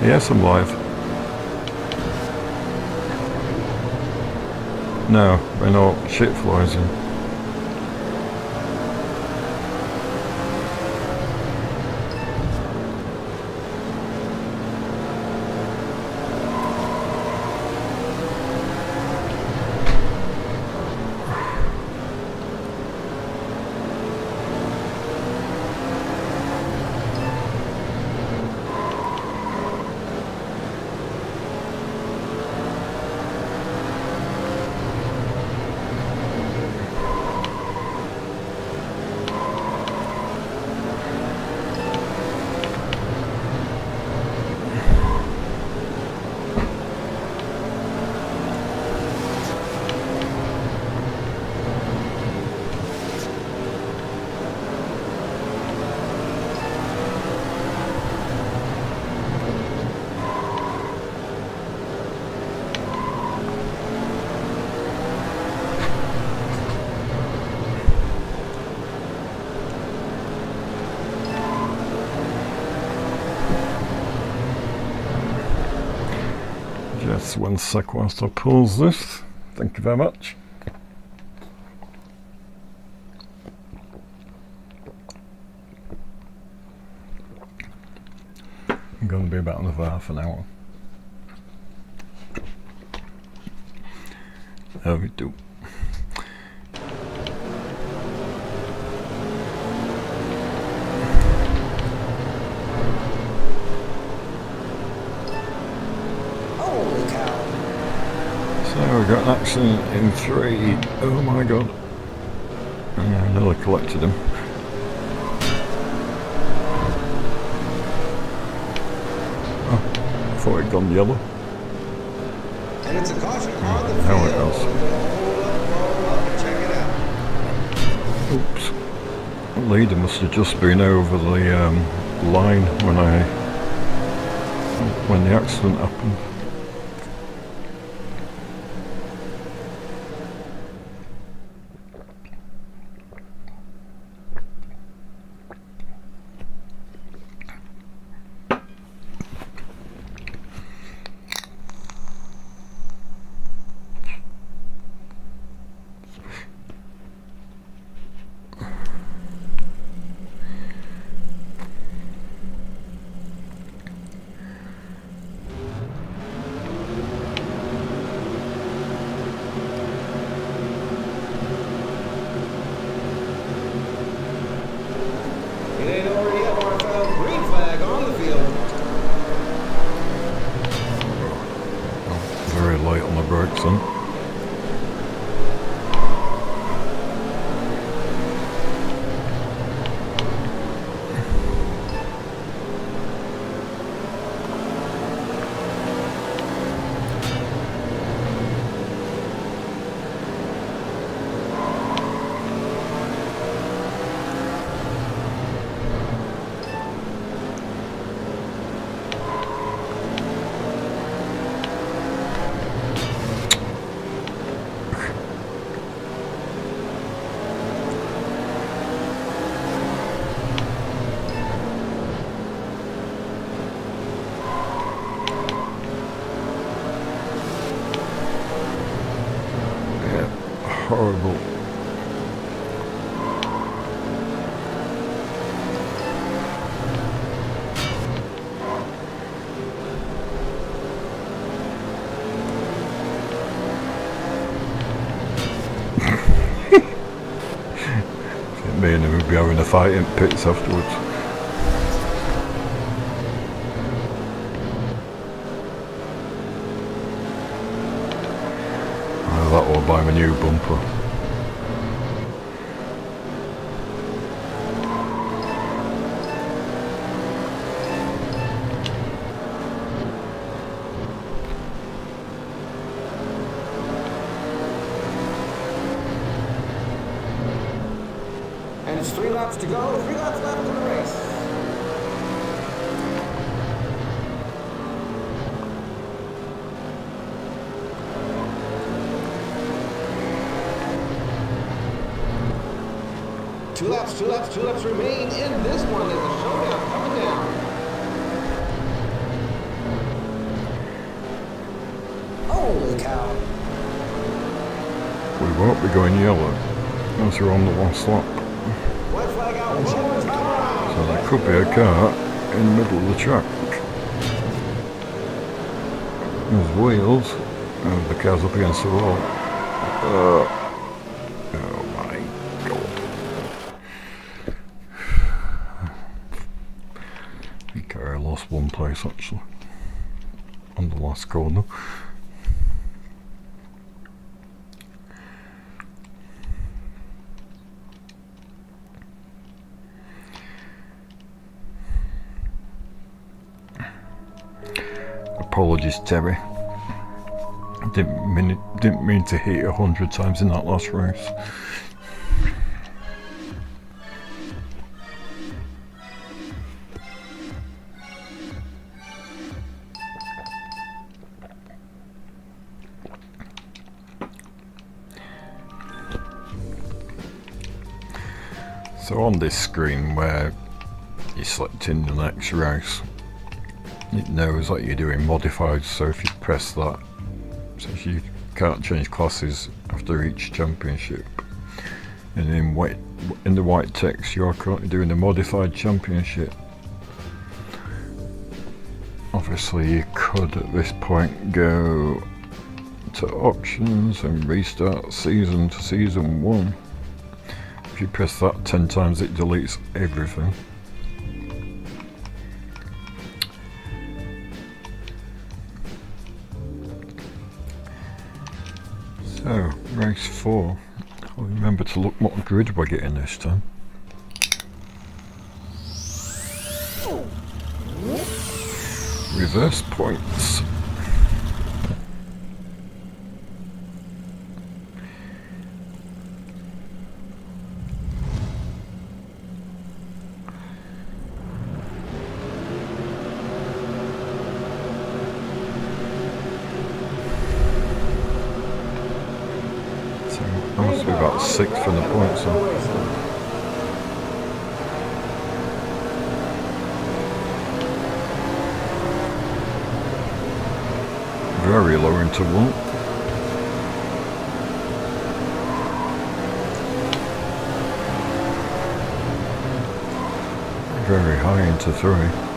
Yes, I'm live. No, we're not. Shit flies in. Just 1 sec whilst I pause this. Thank you very much. I'm going to be about another half an hour. There we do. Holy cow. So we got an accident in 3. Oh my god. I nearly collected him. Oh, I thought it'd gone yellow. And it's a caution on the Now field. it goes. Roll up, check it out. Oops. The leader must have just been over the line when the accident happened. It ain't over yet, Martha. Green flag on the field. Very light on the brakes then. Horrible. Me and him would be having a fight in pits afterwards. That will buy me a new bumper. And It's 3 laps to go, 3 laps left in the race. Two laps remain in this one as the showdown coming down. Holy cow. We won't be going yellow as we're on the last lap. White flag out, one more time around. So there could be a car in the middle of the track. There's wheels and the car's up against the wall. Oh my god. I think I lost one place actually on the last corner. Apologies, Terry. Didn't mean to hit 100 times in that last race. So on this screen where you select in the next race, it knows that you're doing modified, so if you press that, since you can't change classes after each championship, and in the white text you are currently doing the modified championship. Obviously you could at this point go to options and restart season to season 1. If you press that 10 times it deletes everything. So, race 4. I'll remember to look what grid we're getting this time. Reverse points. I must be about 6th from the points. Very low into 1. Very high into 3.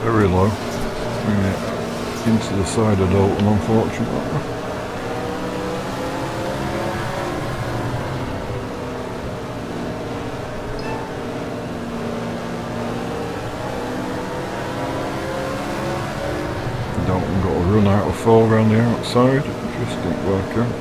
Very low. Yeah, into the side of Dalton, unfortunately. Dalton got a run out of 4 around the outside, just didn't work out.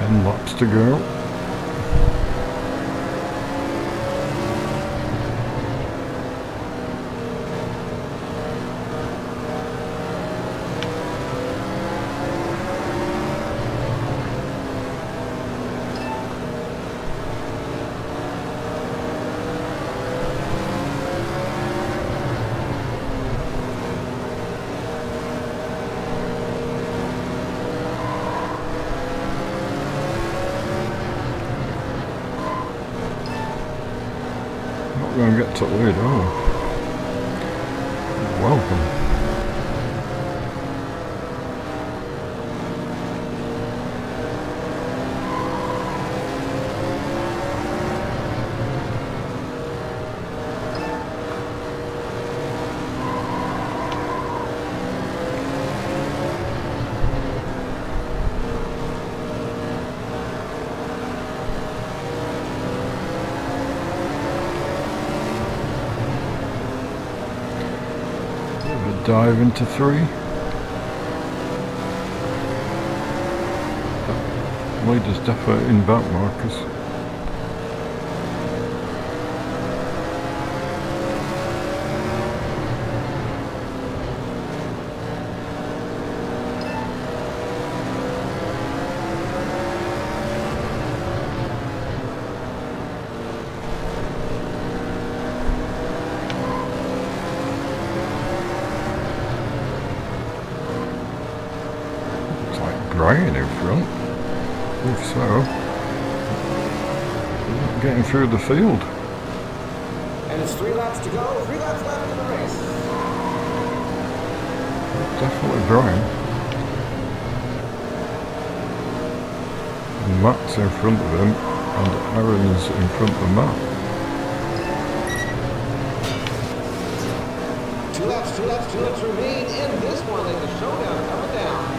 10 laps to go. Not going to get to the lead. Oh, welcome. Dive into 3. Leader's definitely in back markers. Brian in front. If so, getting through the field. And it's 3 laps to go. 3 laps left in the race. Definitely Brian. And Matt's in front of him, and Aaron's in front of Matt. 2 laps, 2 laps, 2 laps remain in this one in the showdown coming down.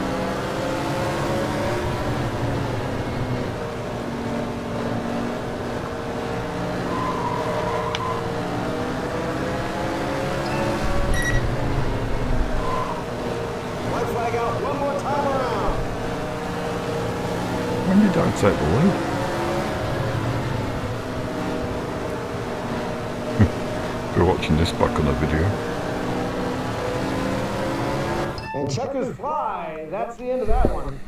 When you don't take the lead. If you're watching this back on the video. And checkers fly. That's the end of that one.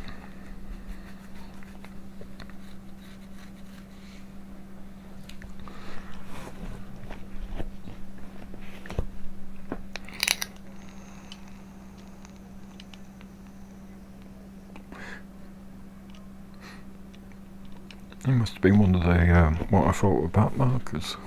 It must have been one of the, what I thought were back markers.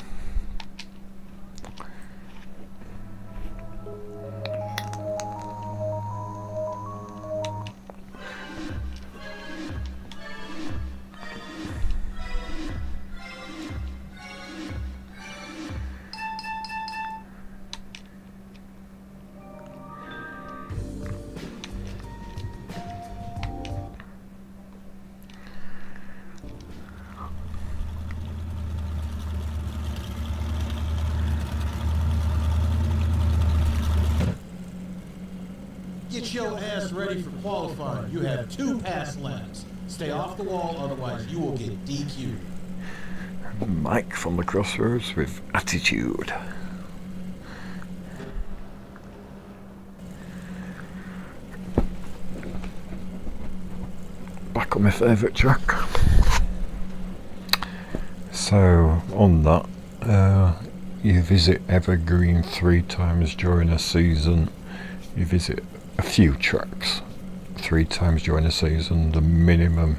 Get your ass ready for qualifying. You have 2 pass laps. Stay off the wall, otherwise you will get DQ'd. Mike from the Crossroads with attitude. Back on my favourite track. So on that, you visit Evergreen 3 times during a season. You visit a few tracks 3 times during a season. The minimum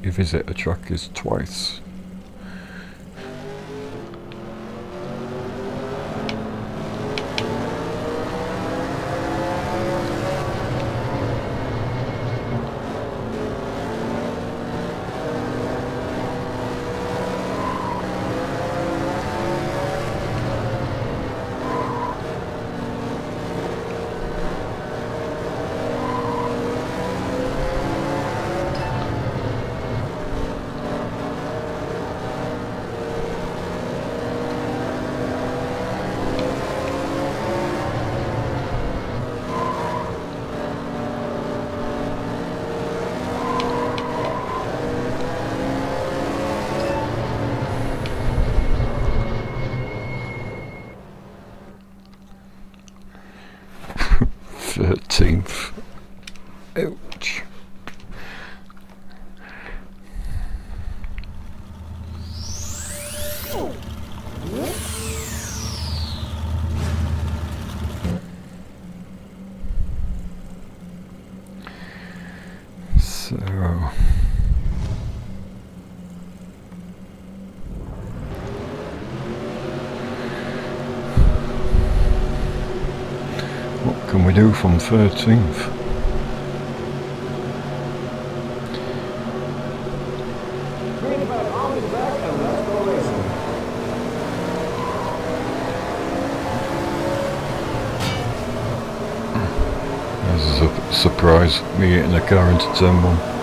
you visit a track is twice. 13th. Ouch. So what can we do from 13th? Green flag on the back and let's go racing. This is a surprise, me getting a car into turn 1.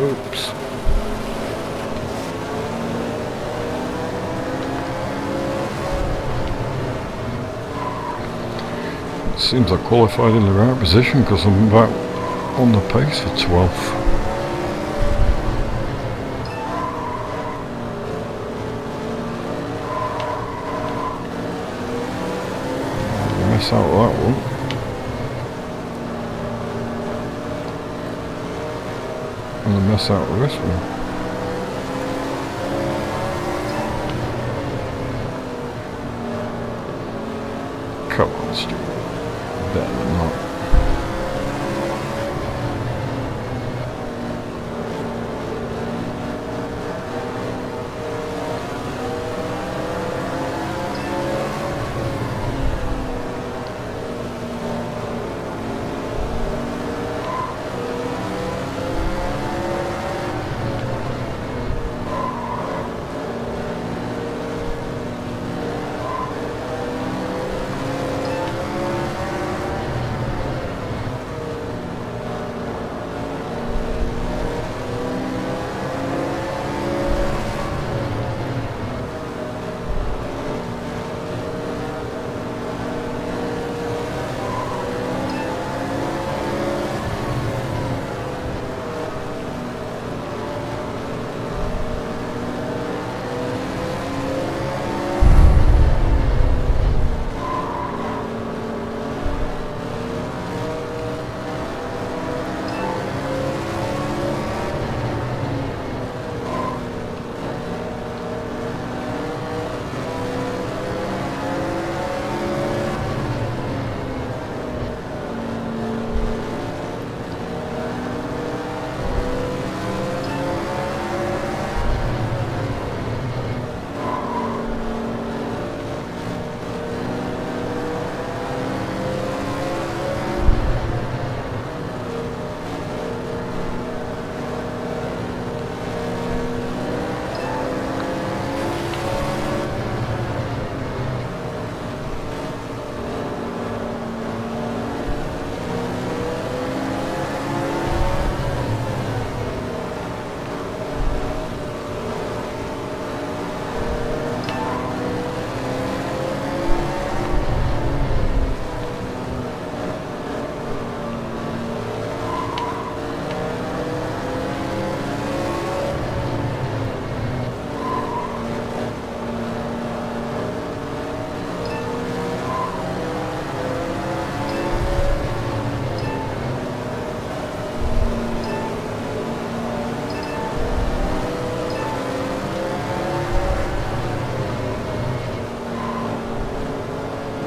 Oops. It seems I qualified in the right position because I'm about on the pace for 12th. Miss out that one. I'm gonna miss out with this one. Come on, Stuart. Better than that.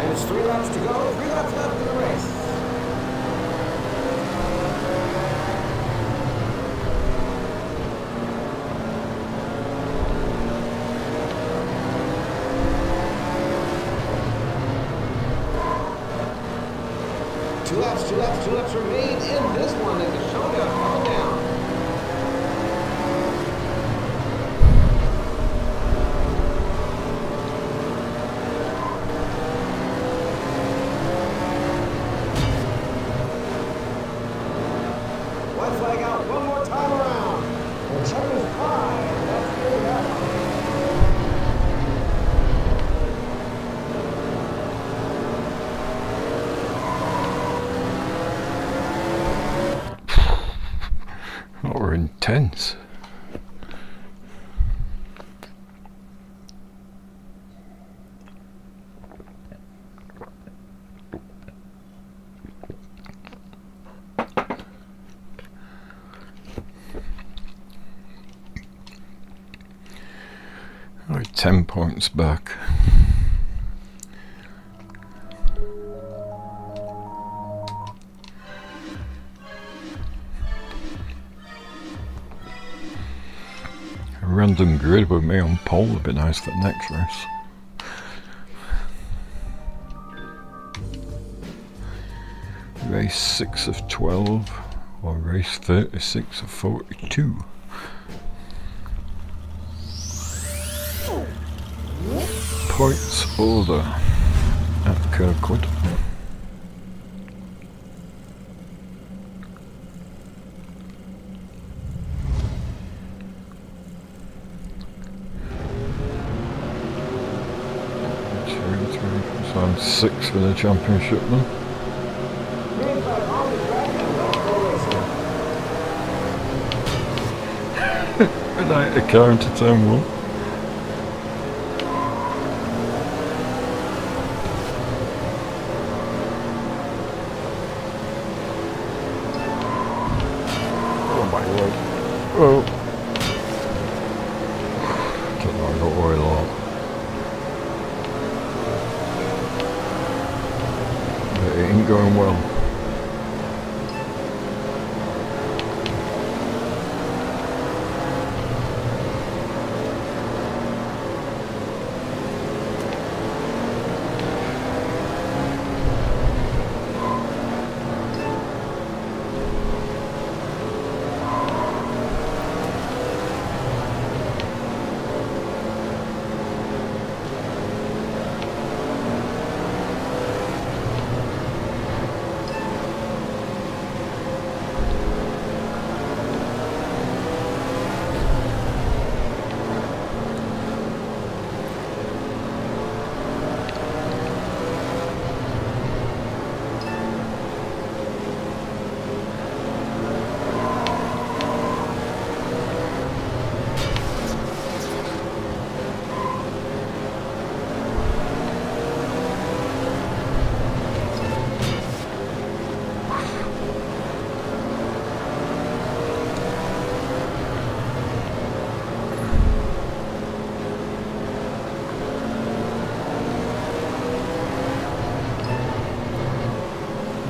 And it's 3 laps to go, 3 laps left in the race. Two laps remain in this one as the showdown coming down. White flag out one more time around. The check is 5. That's good enough. That were intense. We're 10 points back. A random grid with me on pole would be nice for the next race. Race 6 of 12 or race 36 of 42. Points order at Kirkwood. So I'm 6th in the championship then. Without a car into turn 1. Oh, don't know, I got oil on. But it ain't going well.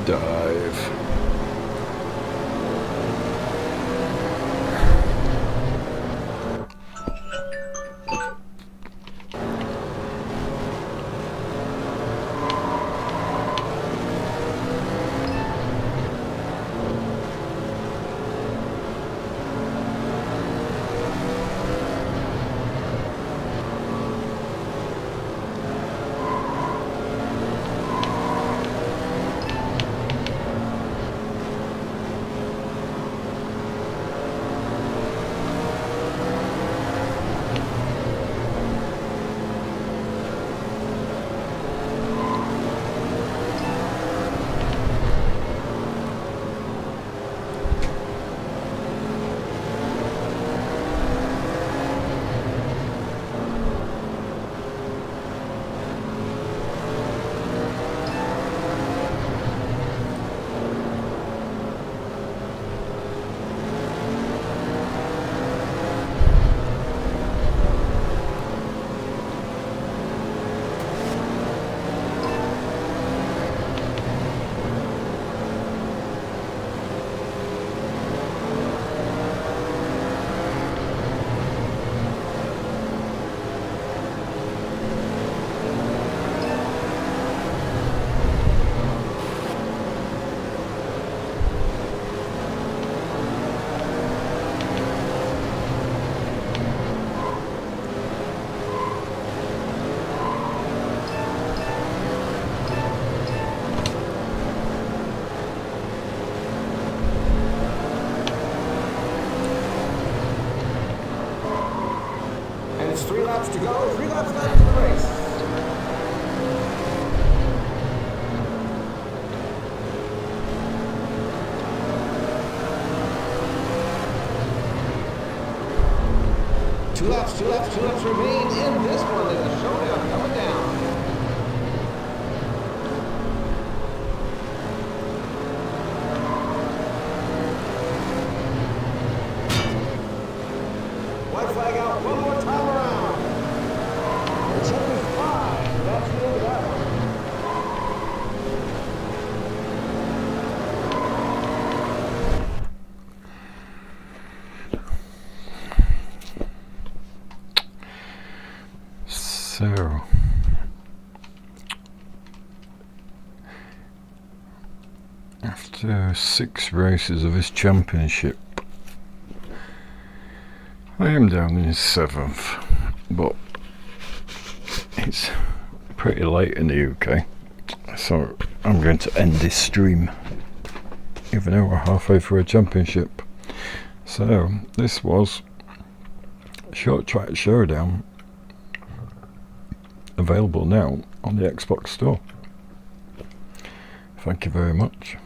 Dive. Two laps remain in this one as a showdown coming down. White flag out one more time around. It's only 5. That's the end of that one. So, after 6 races of this championship, I am down in 7th, but it's pretty late in the UK, so I'm going to end this stream, even though we're halfway through a championship. So, this was Short Track Showdown, available now on the Xbox Store. Thank you very much.